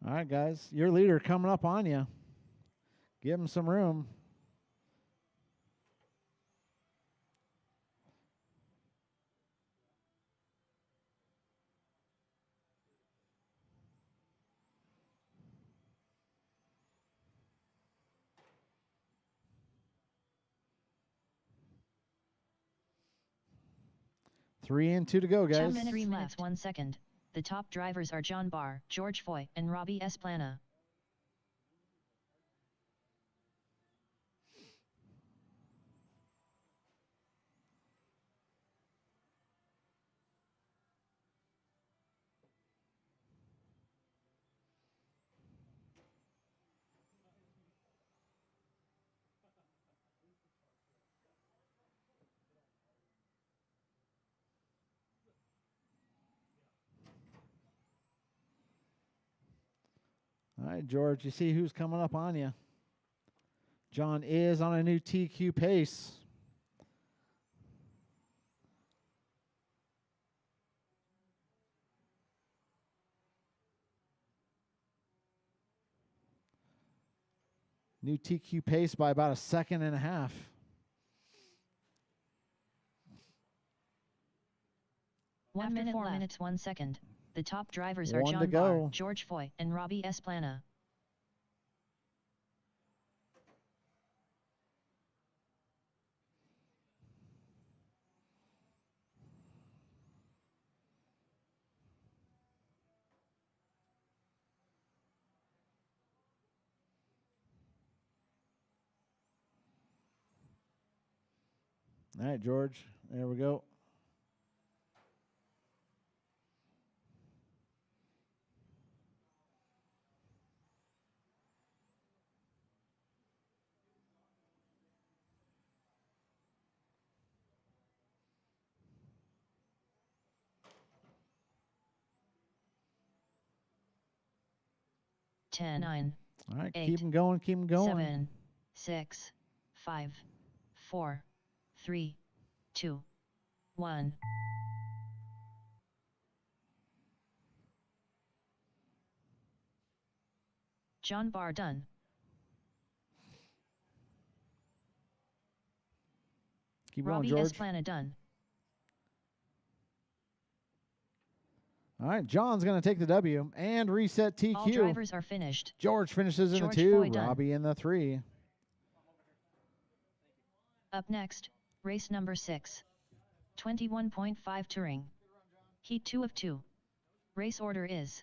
All right, guys, your leader coming up on you. Give him some room. Three in, 2 to go, guys. 3 minutes 1 second. The top drivers are John Barr, George Foy, and Robbie Esplana. All right, George, you see who's coming up on you. John is on a new TQ pace. New TQ pace by about 1.5 seconds. 1 minute 4 minutes 1 second. The top drivers are 1 to John go. Barr, George Foy, and Robbie Esplana. All right, George. There we go. Ten, 9, All right, 8, keep them going. Keep them going. 7, 6, 5, 4, 3, 2, 1. John Bar done. Keep going, Robbie George. Esplana done. All right, John's going to take the W and reset TQ. All drivers are finished. George finishes in George the 2, Boy done. Robbie in the 3. Up next, race number 6. 21.5 Touring. Heat 2 of 2. Race order is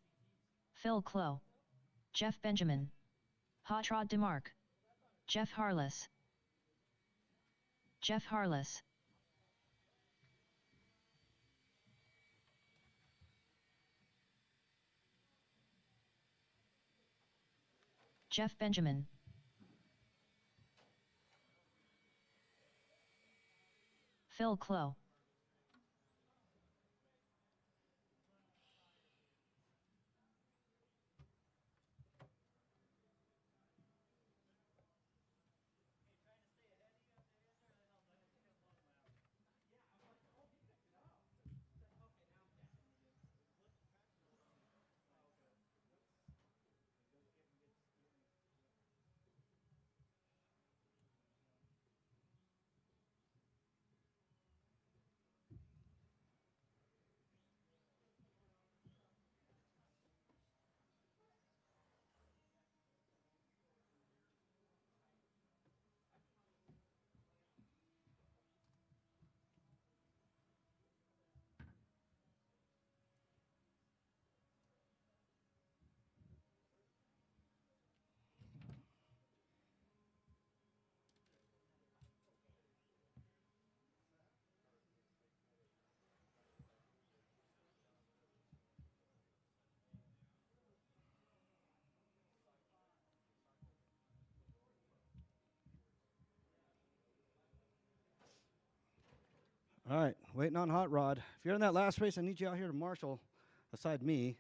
Phil Clow, Jeff Benjamin, Hot Rod DeMarc, Jeff Harless. Jeff Harless. Jeff Benjamin. Phil Clow. All right, waiting on Hot Rod. If you're in that last race, I need you out here to marshal aside me.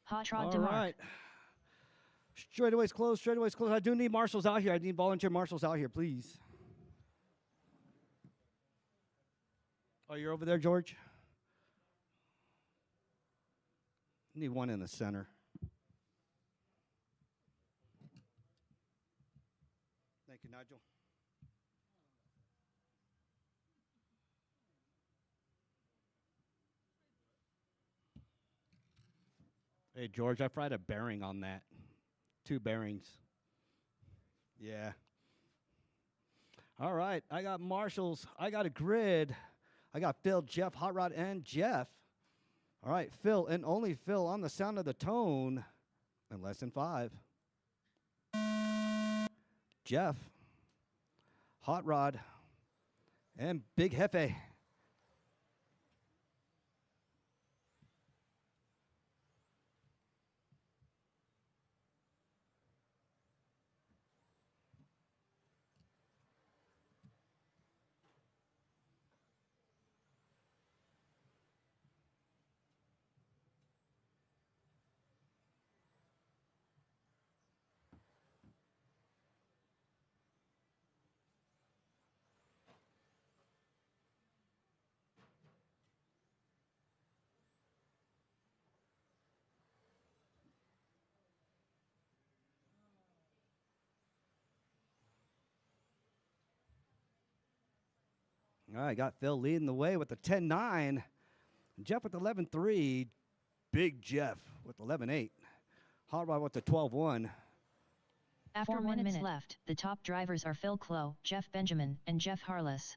Hot Rod All DeMarc. right. Straightaway's closed, straightaway's closed. I do need marshals out here. I need volunteer marshals out here, please. Oh, you're over there, George? Need one in the center. Thank you, Nigel. Hey, George, I fried a bearing on that. 2 bearings. Yeah. All right, I got marshals. I got a grid. I got Phil, Jeff, Hot Rod, and Jeff. All right, Phil, and only Phil on the sound of the tone in less than 5. Jeff, Hot Rod, and Big Jefe. All right, got Phil leading the way with the 10-9. Jeff with 11-3. Big Jeff with 11-8. Hot Rod with the 12-1. After 4 minutes left, the top drivers are Phil Clough, Jeff Benjamin, and Jeff Harless.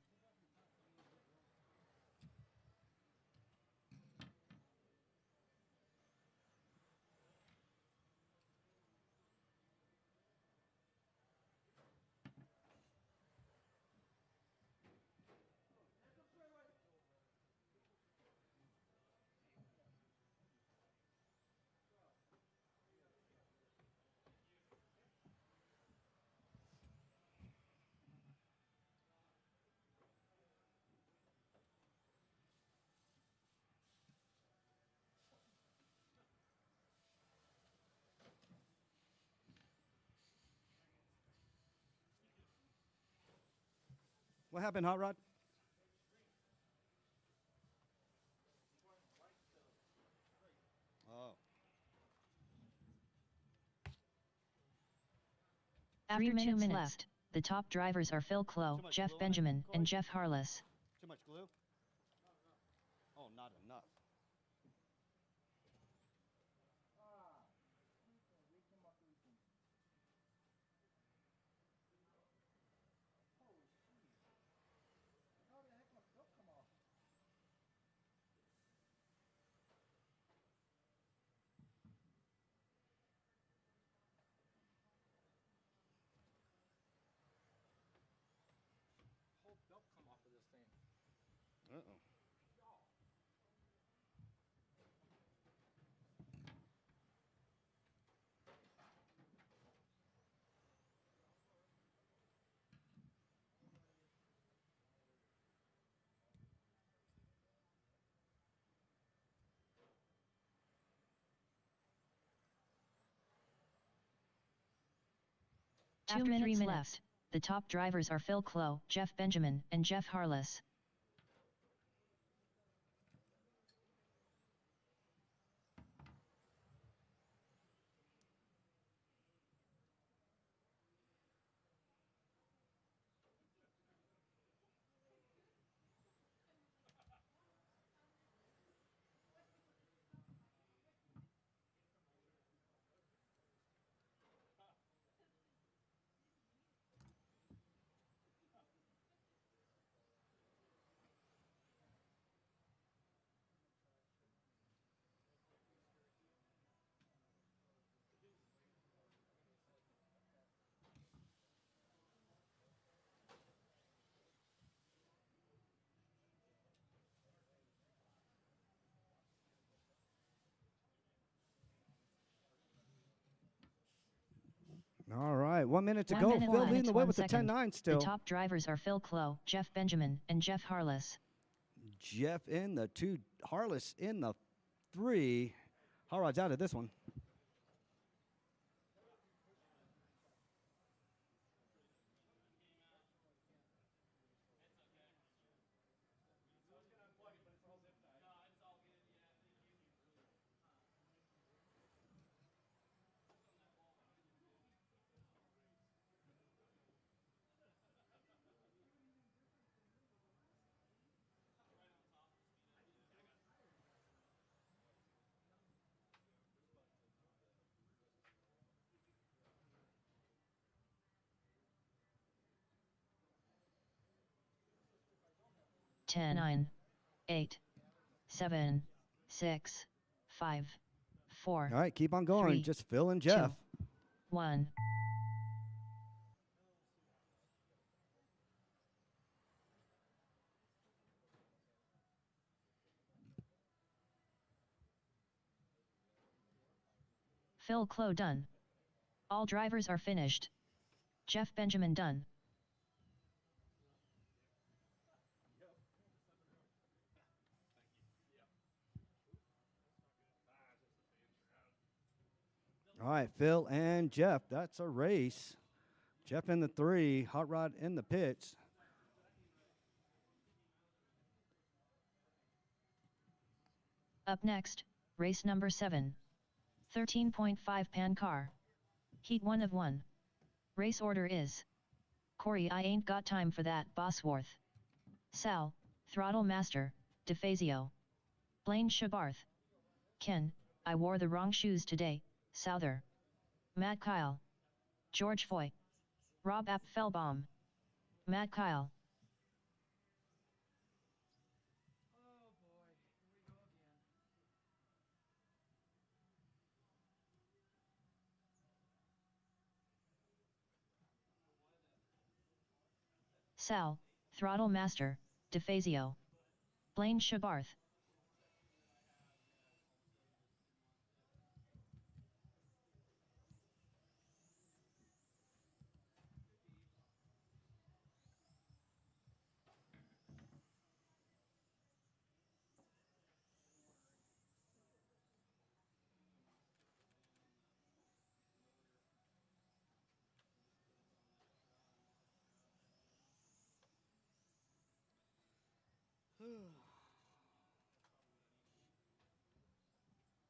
What happened, Hot Rod? Oh. After 2 minutes left, the top drivers are Phil Clough, Jeff Benjamin, and Jeff Harless. Too much glue? Oh, not enough. Whole belt come off of this thing. Uh-oh. After 3 minutes left, the top drivers are Phil Clough, Jeff Benjamin, and Jeff Harless. All right, 1 minute to 1 go. minute, Phil 1 leading the way minute, with the 1 second. 10-9 still. The top drivers are Phil Clough, Jeff Benjamin, and Jeff Harless. Jeff in the 2, Harless in the 3. Hot Rod's out of this one. Ten, 9, 8, 7, 6, 5, 4. All right, keep on going. 3, Just Phil and Jeff. 2, 1. Phil Clough done. All drivers are finished. Jeff Benjamin done. All right, Phil and Jeff. That's a race. Jeff in the 3, Hot Rod in the pits. Up next, race number 7. 13.5 pan car. Heat 1 of 1. Race order is: Corey, I ain't got time for that, Bosworth. Sal, Throttle Master, DeFazio. Blaine Shabarth. Ken, I wore the wrong shoes today, Souther. Matt Kyle. George Foy. Rob Apfelbaum. Matt Kyle. Oh boy, here we go again. Sal, Throttle Master, DeFazio. Blaine Shabarth.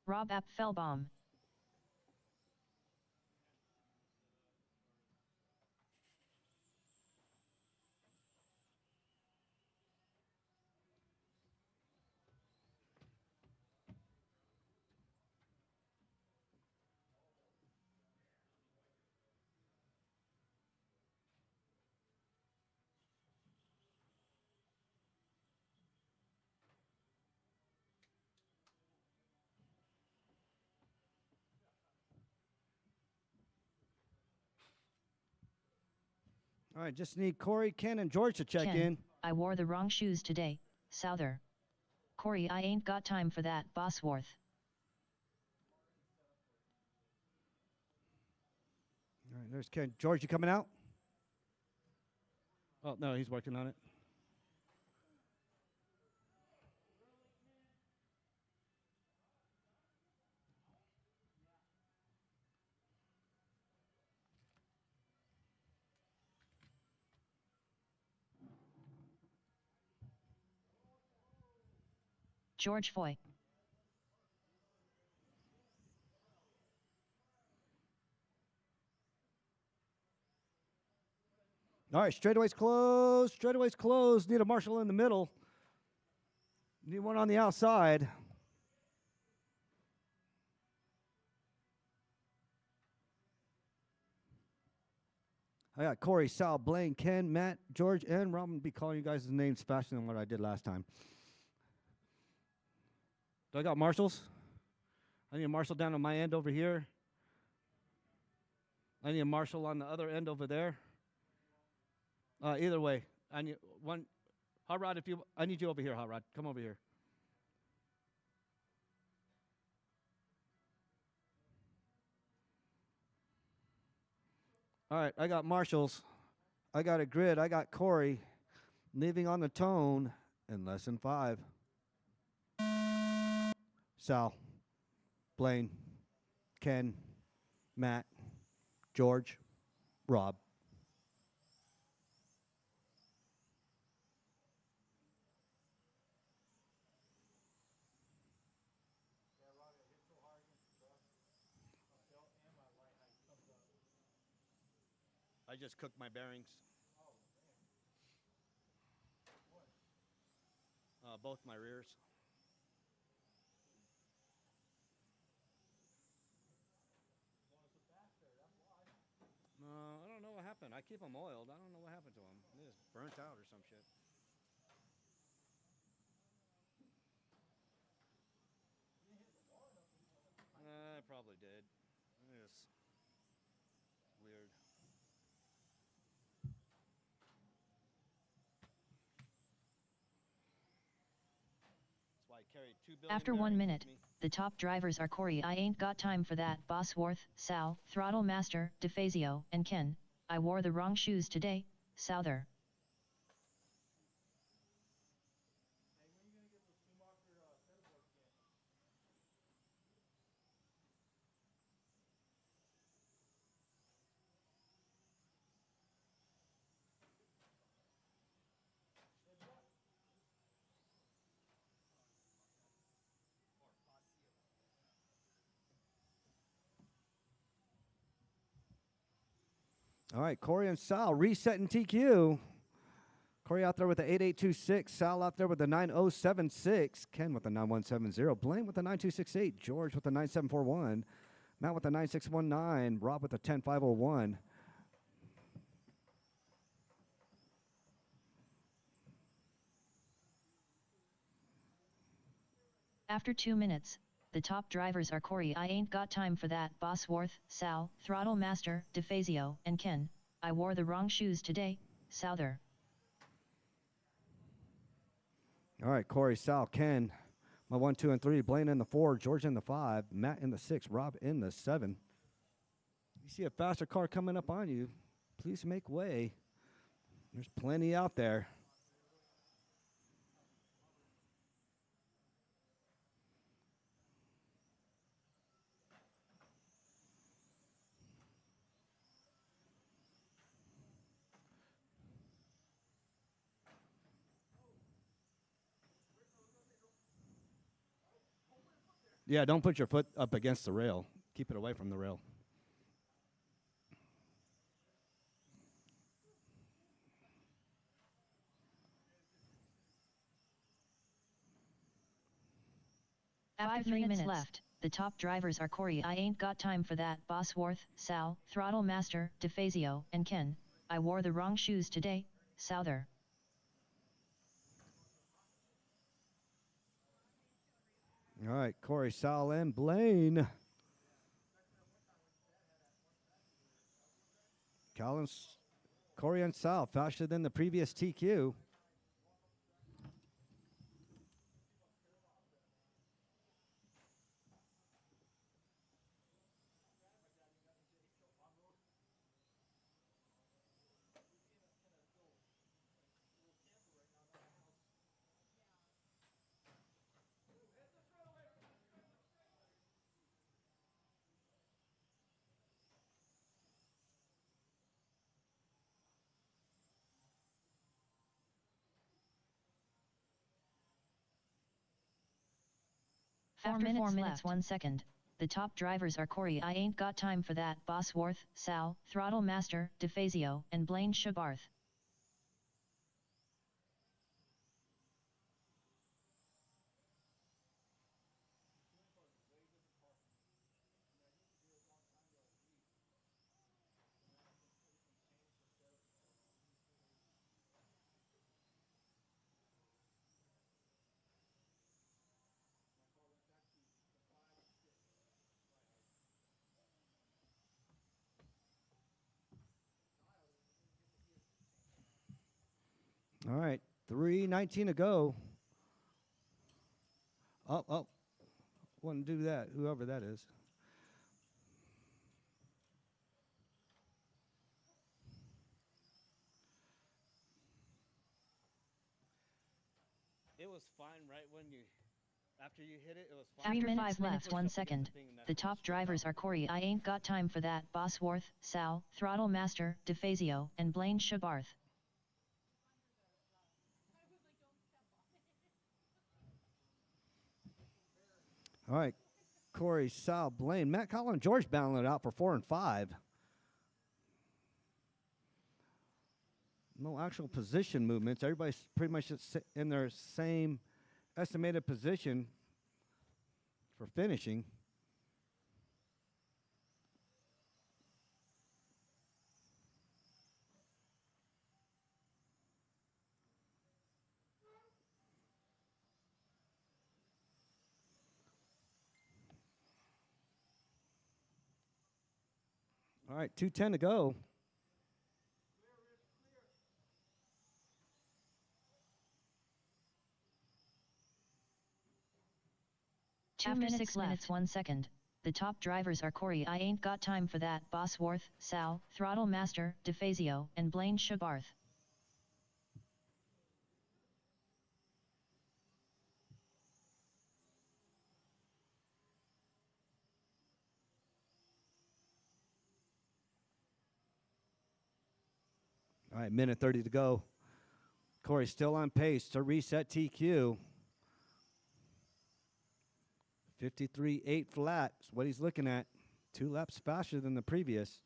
Rob Apfelbaum. All right, just need Corey, Ken, and George to check Ken, in. I wore the wrong shoes today, Souther. Corey, I ain't got time for that, Bosworth. All right, there's Ken. George, you coming out? Oh, no, he's working on it. George Foy. All right, straightaway's closed. Straightaway's closed. Need a marshal in the middle. Need one on the outside. I got Corey, Sal, Blaine, Ken, Matt, George, and Robin. Be calling you guys' names faster than what I did last time. Do I got marshals? I need a marshal down on my end over here. I need a marshal on the other end over there. Either way, I need one. Hot Rod, I need you over here, Hot Rod. Come over here. All right, I got marshals. I got a grid. I got Corey. Leaving on the tone in lesson 5. Sal, Blaine, Ken, Matt, George, Rob. I just cooked my bearings. Both my rears. I don't know what happened. I keep them oiled. I don't know what happened to them. They just burnt out or some shit. I probably did. It's weird. That's why I carry 2 billion After 1 bearings minute, with me. the top drivers are Corey, I ain't got time for that, Bosworth, Sal, Throttle Master, DeFazio, and Ken, I wore the wrong shoes today, Souther. All right, Corey and Sal resetting TQ. Corey out there with the 8826. Sal out there with the 9076. Ken with the 9170. Blaine with the 9268. George with the 9741. Matt with the 9619. Rob with the 10501. After 2 minutes, the top drivers are Corey, I ain't got time for that, Bosworth, Sal, Throttle Master, DeFazio, and Ken. I wore the wrong shoes today, Souther. All right, Corey, Sal, Ken, my 1, 2, and 3. Blaine in the 4. George in the 5. Matt in the 6. Rob in the 7. You see a faster car coming up on you, please make way. There's plenty out there. Yeah, don't put your foot up against the rail. Keep it away from the rail. After 3 minutes left, the top drivers are Corey, I ain't got time for that, Bosworth, Sal, Throttle Master, DeFazio, and Ken. I wore the wrong shoes today, Souther. All right, Corey, Sal, and Blaine. Collins, Corey, and Sal faster than the previous TQ. After 4 minutes 1 second, the top drivers are Corey, I ain't got time for that, Bosworth, Sal, Throttle Master, DeFazio, and Blaine Shabarth. All right, 3:19 to go. Oh, wouldn't do that, whoever that is. It was fine right when you, after you hit it, it was fine. After 5 minutes 1 second, the top drivers are Corey, I ain't got time for that, Bosworth, Sal, Throttle Master, DeFazio, and Blaine Shabarth. All right, Corey, Sal, Blaine, Matt, Colin, George battling it out for 4 and 5. No actual position movements. Everybody's pretty much in their same estimated position for finishing. All right, 2:10 to go. After 6 minutes 1 second, the top drivers are Corey, I ain't got time for that, Bosworth, Sal, Throttle Master, DeFazio, and Blaine Shabarth. All right, minute 30 to go. Corey still on pace to reset TQ. 53.8 flat is what he's looking at. 2 laps faster than the previous.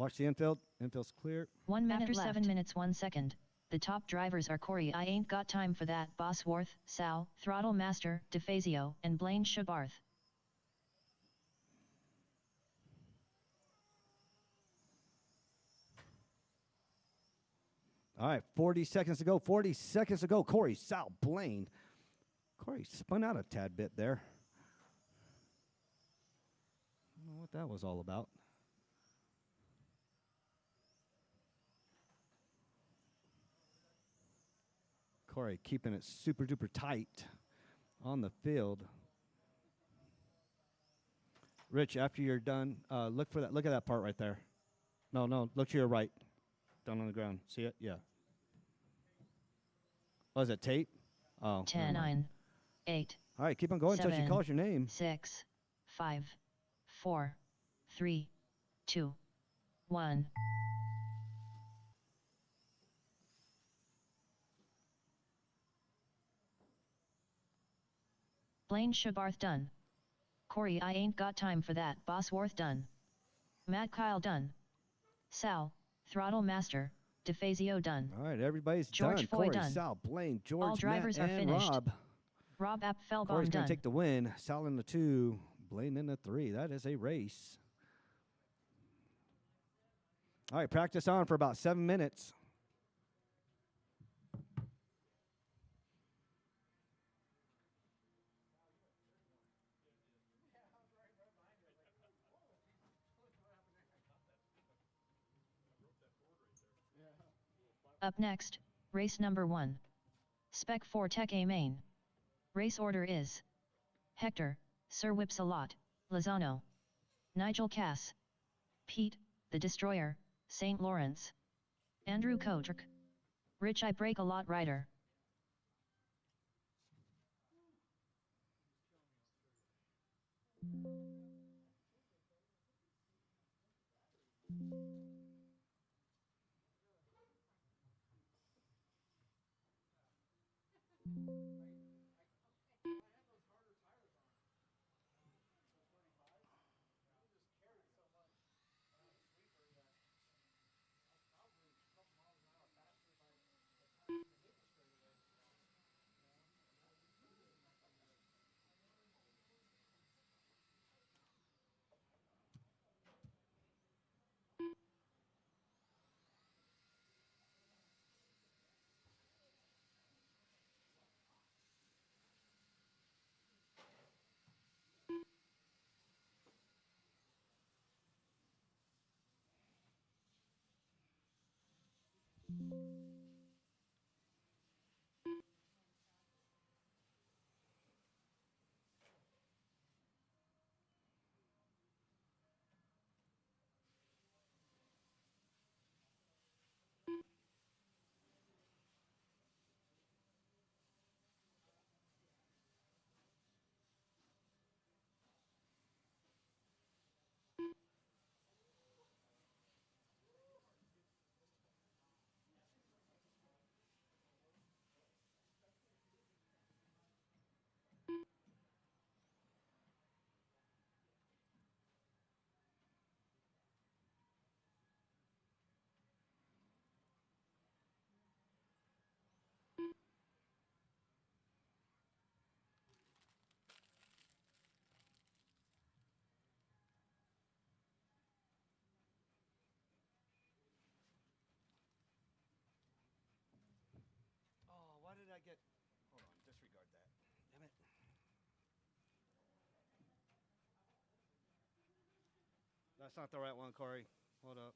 Watch the infield. Infield's clear. 1 minute After left. 7 minutes 1 second. The top drivers are Corey I Ain't Got Time for That, Bosworth, Sal, Throttle Master, DeFazio, and Blaine Shabarth. All right, 40 seconds to go. 40 seconds to go. Corey, Sal, Blaine. Corey spun out a tad bit there. I don't know what that was all about. Corey keeping it super duper tight on the field. Rich, after you're done, look for that. Look at that part right there. No, look to your right. Down on the ground. See it? Yeah. Oh, is it tape? Oh. 10, 9, 8. All right, keep on going until she 7, calls your name. 6, 5, 4, 3, 2, 1. Blaine Shabarth done. Corey I Ain't Got Time for That, Bosworth done. Matt Kyle done. Sal, Throttle Master, DeFazio done. All right, everybody's George done. Foy Corey, done. Sal, Blaine, George, All drivers Matt, are and finished. Rob. Rob Appfelbaum Corey's going done. to take the win. Sal in the 2, Blaine in the 3. That is a race. All right, practice on for about 7 minutes. Up next, race number 1. Spec 4 Tech A main. Race order is Hector, Sir Whipsalot, Lozano, Nigel Cass, Pete, the Destroyer, St. Lawrence, Andrew Kotrick, Rich I Break a Lot Rider. Oh, why did I get... Hold on, disregard that. Damn it. That's not the right one, Corey. Hold up.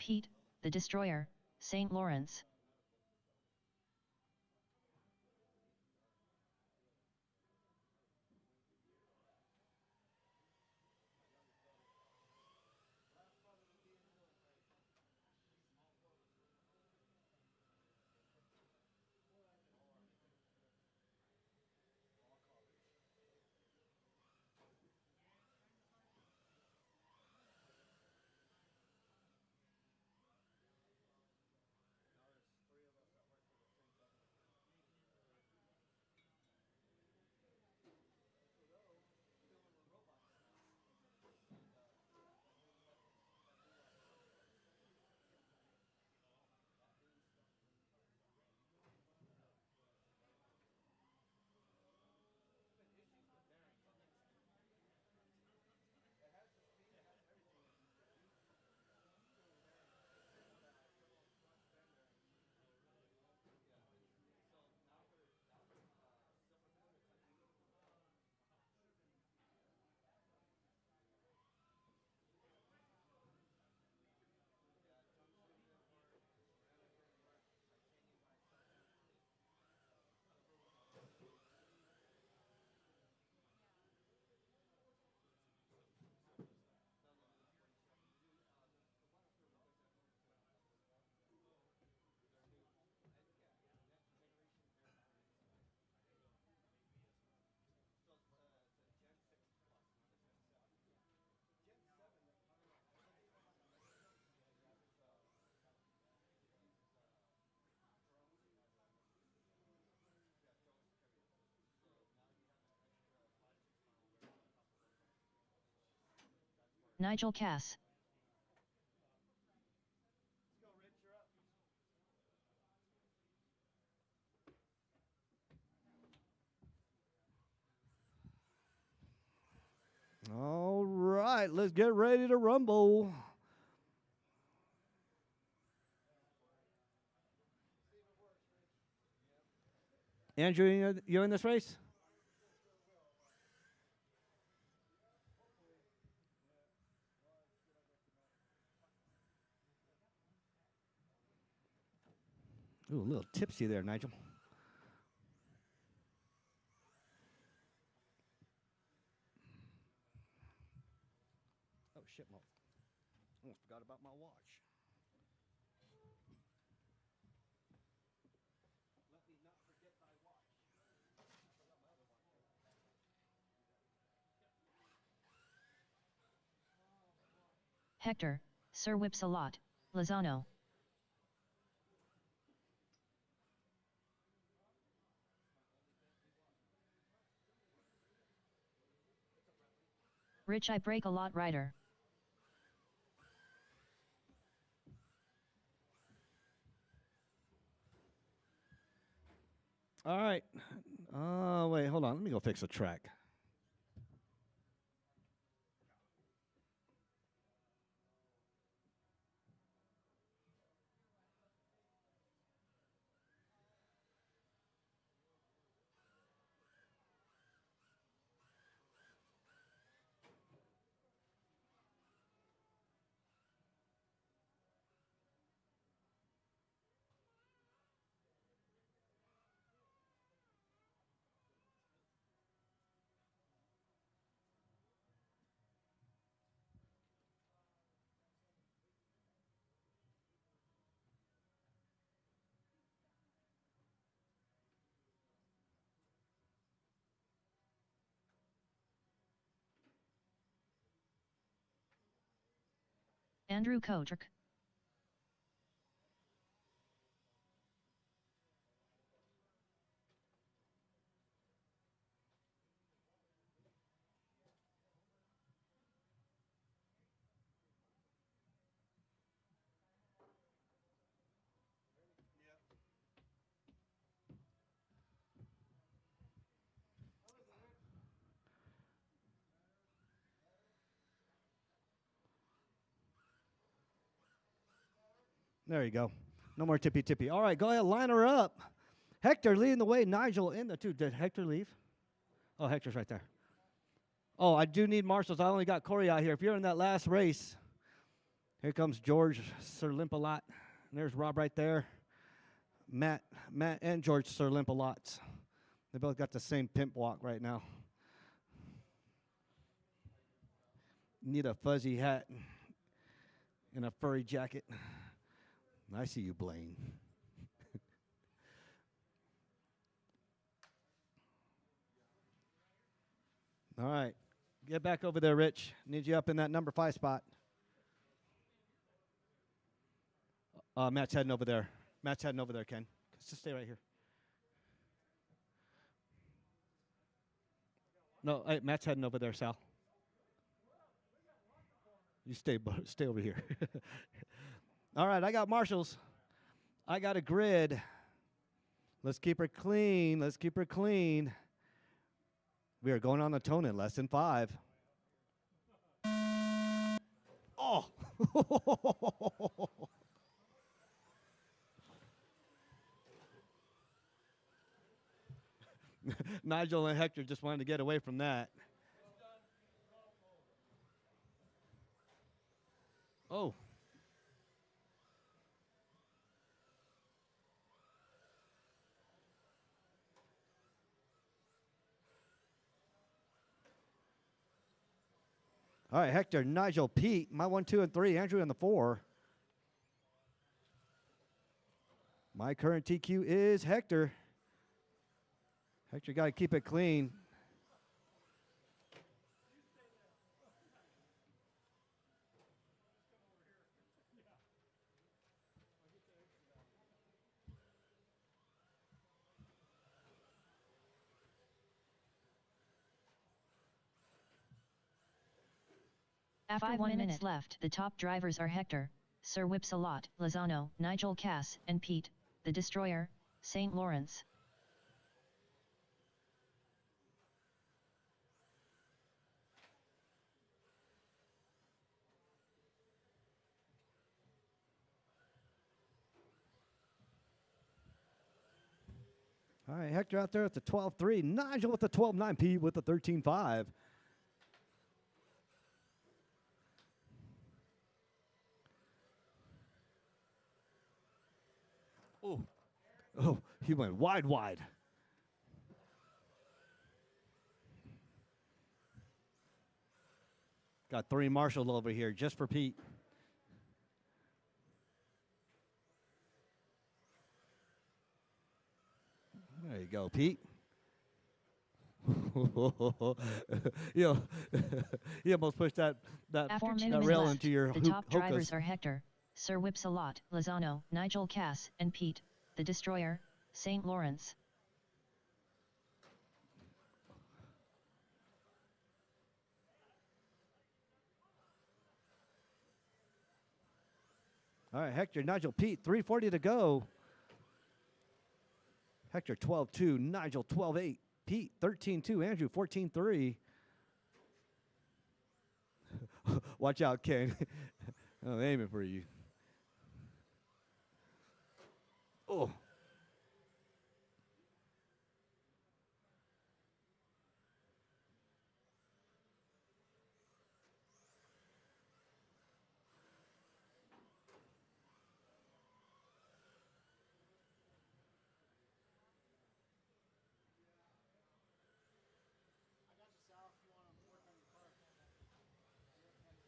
Pete, the Destroyer, St. Lawrence. Nigel Cass. All right, let's get ready to rumble. Andrew, you in this race? Ooh, a little tipsy there, Nigel. Oh, shit, almost forgot about my watch. Let me not forget my watch. Hector, Sir Whips-a-Lot, Lozano. Rich I Break a Lot Rider. All right. Wait, hold on. Let me go fix a track. Andrew Kotrick. There you go. No more tippy. All right, go ahead, line her up. Hector leading the way. Nigel in the two. Did Hector leave? Oh, Hector's right there. Oh, I do need marshals. I only got Corey out here. If you're in that last race, Here comes George Sir Limp-A-Lot. And there's Rob right there. Matt and George Sir Limp-A-Lots. They both got the same pimp walk right now. Need a fuzzy hat and a furry jacket. I see you, Blaine. All right. Get back over there, Rich. Need you up in that number 5 spot. Matt's heading over there. Matt's heading over there, Ken. Just stay right here. No, hey, Matt's heading over there, Sal. You stay over here. All right, I got marshals. I got a grid. Let's keep her clean. Let's keep her clean. We are going on the tone in lesson 5. Oh! Nigel and Hector just wanted to get away from that. Oh. All right, Hector, Nigel, Pete, my 1, 2, and 3, Andrew in the 4. My current TQ is Hector. Hector got to keep it clean. After 1 minute left, the top drivers are Hector, Sir Whips-A-Lot, Lozano, Nigel Cass, and Pete, the Destroyer, St. Lawrence. All right, Hector out there at the 12-3. Nigel with the 12-9. Pete with the 13-5. Oh, he went wide. Got 3 marshals over here just for Pete. There you go, Pete. You almost pushed that After 2 that minutes rail left, into your the top hookahs. drivers are Hector, Sir Whips-A-Lot, Lozano, Nigel Cass, and Pete, the Destroyer, St. Lawrence. All right, Hector, Nigel, Pete, 3:40 to go. Hector 12-2, Nigel 12-8, Pete 13-2, Andrew 14-3. Watch out, Ken. I'm aiming for you. Oh.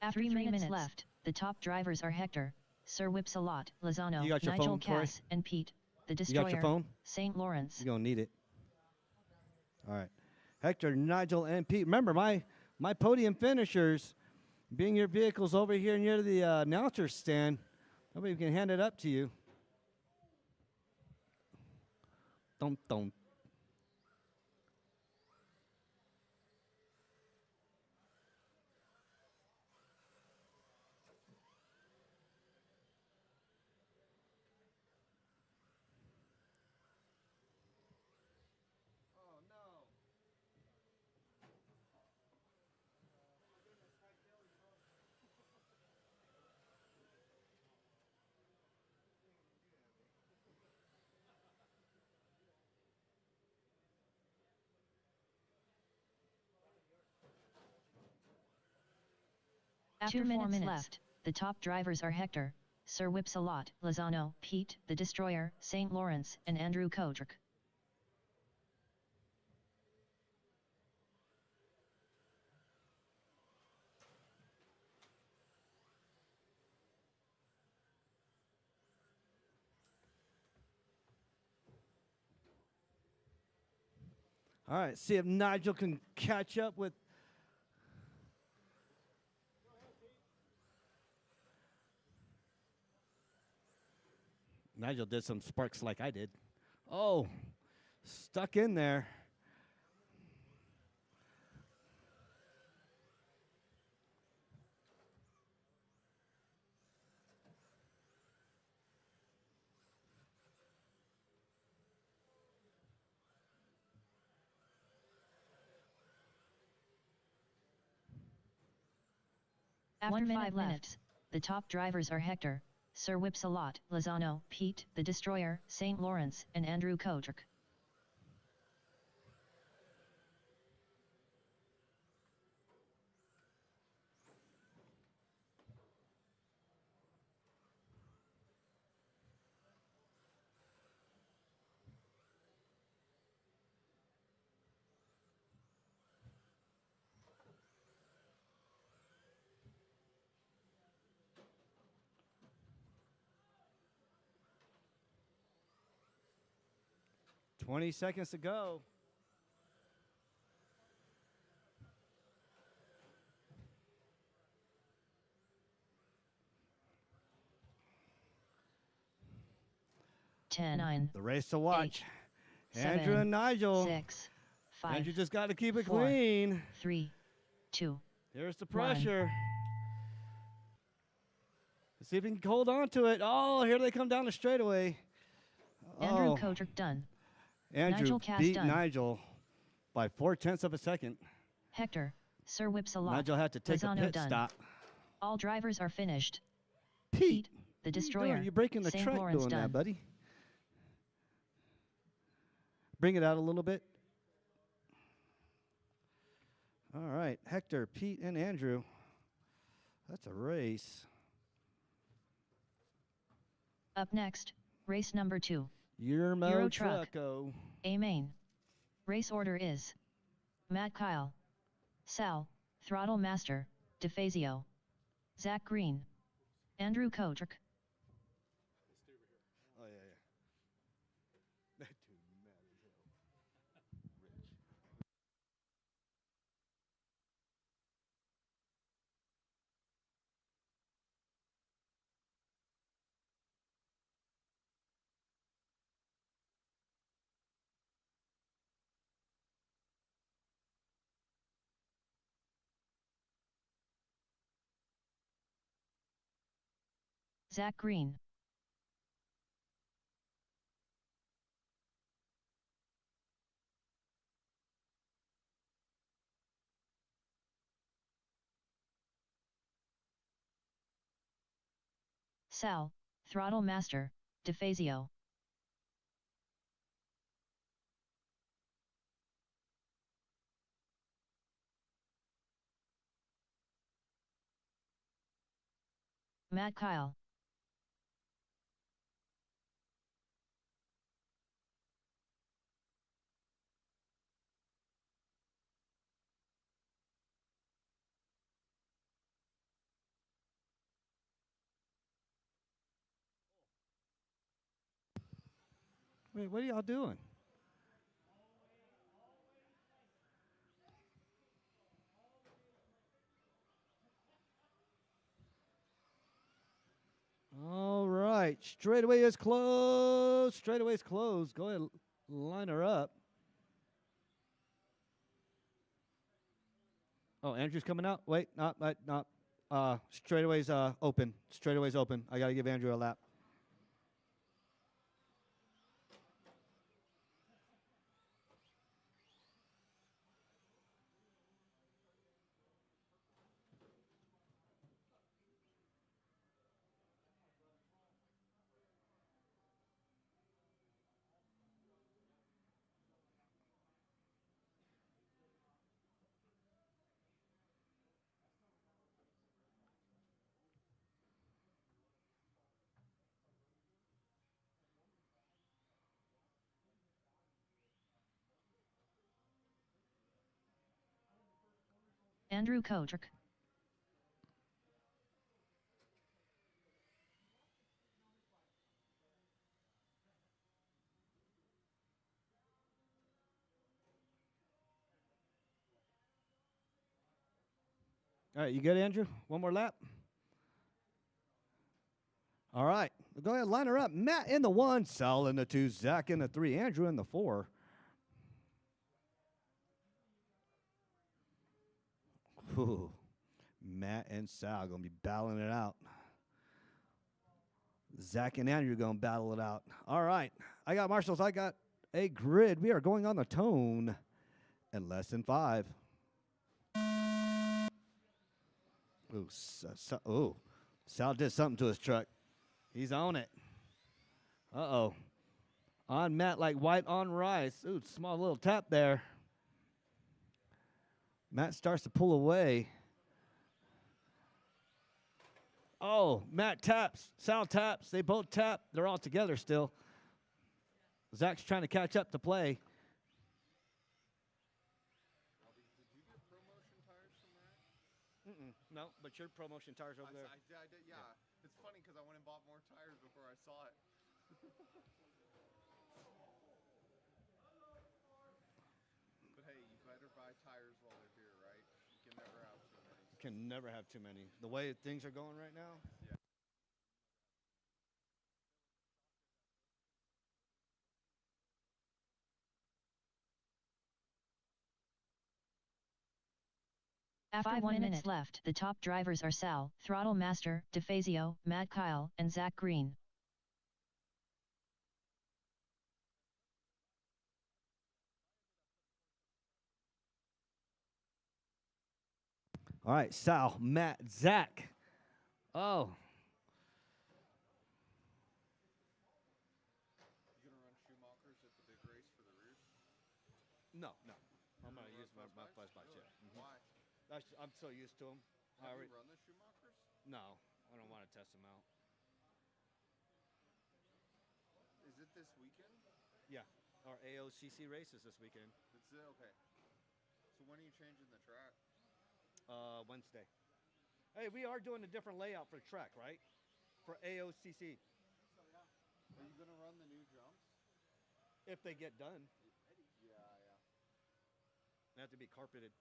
After 3 minutes left, the top drivers are Hector, Sir Whips-A-Lot, Lozano, You got your Nigel phone, Corey? Cass, and Pete, the You Destroyer, got your phone? St. Lawrence. You're going to need it. All right. Hector, Nigel, and Pete. Remember, my podium finishers, being your vehicles over here near the announcer stand, nobody can hand it up to you. Don't. After 4 minutes left, The top drivers are Hector, Sir Whipsalot, Lozano, Pete, the Destroyer, St. Lawrence, and Andrew Kodrick. All right, see if Nigel can catch up with. Nigel did some sparks like I did. Oh, stuck in there. After 1 minute 5 minutes, the top drivers are Hector, Sir Whipsalot, Lozano, Pete, the Destroyer, St. Lawrence, and Andrew Kodrick. "20 seconds to go." Ten, 9, The race to watch. 8, Andrew 7, and Nigel. 6, 5, Andrew just got to keep it 4, clean. 3, 2. Here's the 1. pressure. Let's see if he can hold on to it. Oh, here they come down the straightaway. Andrew Oh, Kodrick done. Andrew Nigel Cass beat done. Nigel by 0.4 of a second. Hector, Sir Whipsalot, Nigel had to take a Lozano pit done. stop. All drivers are finished. Pete, the what are you doing? Destroyer, You're breaking the St. track Lawrence doing done. that, buddy. Bring it out a little bit. All right, Hector, Pete, and Andrew. That's a race. Up next, race number 2. Euro Euro Truck. Trucko. A main. Race order is Matt Kyle, Sal, Throttle Master, DeFazio, Zach Green, Andrew Kodrick. Oh, yeah, yeah. That dude mad as hell. Rich. Zach Green. Sal, Throttle Master, DeFazio. Matt Kyle. Wait, what are y'all doing? All right, straightaway is closed. Straightaway is closed. Go ahead, line her up. Oh, Andrew's coming out. Wait, not. Straightaway's open. Straightaway's open. I got to give Andrew a lap. Andrew Kotrick. All right, you good, Andrew? One more lap? All right, go ahead, line her up. Matt in the 1, Sal in the 2, Zach in the 3, Andrew in the 4. Ooh, Matt and Sal going to be battling it out. Zach and Andrew going to battle it out. All right, I got marshals. I got a grid. We are going on the tone in less than 5. Ooh, Sal did something to his truck. He's on it. Uh-oh. On Matt like white on rice. Ooh, small little tap there. Matt starts to pull away. Oh, Matt taps. Sal taps. They both tap. They're all together still. Zach's trying to catch up to play. Did you get promotion tires from that? No, but your promotion tires over there. I did, yeah. It's funny because I went and bought more tires before I saw it. But hey, you better buy tires while they're here, right? You can never have too many. Can never have too many. The way things are going right now. Yeah. After 1 minute left, the top drivers are Sal, Throttle Master, DeFazio, Matt Kyle, and Zach Green. All right, Sal, Matt, Zach. Oh, You gonna run Schumacher's at the big race for the rears? no. I'm You're going to gonna use run my Fuzz fuzz Bites? bites, yeah. Really? Why? I'm so used to them. Have you run the Schumachers? No, I don't want to test them out. Is it this weekend? Yeah, our AOCC races this weekend. It's okay. So when are you changing the track? Wednesday. Hey, we are doing a different layout for the track, right? For AOCC, Are you gonna run the new jumps? if they get done. Yeah. They have to be carpeted.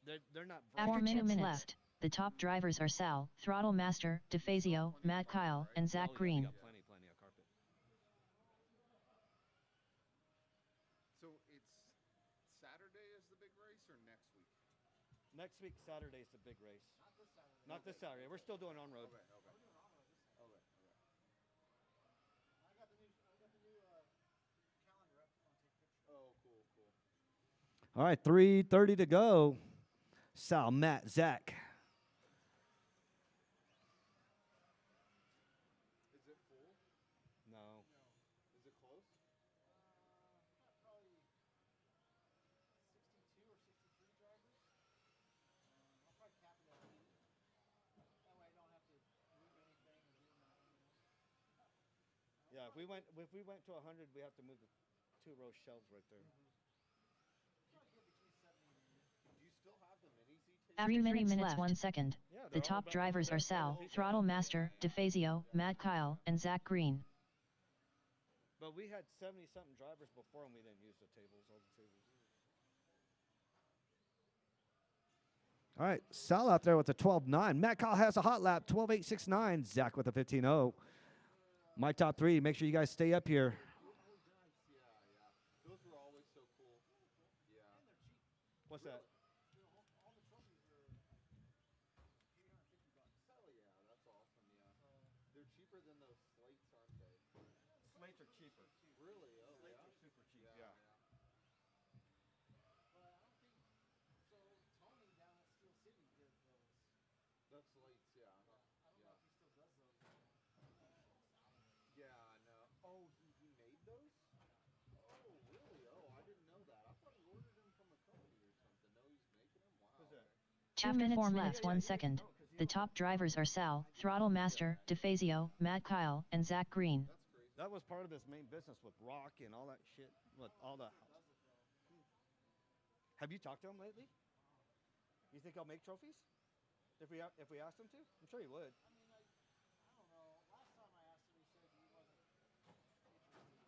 They're not After bright. 2 minutes left, the top drivers are Sal, Throttle Master, DeFazio, Matt Kyle, and Zach Oh, yeah, Green. we got plenty of carpet. So it's Saturday is the big race or next week? Next week, Saturday is the big race. Not this Saturday. We're still doing on road. Okay. I got the new calendar up. If you want to take pictures. Oh, cool. All right, 3:30 to go. Sal, Matt, Zach. Is it full? No. Is it close? Probably 62 or 63 drivers. I'll probably cap it at 80. That way I don't have to move anything or do nothing. Yeah, if we went to 100, we have to move the 2-row shelves right there. Do you still have the mini Z tape? After 3 minutes left, 1 second. Yeah, The top drivers are Sal, Throttle Master, DeFazio, Matt Kyle, and Zach Green. But we had 70-something drivers before, and we didn't use the tables, all the tables. All right, Sal out there with a 12.9. Matt Kyle has a hot lap, 12.869. Zach with a 15.0. My top 3. Make sure you guys stay up here. Yeah. Those were always so cool. Yeah. What's that? All the trophies are like $850. Oh yeah, that's awesome. Yeah. They're cheaper than those slates, aren't they? Slates are cheaper. Really? Oh Slates yeah. are super cheap. Yeah. But I don't think so. Tony down at Steel City did those. That's slates. Yeah. I don't know if he still does those. Yeah. No. Oh, he made those? Oh, really? Oh, I didn't know that. I thought he ordered them from a company or something. No, he's making them. Wow. Who's that? After 4 minutes, 1 second. The top drivers are Sal, Throttle Master, DeFazio, Matt Kyle, and Zach Green. That's crazy. That was part of his main business with rock and all that shit. With all the. Have you talked to him lately? You think he'll make trophies? If we asked him to? I'm sure he would. I mean, I don't know. Last time I asked him, he said he wasn't interested in doing it.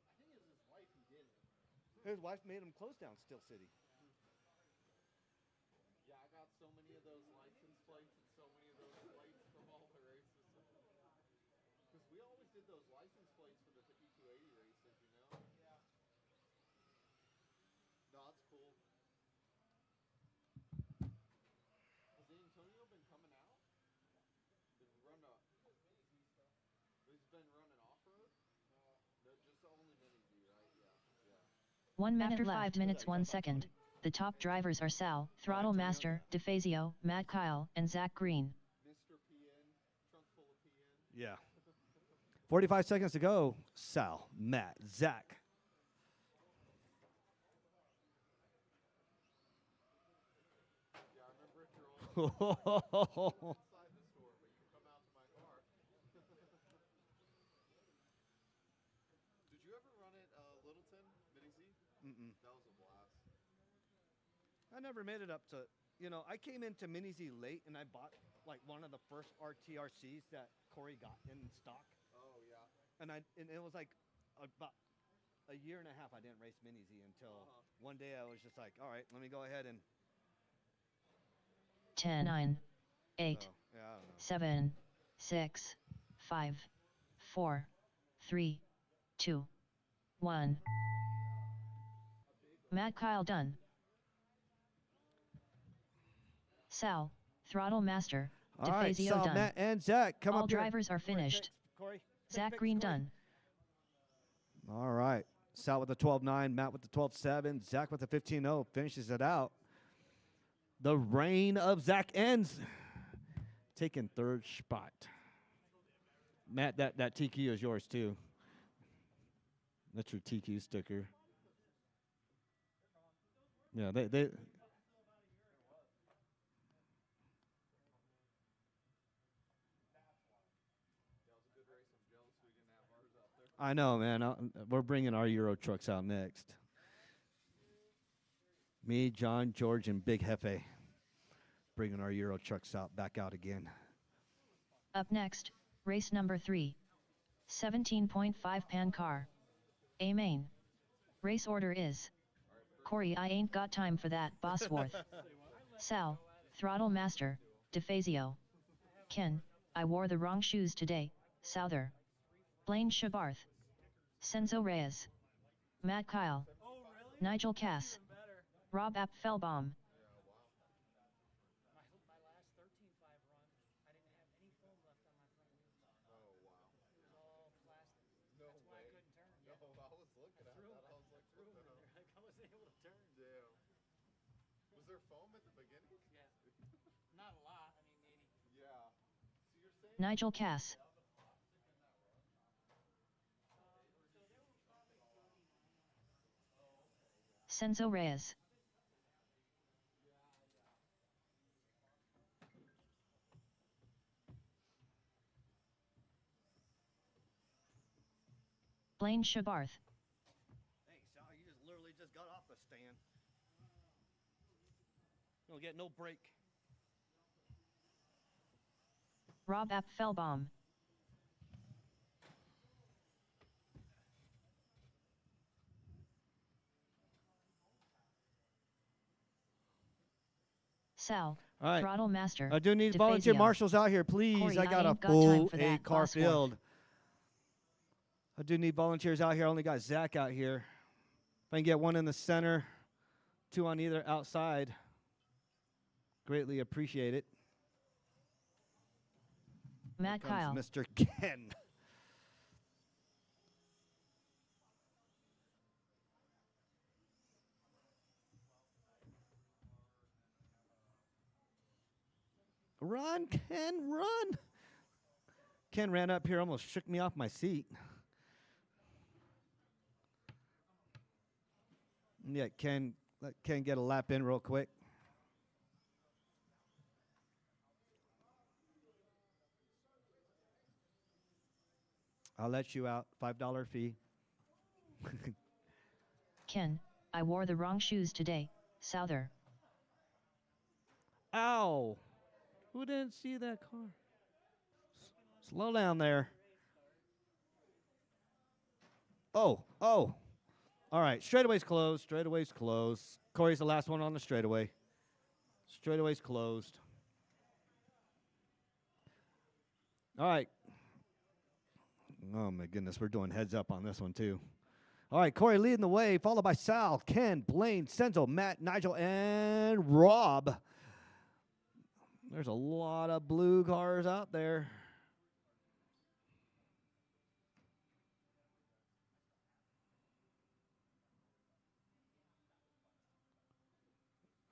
I think it was his wife who did it. His wife made him close down Steel City. Yeah, I got so many of those license plates and so many of those plates from all the races. Because we always did those license plates for the 5280 races, you know? Yeah. No, that's cool. Has Antonio been coming out? Been running He's been running off-road? No, just only mini Z, right? Yeah. 1 minute After left. 5 minutes 1 second. The top drivers are Sal, Throttle Master, DeFazio, Matt Kyle, and Zach Green. Mr. PN, trunk full of PN. Yeah. 45 seconds to go. Sal, Matt, Zach. Yeah, I remember if you're on inside the store, but you can come out to my car. Did you ever run it Littleton, Mini Z? Mm-mm. That was a blast. I never made it up to, I came into Mini Z late and I bought like one of the first RTRCs that Corey got in stock. Oh, yeah. And it was like about a year and a half I didn't race Mini Z until one day I was just like, all right, let me go ahead and. 10, 9, 8, Oh, yeah, I don't know. 7, 6, 5, 4, 3, 2, 1. Matt Kyle done. Sal, Throttle Master, All right, DeFazio Sal, done. Matt, and Zach, come All up here. drivers are finished. Corey, Zach Green done. All right. Sal with the 12.9, Matt with the 12.7, Zach with the 15.0 finishes it out. The reign of Zach ends, taking third spot. Matt, that TQ is yours too. That's your TQ sticker. Yeah, they That was a good race. I'm jealous we didn't have ours out there. I know, man. We're bringing our Euro trucks out next. Me, John, George, and Big Hefe bringing our Euro trucks back out again. Up next, race number 3. 17.5 pan car. A main. Race order is. Corey, I ain't got time for that, Bosworth. Sal, Throttle Master, DeFazio. Ken, I wore the wrong shoes today, Souther. Blaine Shabarth. Senzo Reyes. Matt Kyle. Oh, really? Nigel Cass. Even better. Rob Apfelbaum. My last 13.5 run, I didn't have any foam left on my front wheels. Oh, wow. It was all plastic. No That's why I way. couldn't turn. No, I was looking at that. I was like, threw what 'em the in hell? there. Like, I wasn't able to turn. Damn. Was there foam at the beginning? Yeah. Not a lot. I mean, maybe. Yeah. So you're saying Nigel Cass. Senzo Reyes. Blaine Shabarth. Hey, Sal, you just literally just got off the stand. You'll get no break. Rob Apfelbaum. Sal, All right. Throttle Master. I do need volunteer DeFazio. marshals out here, please. Corey, I got I a ain't got time full for that, car Bosworth. field. I do need volunteers out here. I only got Zach out here. If I can get one in the center, 2 on either outside, greatly appreciate it. Matt Here comes Kyle. Mr. Ken. Run, Ken, run. Ken ran up here, almost shook me off my seat. Yeah, let Ken get a lap in real quick. I'll let you out, $5 fee. Ken, I wore the wrong shoes today, Souther. Ow! Who didn't see that car? Slow down there. Oh. All right, straightaway's closed. Straightaway's closed. Corey's the last one on the straightaway. Straightaway's closed. All right. Oh, my goodness. We're doing heads up on this one, too. All right, Corey leading the way, followed by Sal, Ken, Blaine, Senzo, Matt, Nigel, and Rob. There's a lot of blue cars out there.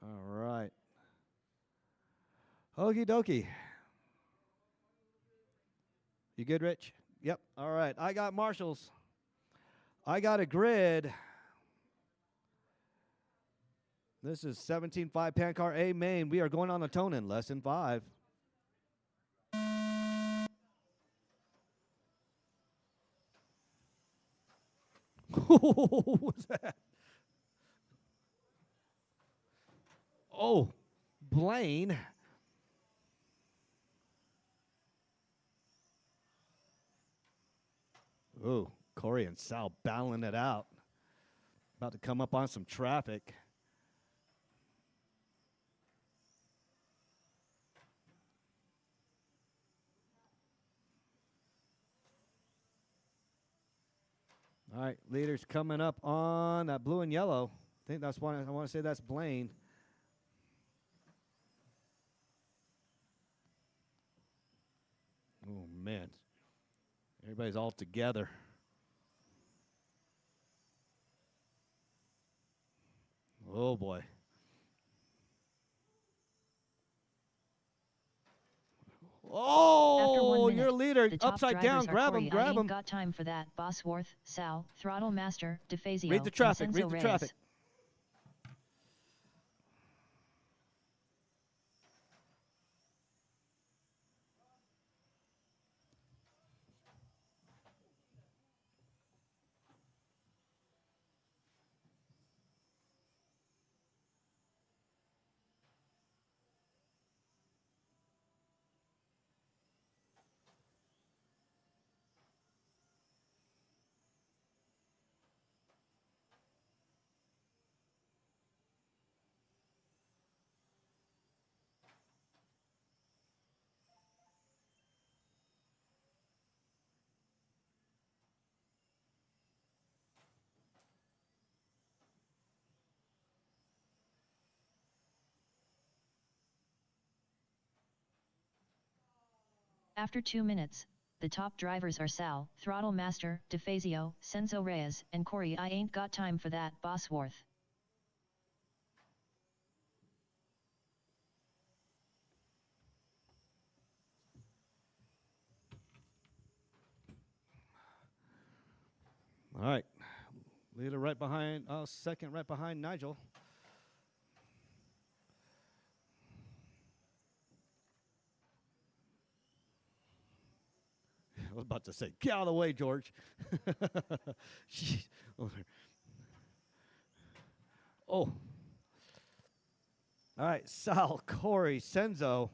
All right. Okie dokie. You good, Rich? Yep. All right. I got marshals. I got a grid. This is 17.5 pan car A main. We are going on a tone in lesson 5. What was that? Oh, Blaine. Ooh, Corey and Sal battling it out. About to come up on some traffic. All right, leaders coming up on that blue and yellow. I think that's one. I want to say that's Blaine. Oh, man. Everybody's all together. Oh, boy. After 1 Oh, minute, your leader the top upside drivers down. are Grab Corey, him, grab I him. ain't got time for that. Bosworth, Sal, Throttle Master, DeFazio, Read the traffic, and read Senzo the Reyes. traffic. After 2 minutes, the top drivers are Sal, Throttle Master, DeFazio, Senzo Reyes, and Corey. I ain't got time for that. Bosworth. All right. Leader right behind, second right behind Nigel. I was about to say, get out of the way, George. Jeez. Oh. All right, Sal, Corey, Senzo.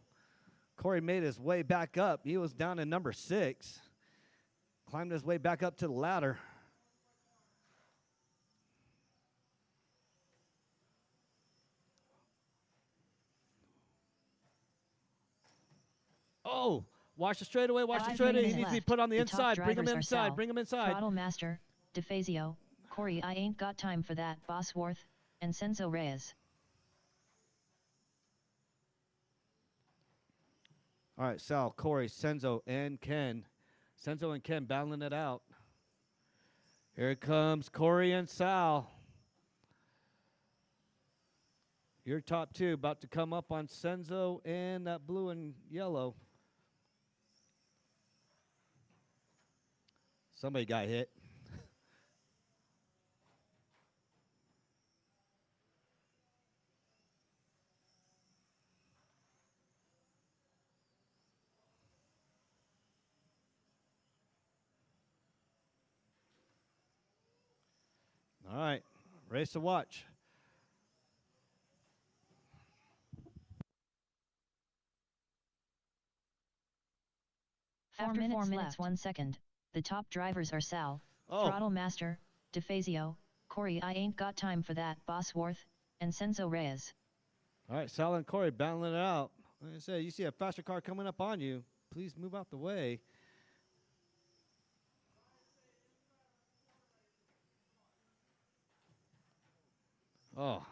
Corey made his way back up. He was down in number 6. Climbed his way back up to the ladder. Oh, watch the straightaway, watch the 5 straightaway. He minutes needs to be left. put on the The top inside. Bring him drivers are inside, Sal, bring him inside. Throttle Master, DeFazio, Corey. I ain't got time for that. Bosworth, and Senzo Reyes. All right, Sal, Corey, Senzo, and Ken. Senzo and Ken battling it out. Here comes Corey and Sal. Your top 2 about to come up on Senzo and that blue and yellow. Somebody got hit. All right. Race to watch. After 4 minutes 1 second, the top drivers are Sal, Oh. Throttle Master, DeFazio, Corey I Ain't Got Time for That, Bosworth, and Senzo Reyes. All right, Sal and Corey battling it out. Like I said, you see a faster car coming up on you. Please move out the way. Oh.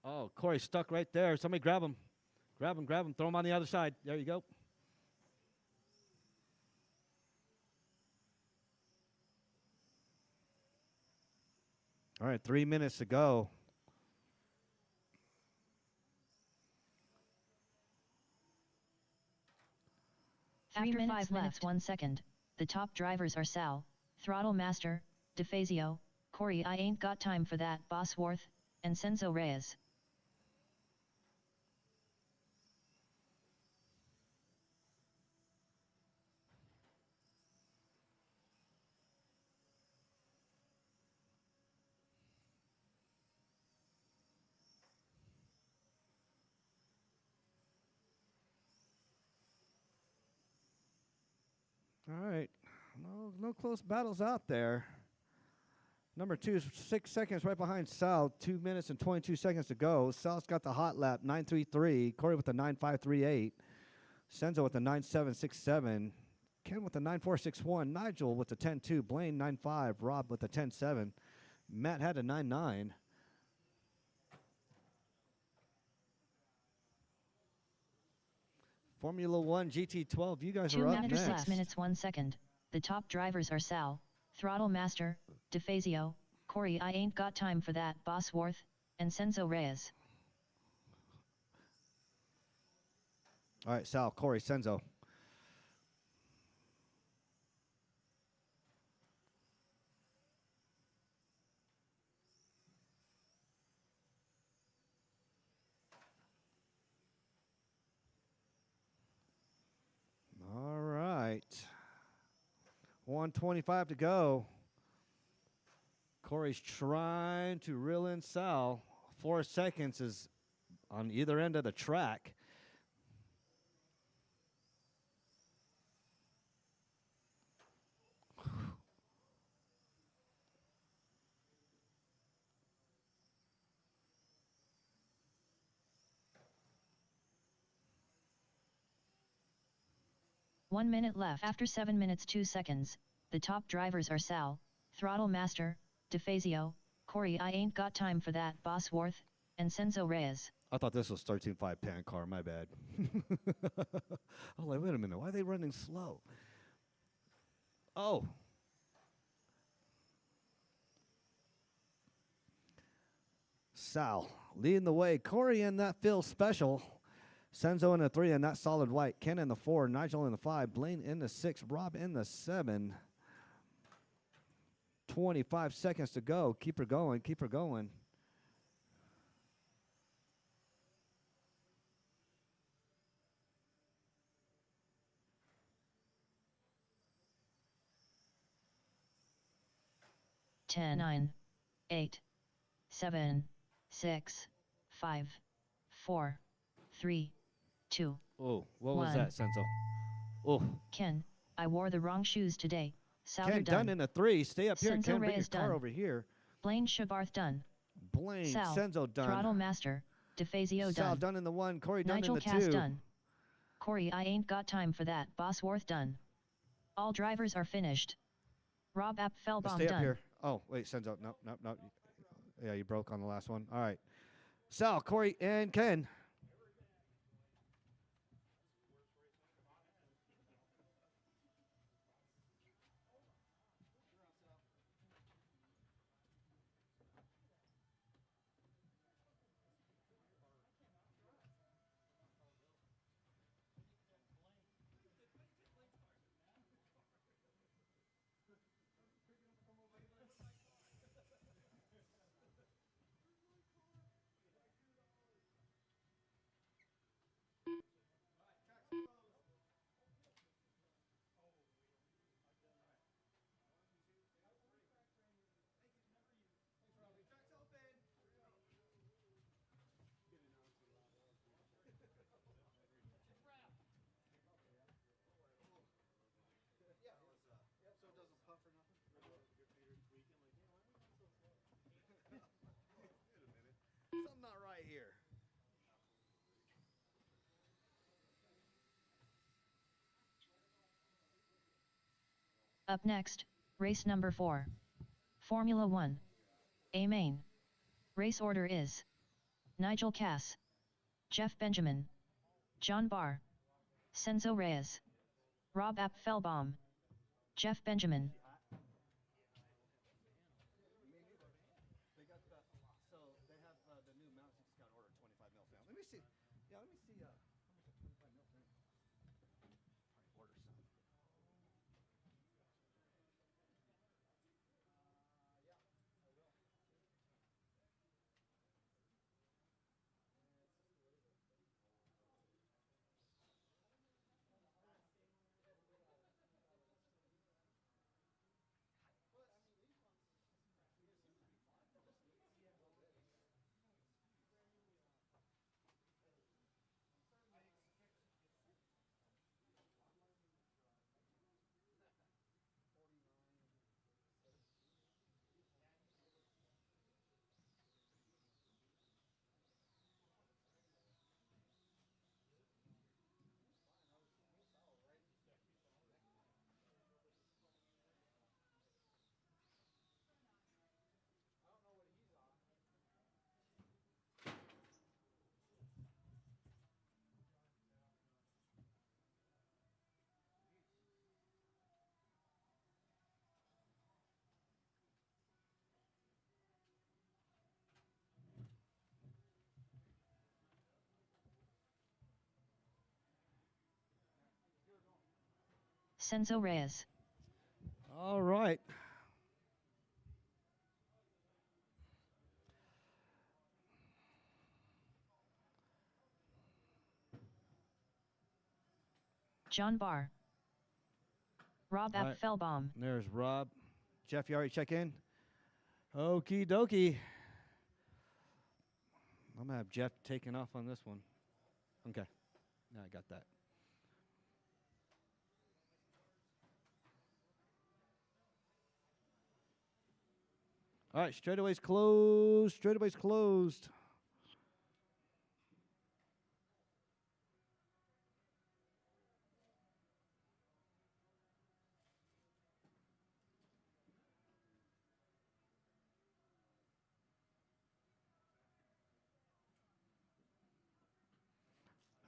Oh, Corey stuck right there. Somebody grab him. Grab him, grab him. Throw him on the other side. There you go. All right, 3 minutes to go. After 5 minutes 1 second, the top drivers are Sal, Throttle Master, DeFazio, Corey I Ain't Got Time for That, Bosworth, and Senzo Reyes. All right. No close battles out there. Number 2 is 6 seconds right behind Sal. 2 minutes and 22 seconds to go. Sal's got the hot lap, 9.33. Corey with the 9.538. Senzo with the 9.767. Ken with the 9.461. Nigel with the 10.2. Blaine 9.5. Rob with the 10.7. Matt had a 9.9. Formula 1 GT12, you guys are up After next. 6 minutes 1 second, the top drivers are Sal, Throttle Master, DeFazio, Corey I Ain't Got Time for That, Bosworth, and Senzo Reyes. All right, Sal, Corey, Senzo. All right. 1:25 to go. Corey's trying to reel in Sal. 4 seconds is on either end of the track. One minute left. After 7 minutes 2 seconds, the top drivers are Sal, Throttle Master, DeFazio, Corey I Ain't Got Time for That, Bosworth, and Senzo Reyes. I thought this was 13.5 pan car. My bad. I was like, wait a minute. Why are they running slow? Oh. Sal leading the way. Corey in that Phil special. Senzo in the 3 and that solid white. Ken in the 4. Nigel in the 5. Blaine in the 6. Rob in the 7. 25 seconds to go. Keep her going. Keep her going. Ten, 9, 8, 7, 6, 5, 4, 3, 2. Oh, what was 1. that, Senzo? Oh. Ken, I wore the wrong shoes today. Sal, Ken you're done in a 3. Stay up here. Senzo Ken, bring your Reyes car done. over here. Blaine Shabarth done. Blaine, Sal, Senzo done. Throttle Master, DeFazio Sal done. done in the 1. Corey done Nigel in the Cass 2. done. Corey I Ain't Got Time for That, Bosworth done. All drivers are finished. Rob Appfelbaum Stay up done. here. Oh, wait, Senzo. No, no, no. Yeah, you broke on the last one. All right. Sal, Corey, and Ken. Up next, race number 4. Formula 1. A main. Race order is Nigel Cass, Jeff Benjamin, John Barr, Senzo Reyes, Rob Apfelbaum, Jeff Benjamin. They got the, so they have the new mounts. Just got ordered 25 mil film. Let me see. Yeah, let me see. How much a 25 mil film? Probably order some. Senzo Reyes. All right. John Barr. Rob All right. Apfelbaum. There's Rob. Jeff, you already check in? Okie dokie. I'm going to have Jeff taking off on this one. Okay. Now I got that. All right, straightaway's closed. Straightaway's closed.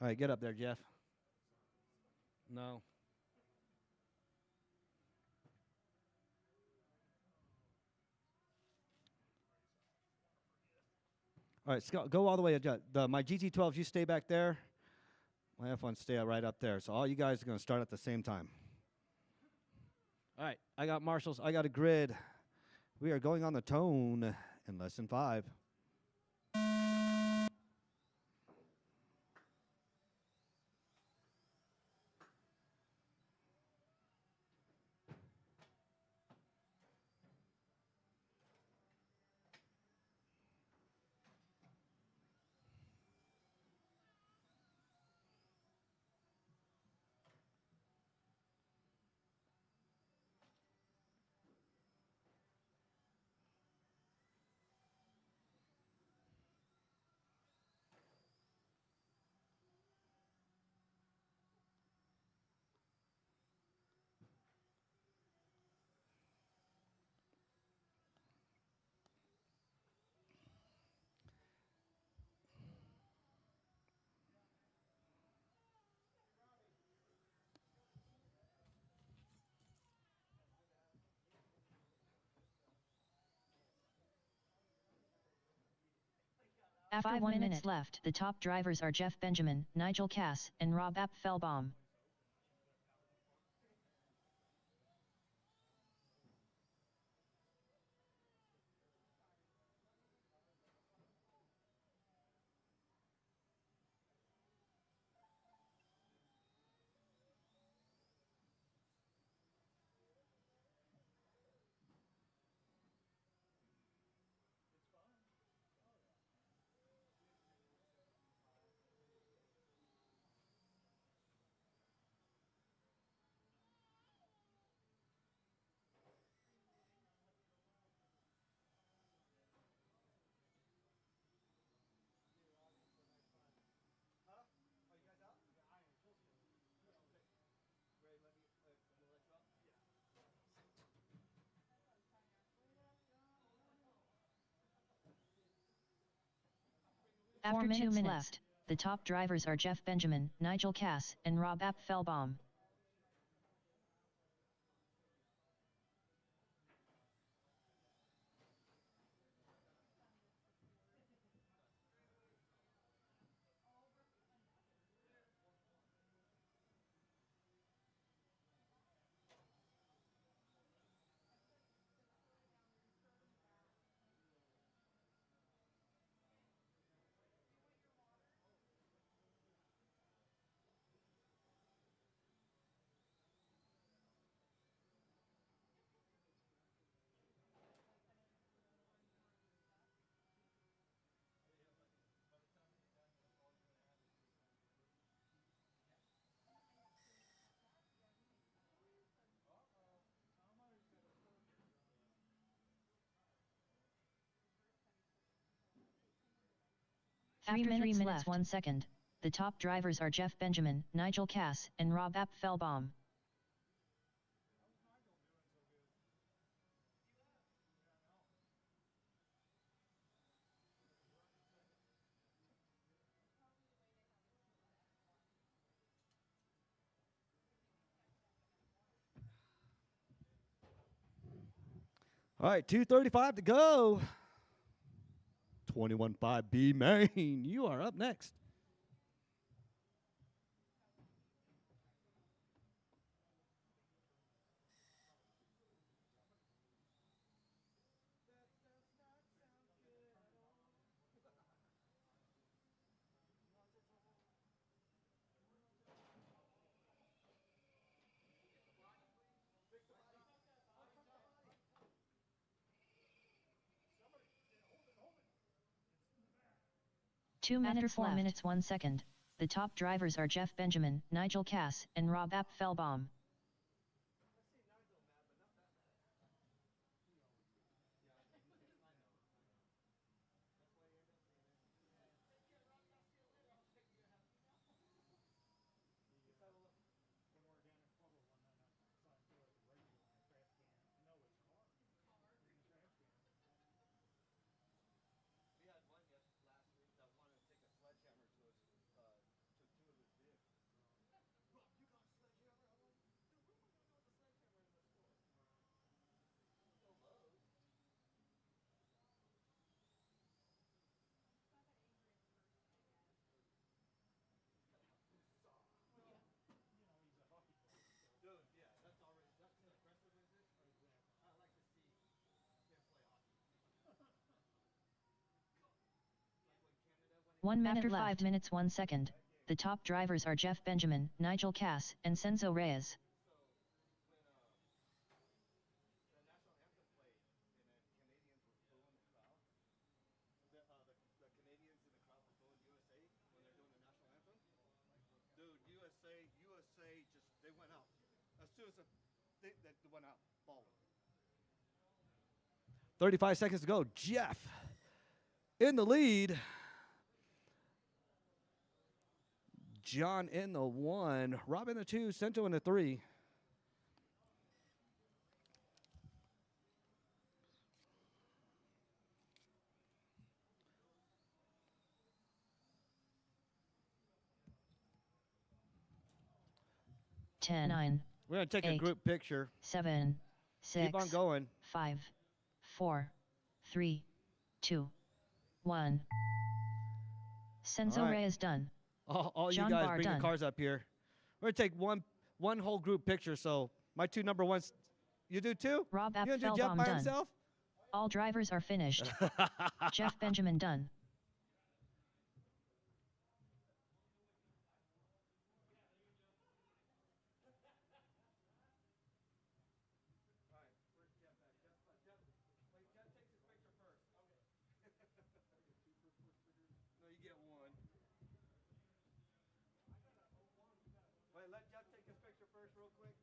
All right, get up there, Jeff. No. All right, Scott, go all the way. My GT12s, you stay back there. My F1 stay right up there. So all you guys are going to start at the same time. All right, I got marshals. I got a grid. We are going on the tone in less than 5. After 1 minute left, the top drivers are Jeff Benjamin, Nigel Cass, and Rob Apfelbaum. After 2 minutes left, the top drivers are Jeff Benjamin, Nigel Cass, and Rob Apfelbaum. After 3 minutes left, 1 second, the top drivers are Jeff Benjamin, Nigel Cass, and Rob Apfelbaum. All right, 2:35 to go. 21.5 B Main. You are up next. After 4 minutes 1 second, the top drivers are Jeff Benjamin, Nigel Cass, and Rob Apfelbaum. We had one last week that wanted to take a sledgehammer to two of his vehicles. Rob, you got a sledgehammer? I'm like, dude, what am I gonna do with a sledgehammer in the store? No Lowe's. Dude, yeah, that's already, that's as aggressive as it. I like to see him play hockey. Like when Canada, when 1 minute after left. 5 minutes 1 second, the top drivers are Jeff Benjamin, Nigel Cass, and Senzo Reyes. when the national anthem played and the Canadians were booing the crowd, the Canadians in the crowd were booing USA when they're doing the national anthem. Dude, USA just, they went out. As soon as they went out, bawling. 35 seconds to go. Jeff in the lead. John in the 1. Rob in the 2. Cento in the 3. Ten, 9. We're going to take 8, a group picture. 7, 6. Keep on going. 5, 4, 3, 2, 1. Senzo right. Reyes done. All you John guys Barr bring your done. cars up here. We're going to take one whole group picture. So my 2 number 1s. You do 2? Rob You going to do Jeff Apfelbaum by done. himself? All drivers are finished. Jeff Benjamin done. Wait, Jeff takes his picture first. Okay. No, you get one. Wait, let Jeff take his picture first real quick.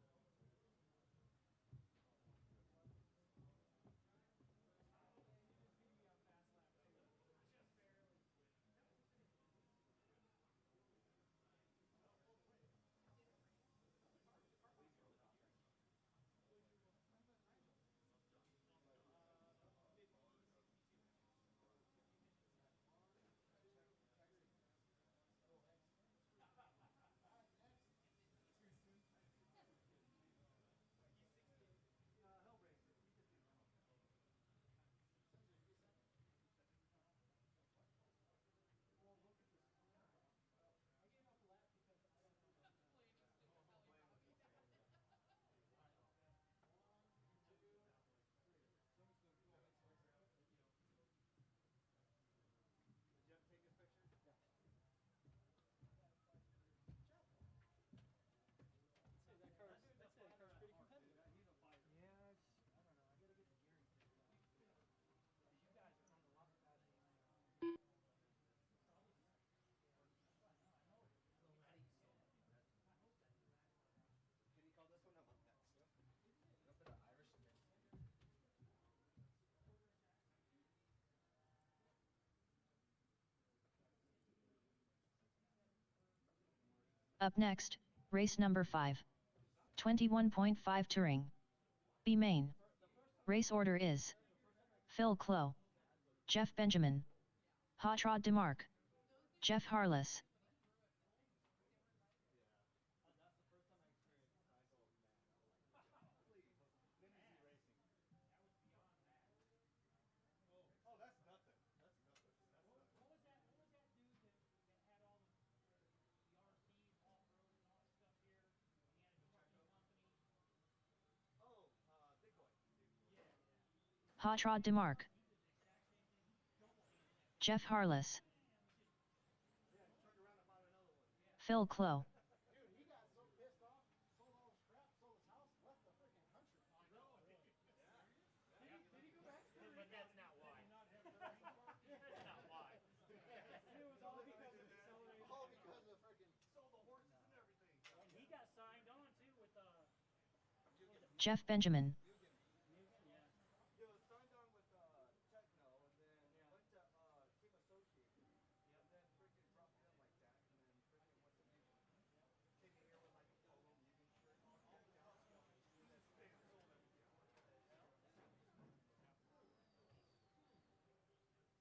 Up next, race number 5. 21.5 Touring. B main. Race order is Phil Clow, Jeff Benjamin, Hot Rod DeMarc, Jeff Harless. Oh, that's nothing. That's nothing. That's nothing. What was that dude that had all the RCs off-road and all that stuff here? And he had a trucking company. Oh, Big Boy. Hot Rod DeMarc, Jeff Harless, Phil Clow. Dude, he got so pissed off, sold all his crap, sold his house, left the freaking country. I know. Did he go back? But that's not why. That's not why. It was all because of accelerated. All because of freaking sold the horses and everything. And he got signed on too with Jeff Benjamin, He was signed on with Techno, and then went to Team Associated, and then freaking dropped in like that, and then freaking went to Mugen. Came in here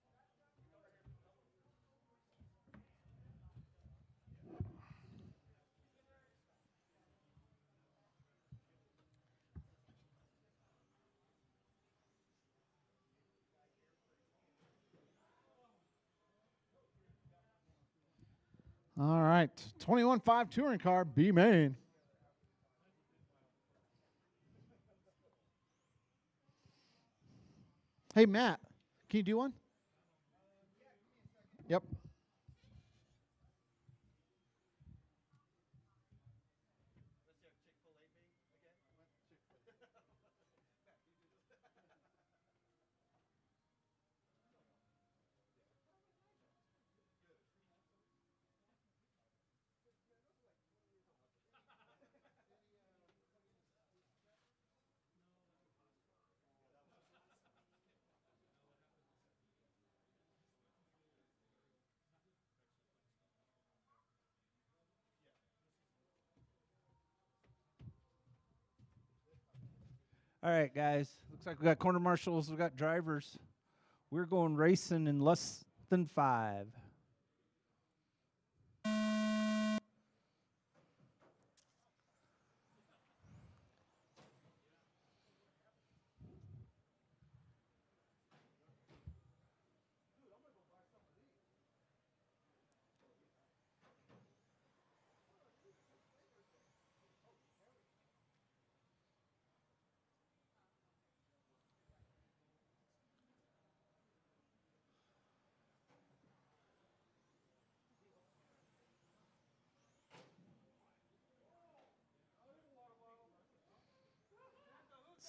with like a polo Mugen shirt, all decked out, and then bam, sold everything. All right. 21.5 touring car, B main. Hey, Matt, can you do one? Yep. Let's see, Chick-fil-A me again. Matt, can you do this? All right, guys. Looks like we got corner marshals, we got drivers. We're going racing in less than 5.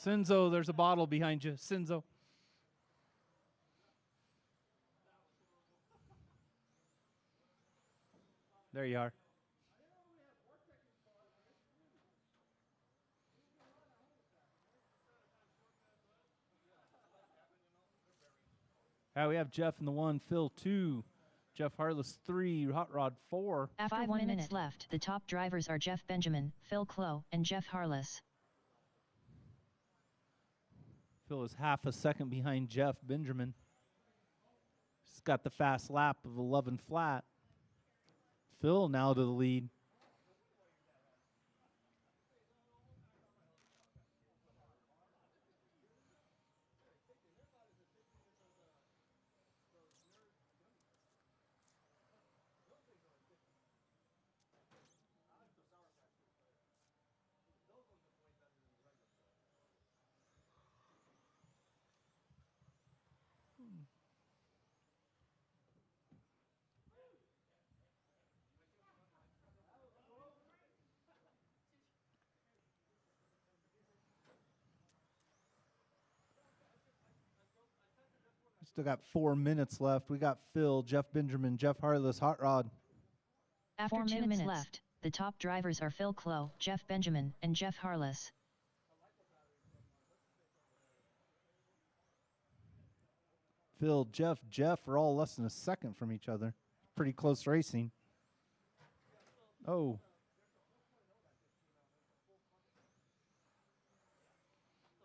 Sinzo, there's a bottle behind you. Sinzo. There you are. We have Jeff in the 1, Phil 2, Jeff Harless 3, Hot Rod 4. After 1 minute left, the top drivers are Jeff Benjamin, Phil Clow, and Jeff Harless. Phil is half a second behind Jeff Benjamin. He's got the fast lap of 11 flat. Phil now to the lead. Still got 4 minutes left. We got Phil, Jeff Benjamin, Jeff Harless, Hot Rod. After 2 minutes left, the top drivers are Phil Clow, Jeff Benjamin, and Jeff Harless. Phil, Jeff are all less than a second from each other. Pretty close racing. Oh,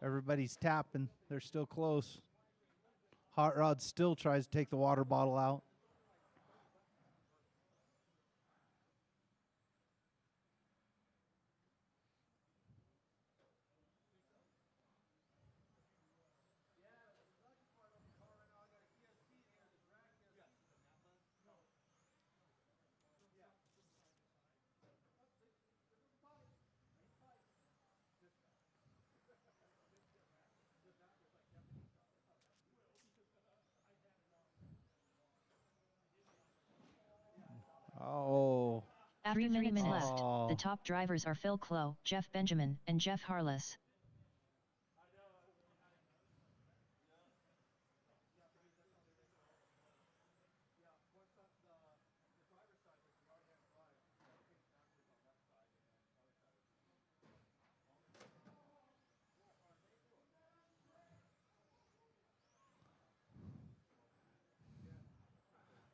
Everybody's tapping. They're still close. Hot Rod still tries to take the water bottle out. Oh. After 3 minutes left, Oh. the top drivers are Phil Clough, Jeff Benjamin, and Jeff Harless.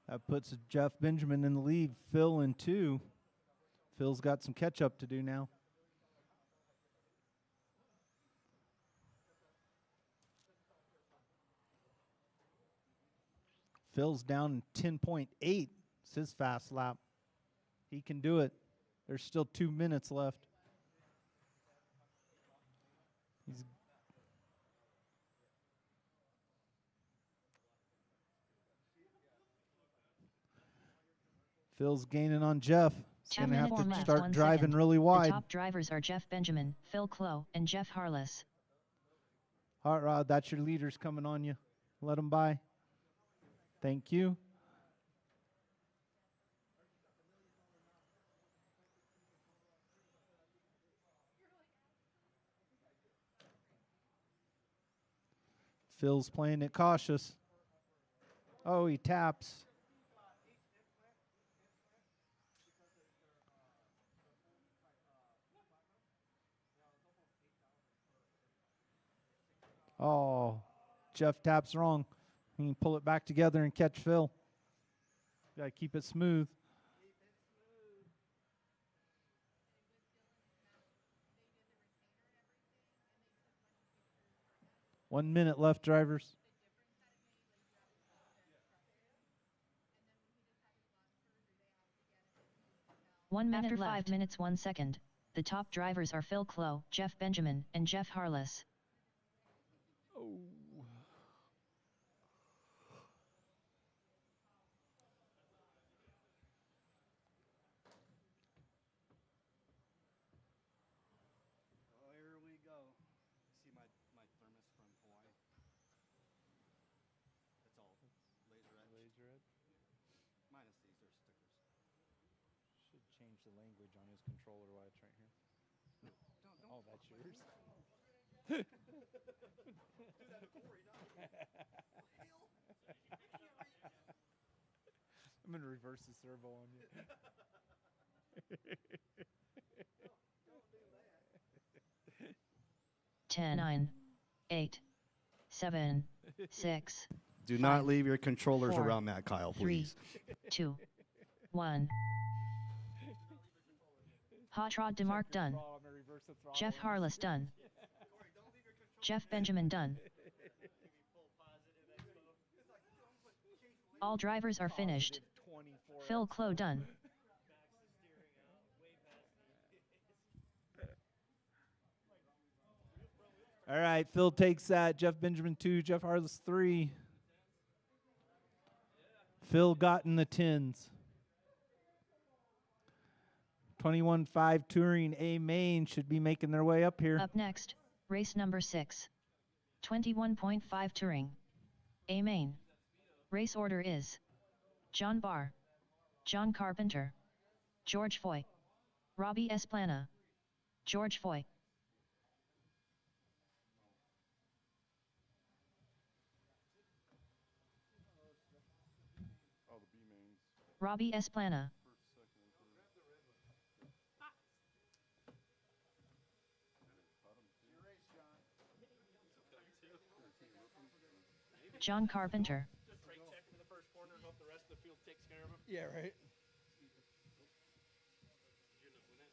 That puts Jeff Benjamin in the lead. Phil in 2. Phil's got some catch up to do now. Phil's down 10.8. It's his fast lap. He can do it. There's still 2 minutes left. Phil's gaining on Jeff. He's going to have to start driving really wide. The top drivers are Jeff Benjamin, Phil Clough, and Jeff Harless. Hot Rod, that's your leaders coming on you. Let them by. Thank you. Phil's playing it cautious. Oh, he taps. Oh, Jeff taps wrong. He can pull it back together and catch Phil. Got to keep it smooth. One minute left, drivers. After 5 minutes 1 second, the top drivers are Phil Clough, Jeff Benjamin, and Jeff Harless. Oh. Here we go. See my thermos from Hawaii? That's all. Laser edge. Laser edge. Minus these are stickers. Should change the language on his controller while it's right here. Oh, that's yours. I'm gonna reverse the servo on you. 10, 9, 8, 7, 6. Do 5, not leave your controllers 4, around that, Kyle, 3, please. 2, 1. Hot Rod DeMarc done. Jeff Harless done. Jeff Benjamin done. All drivers are finished. Phil Clough done. All right, Phil takes that. Jeff Benjamin 2, Jeff Harless 3. Phil got in the 10s. 21.5 Touring A Main should be making their way up here. Up next, race number 6. 21.5 Touring A Main. Race order is John Barr, John Carpenter, George Foy, Robbie Esplana, George Foy. Oh, the B mains. Robbie Esplana. First, second, and third. John Carpenter. Just brake check in the first corner and hope the rest of the field takes care of him. Yeah, right. You're not winning.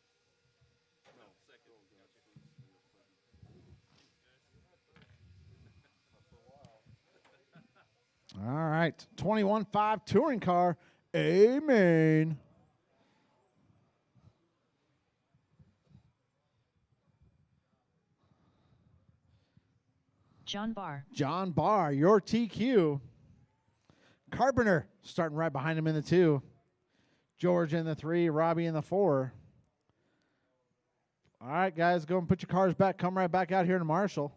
No, second. oh, gotcha. All right. 21.5 touring car. Amen. John Barr. John Barr, your TQ. Carpenter starting right behind him in the 2. George in the 3. Robbie in the 4. All right, guys, go and put your cars back. Come right back out here to Marshall.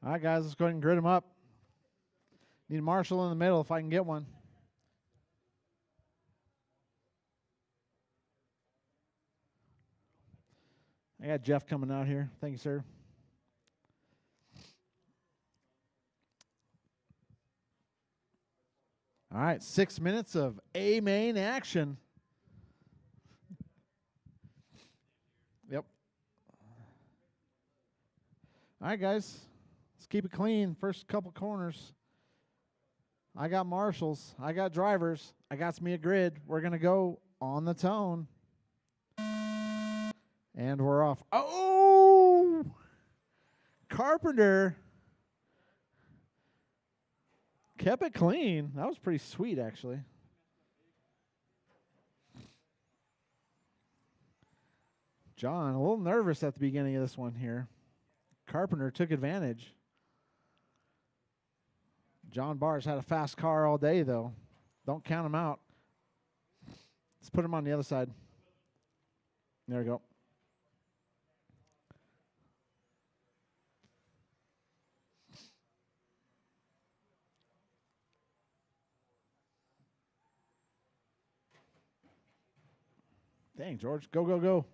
All right, guys, let's go ahead and grid them up. Need a Marshall in the middle if I can get one. I got Jeff coming out here. Thank you, sir. All right, 6 minutes of A-main action. Yep. All right, guys. Let's keep it clean. First couple corners. I got marshals. I got drivers. I got me a grid. We're going to go on the tone. And we're off. Oh! Carpenter kept it clean. That was pretty sweet, actually. John, a little nervous at the beginning of this one here. Carpenter took advantage. John Barr's had a fast car all day, though. Don't count him out. Let's put him on the other side. There we go. Dang, George. Go, go, go.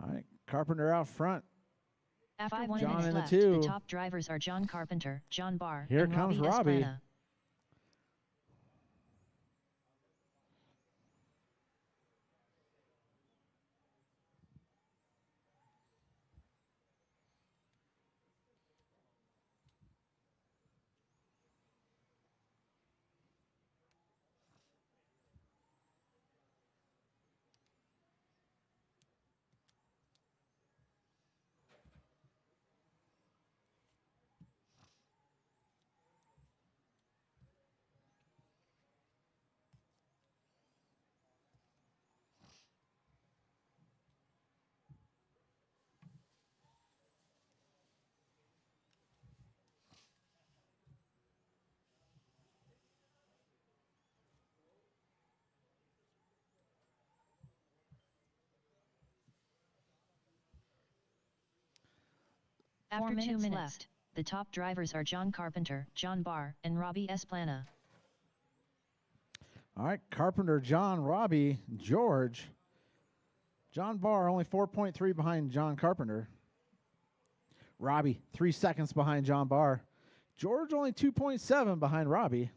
All right, Carpenter out front. After 1 John minute in the left, 2. the top drivers are John Carpenter, John Barr, Here and comes Robbie Robbie. Esplana. After 2 minutes left, the top drivers are John Carpenter, John Barr, and Robbie Esplana. All right, Carpenter, John, Robbie, George. John Barr only 4.3 behind John Carpenter. Robbie, 3 seconds behind John Barr. George only 2.7 behind Robbie.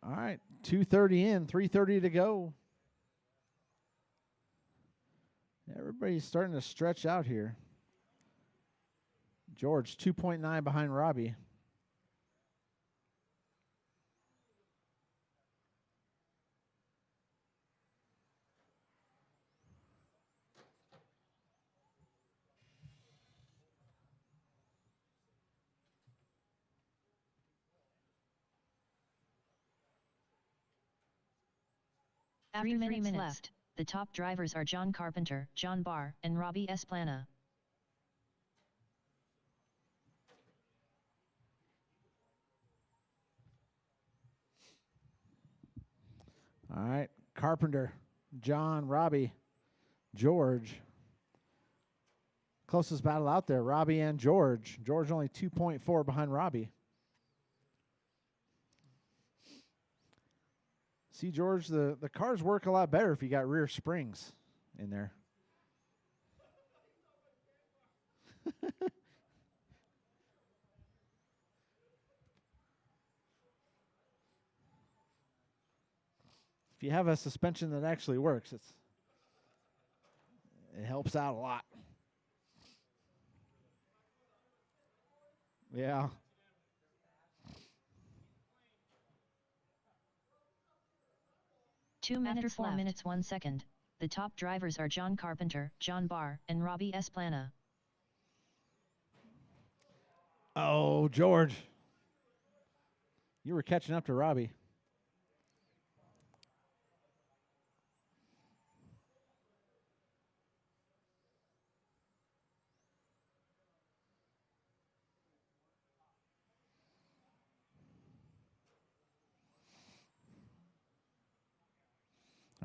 All right, 2:30 in, 3:30 to go. Everybody's starting to stretch out here. George, 2.9 behind Robbie. After 3 minutes left, the top drivers are John Carpenter, John Barr, and Robbie Esplana. All right, Carpenter, John, Robbie, George. Closest battle out there, Robbie and George. George only 2.4 behind Robbie. See, George, the cars work a lot better if you got rear springs in there. you have a suspension that actually works, it helps out a lot. Yeah. After 4 minutes 1 second, the top drivers are John Carpenter, John Barr, and Robbie Esplana. Oh, George. You were catching up to Robbie.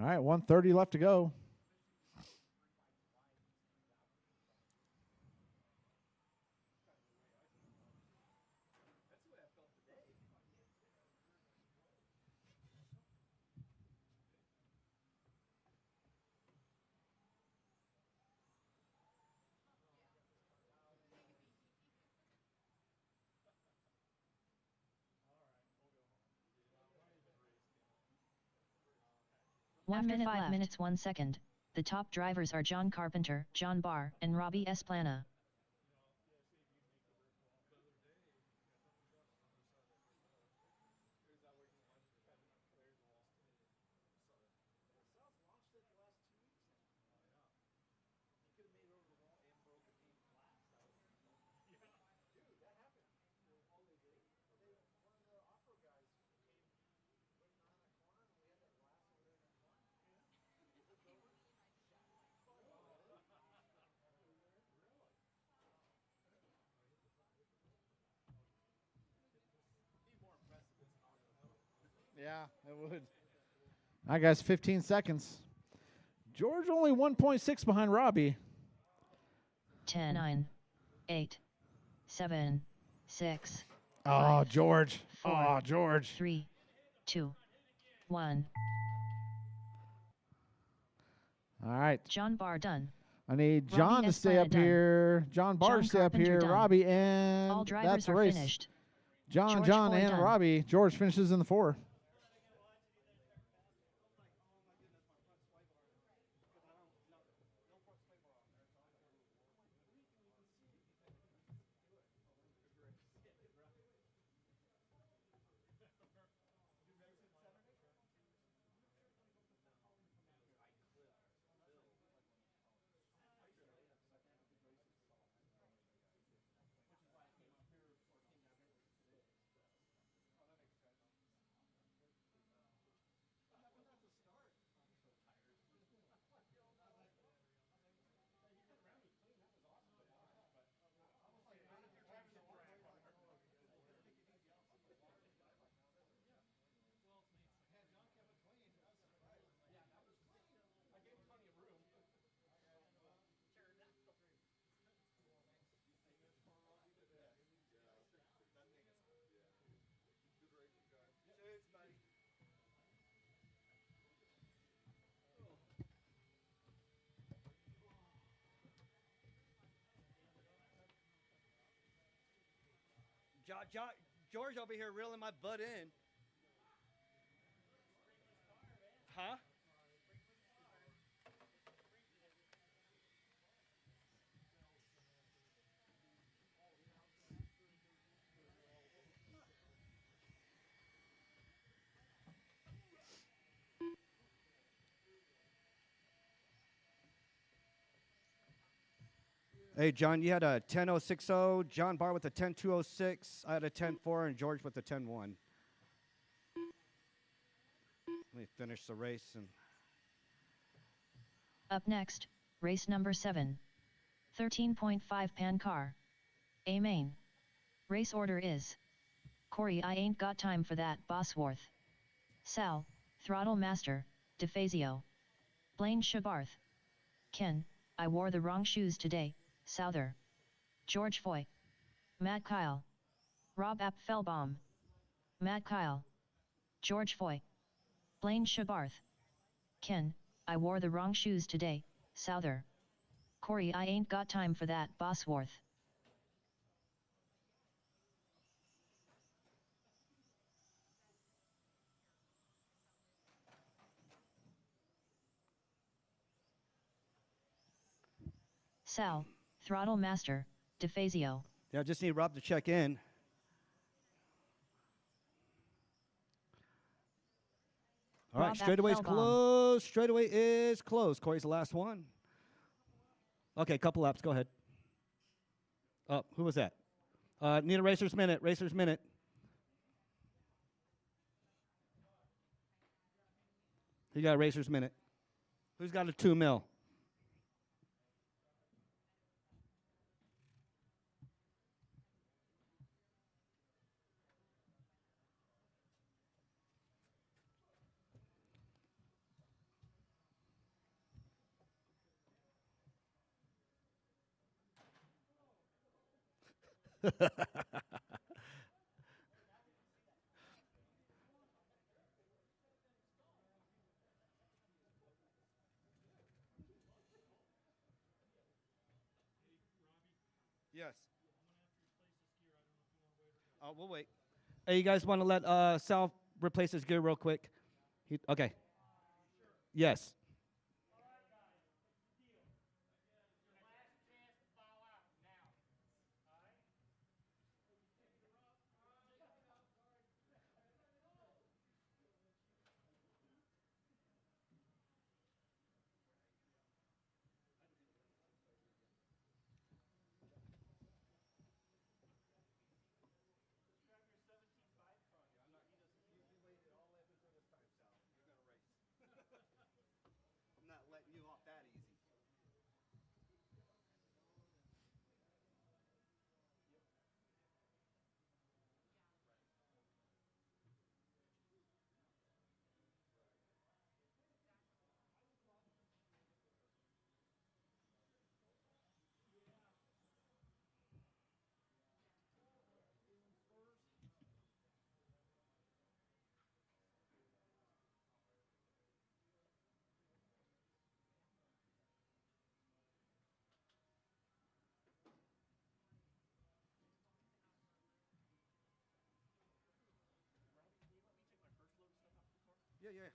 All right, 1:30 left to go. After 5 minutes 1 second, the top drivers are John Carpenter, John Barr, and Robbie Esplana. Yeah, it would. All right, guys, 15 seconds. George only 1.6 behind Robbie. 10, 9, 8, 7, 6. Oh, 5, George. 4, Oh, George. 3, 2, 1. All right. John Barr done. I need John Robbie to stay up Esplana done. here. John Barr John to stay up Carpenter here. done. Robbie, and All drivers that's the are race. finished. John, George Foy and done. Robbie. George finishes in the 4. George over here reeling my butt in. Huh? Hey, John, you had a 10.060. John Barr with a 10.206. I had a 10.4, and George with a 10.1. Let me finish the race. And Up next, race number 7. 13.5 pan car. A main. Race order is Corey, I ain't got time for that, Bosworth. Sal, Throttle Master, DeFazio. Blaine Shabarth. Ken, I wore the wrong shoes today, Souther. George Foy. Matt Kyle. Rob Apfelbaum. Matt Kyle. George Foy. Blaine Shabarth. Ken, I wore the wrong shoes today, Souther. Corey, I ain't got time for that, Bosworth. Sal, Throttle Master, DeFazio. Yeah, I just need Rob to check in. All right, Rob at straightaway's Felbaum. closed. Straightaway is closed. Corey's the last one. Okay, couple laps. Go ahead. Oh, who was that? Need a racer's minute. Racer's minute. Who got a racer's minute? Who's got a 2 mil? Yes. We'll wait. Hey, you guys want to let Sal replace his gear real quick? Okay. Yes. I'm not letting you off that easy. Yeah, yeah.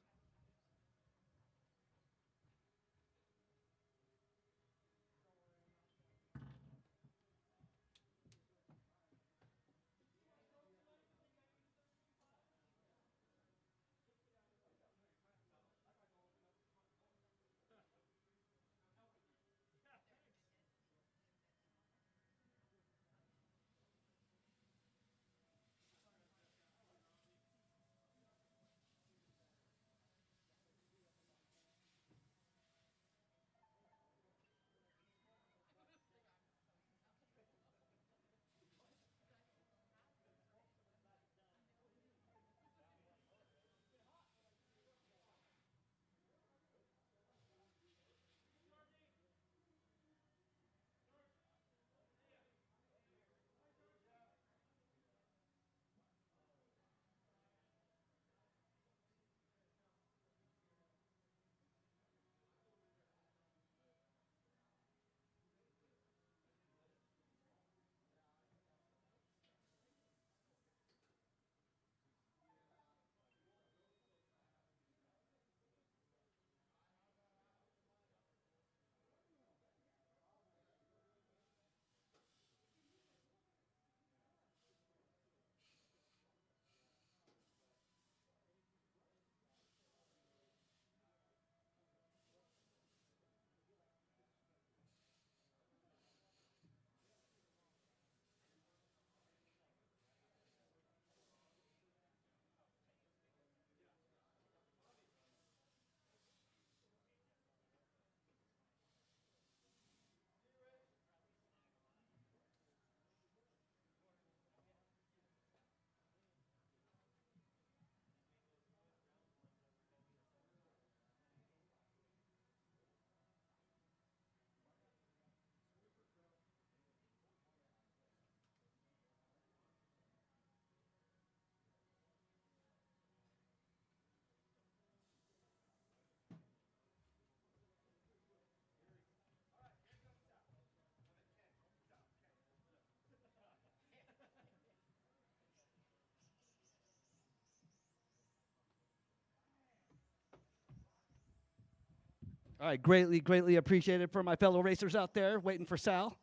All right, greatly appreciated for my fellow racers out there waiting for Sal.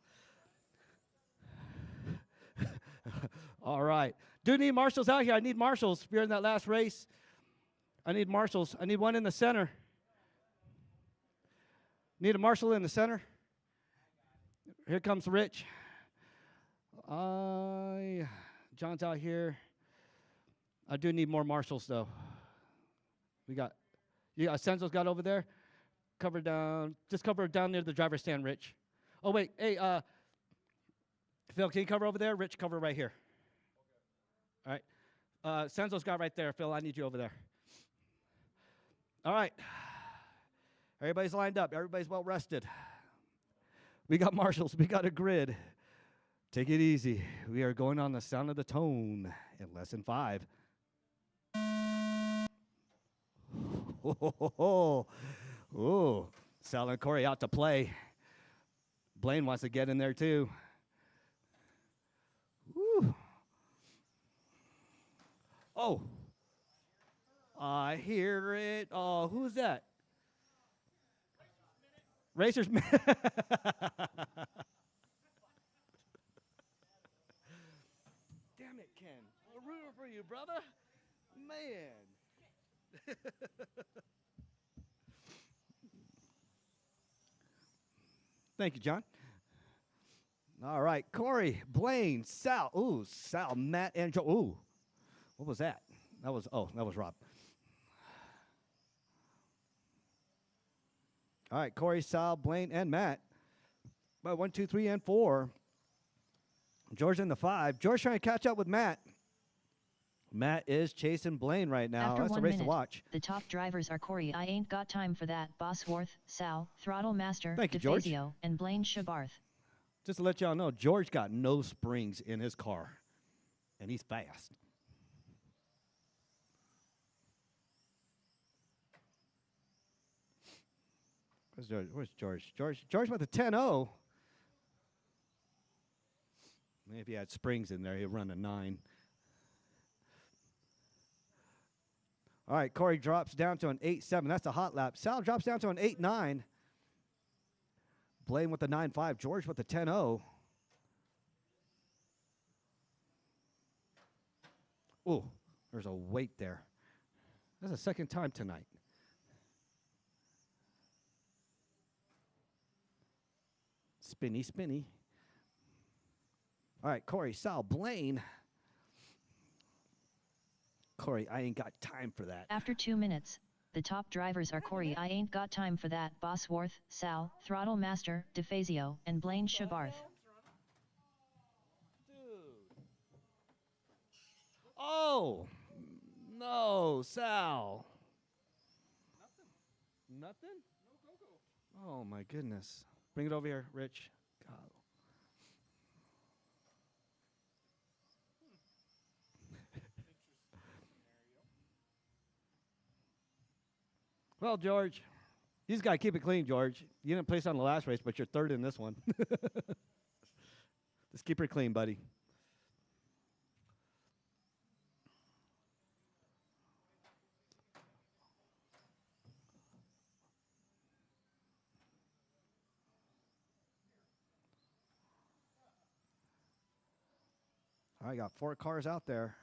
All right. Do need marshals out here. I need marshals if you're in that last race. I need marshals. I need one in the center. Need a marshal in the center. Here comes Rich. John's out here. I do need more marshals, though. Senzo's got over there. Cover down. Just cover down near the driver's stand, Rich. Oh, wait. Hey, Phil, can you cover over there? Rich, cover right here. Okay. All right. Senzo's got right there. Phil, I need you over there. All right. Everybody's lined up. Everybody's well rested. We got marshals. We got a grid. Take it easy. We are going on the sound of the tone in lesson 5. Oh, Sal and Corey out to play. Blaine wants to get in there too. Woo. Oh, I hear it. Oh, who's that? Racers Minute. Damn it, Ken. I'm rooting for you, brother. Man. Thank you, John. All right, Corey, Blaine, Sal. Ooh, Sal, Matt, and Joe. Ooh, what was that? That was Rob. All right, Corey, Sal, Blaine, and Matt. Well, 1, 2, 3, and 4. George in the 5. George trying to catch up with Matt. Matt is chasing Blaine right now. After That's a 1 race minute, to watch. the top drivers are Corey I Ain't Got Time for That, Bosworth, Sal, Throttle Master, Thank you, George. DeFazio, and Blaine Shabarth. Just to let y'all know, George got no springs in his car, and he's fast. Where's George? George with a 10-0. Maybe if he had springs in there, he'd run a 9. All right, Corey drops down to an 8-7. That's a hot lap. Sal drops down to an 8-9. Blaine with the 9-5. George with the 10-0. Ooh, there's a weight there. That's the second time tonight. Spinny. All right, Corey, Sal, Blaine. Corey, I ain't got time for that. After 2 minutes, the top drivers are Corey I Ain't Got Time for That, Bosworth, Sal, Throttle Master, DeFazio, and Blaine Shabarth. Oh, no, Sal. Nothing? Oh, my goodness. Bring it over here, Rich. God. Well, George, you just got to keep it clean, George. You didn't place on the last race, but you're third in this one. Just keep her clean, buddy. I got 4 cars out there.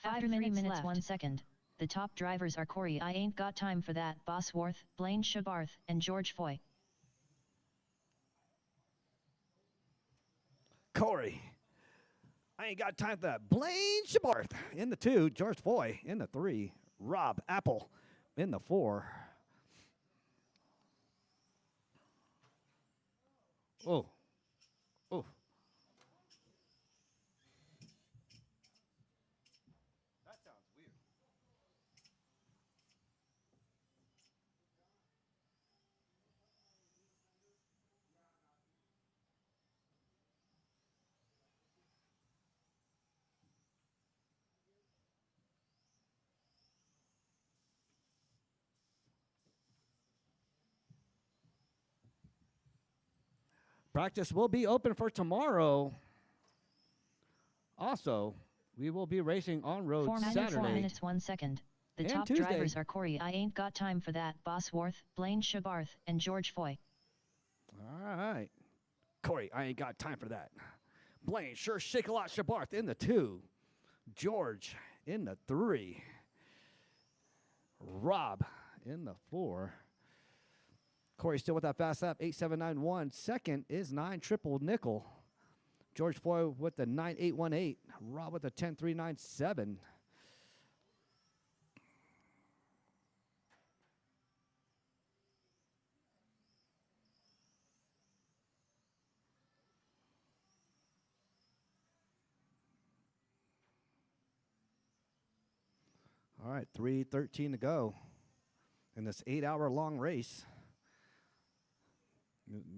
5 minutes left. 1 second. The top drivers are Corey I Ain't Got Time for That, Bosworth, Blaine Shabarth, and George Foy. Corey, I ain't got time for that. Blaine Shabarth in the 2. George Foy in the 3. Rob Apple in the 4. Oh. That sounds weird. Practice will be open for tomorrow. Also, we will be racing on road 4 Saturday. minutes 1 second. The And top Tuesday. drivers are Corey I Ain't Got Time for That, Bosworth, Blaine Shabarth, and George Foy. All right. Corey, I ain't got time for that. Blaine, sure shake a lot. Shabarth in the 2. George in the 3. Rob in the 4. Corey still with that fast lap, 8791. Second is 9 triple nickel. George Foy with the 9818. Rob with the 10397. All right, 3:13 to go in this 8-hour-long race.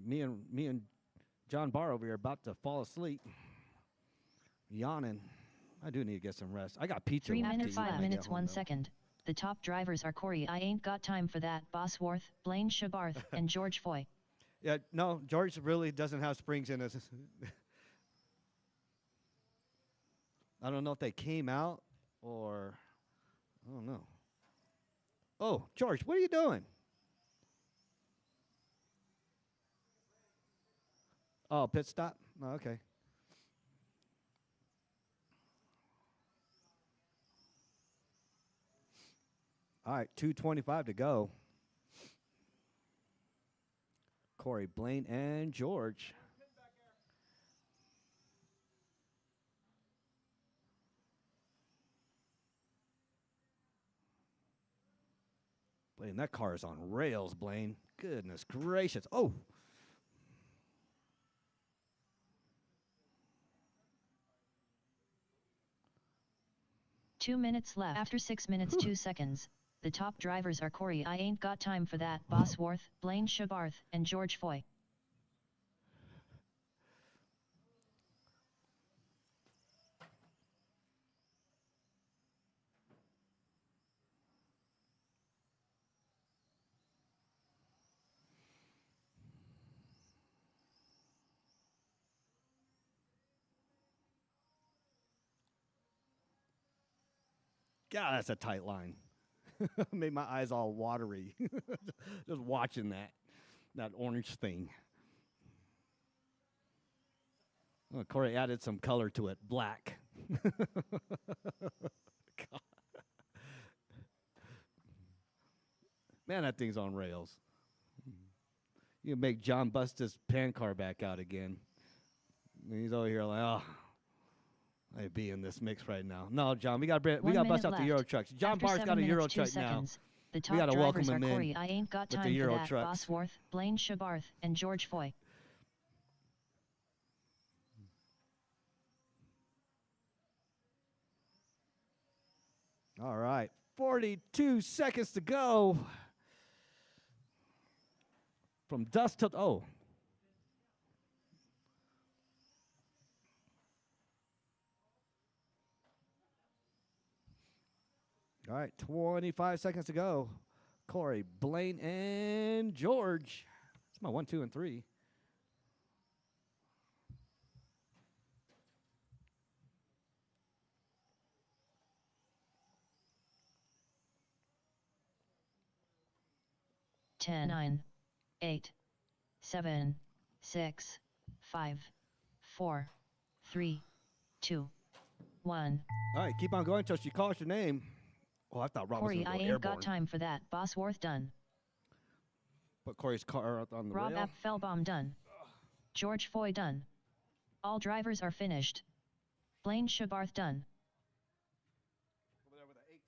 Me and John Barr over here about to fall asleep, yawning. I do need to get some rest. I got pizza. 3 to minutes, eat when I 5 get minutes, home, 1 though. second. The top drivers are Corey I Ain't Got Time for That, Bosworth, Blaine Shabarth, and George Foy. Yeah, no, George really doesn't have springs in his. I don't know if they came out or I don't know. Oh, George, what are you doing? Oh, pit stop? Oh, okay. All right, 2:25 to go. Corey, Blaine, and George. Blaine, that car is on rails, Blaine. Goodness gracious. Oh. Two minutes left. After 6 minutes, 2 seconds. The top drivers are Corey I Ain't Got Time for That, Bosworth, Blaine Shabarth, and George Foy. God, that's a tight line. Made my eyes all watery. Just watching that orange thing. Oh, Corey added some color to it, black. God. Man, that thing's on rails. You make John bust his pan car back out again. And he's over here like, oh, I'd be in this mix right now. No, John, we got to bust out the Euro trucks. John After Barr's 7 got a Euro minutes, 2 truck now. seconds. The We top got to welcome drivers are him in Corey I Ain't Got with the Time for Euro That, trucks. Bosworth, Blaine Shabarth, and George Foy. All right, 42 seconds to go. From dusk till, oh. All right, 25 seconds to go. Corey, Blaine, and George. It's my 1, 2, and 3. Ten, 9, 8, 7, 6, 5, 4, 3, 2, 1. All right, keep on going until she calls your name. Oh, I thought Rob was Corey going I to go Ain't airborne. Got Time for That, Bosworth done. Put Corey's car out on the Rob rail. Appfelbaum done. George Foy done. All drivers are finished. Blaine Shabarth done. Over there with an 8-7.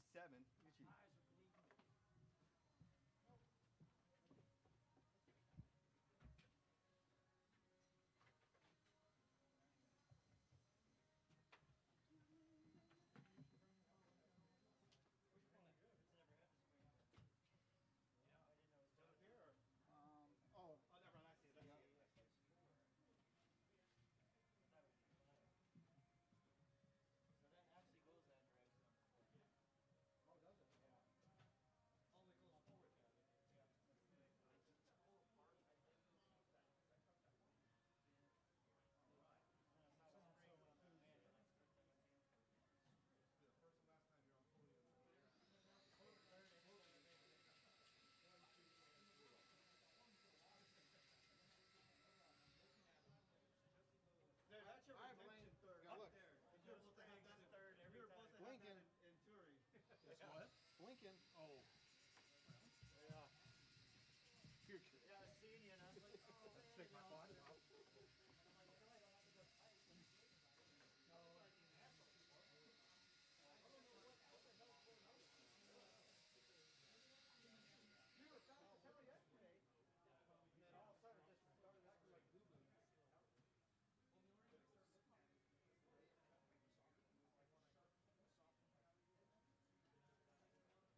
looking. Oh. Yeah. You're good. Yeah, I seen you, and I was like, oh, man. Take my phone off. You were fast as hell yesterday. And then all of a sudden it just started acting like boo-boo. You know, if blinking mode, when you scroll all the way down, all that turbo stuff, all the boost stuff is grayed out. I guess all my blinky stuff I go max. So I don't want any softness.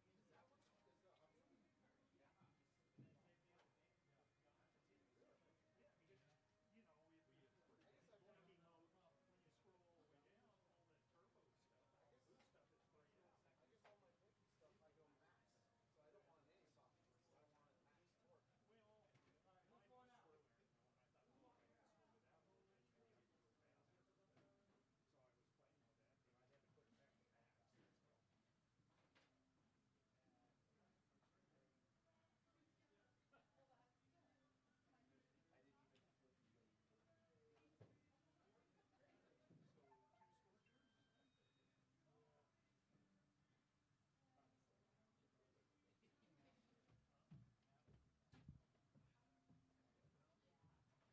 I want it max torque. Well, mine was scrolling, and when I thought, oh, okay, I screwed it out, and then you get to go faster. So I was playing with that, and I had to put it back to max. It's okay with me sour next to each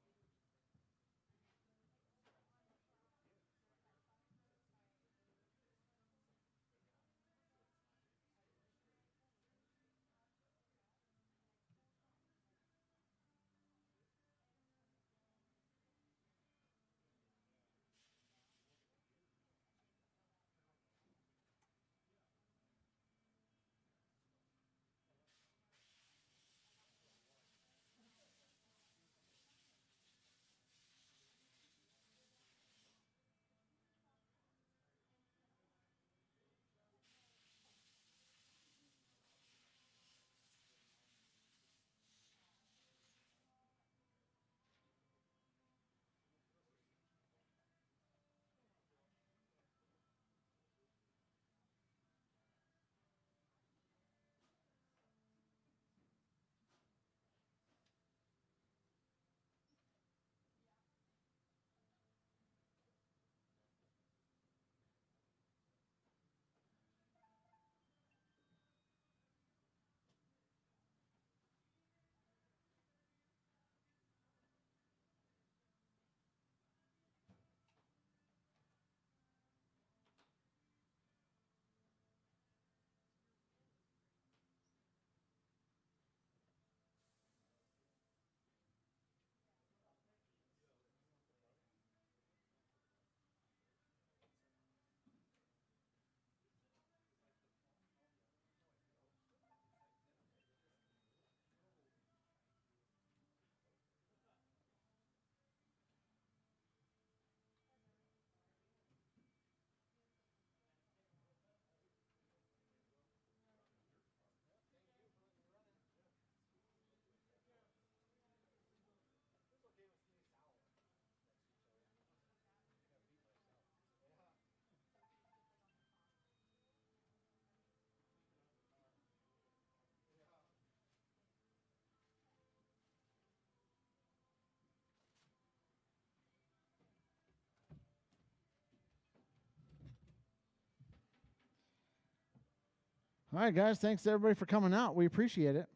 other. I gotta beat myself. Yeah. Yeah. All right, guys. Thanks everybody for coming out. We appreciate it.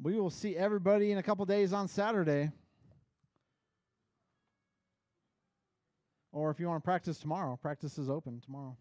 We will see everybody in a couple days on Saturday. Or if you want to practice tomorrow, practice is open tomorrow.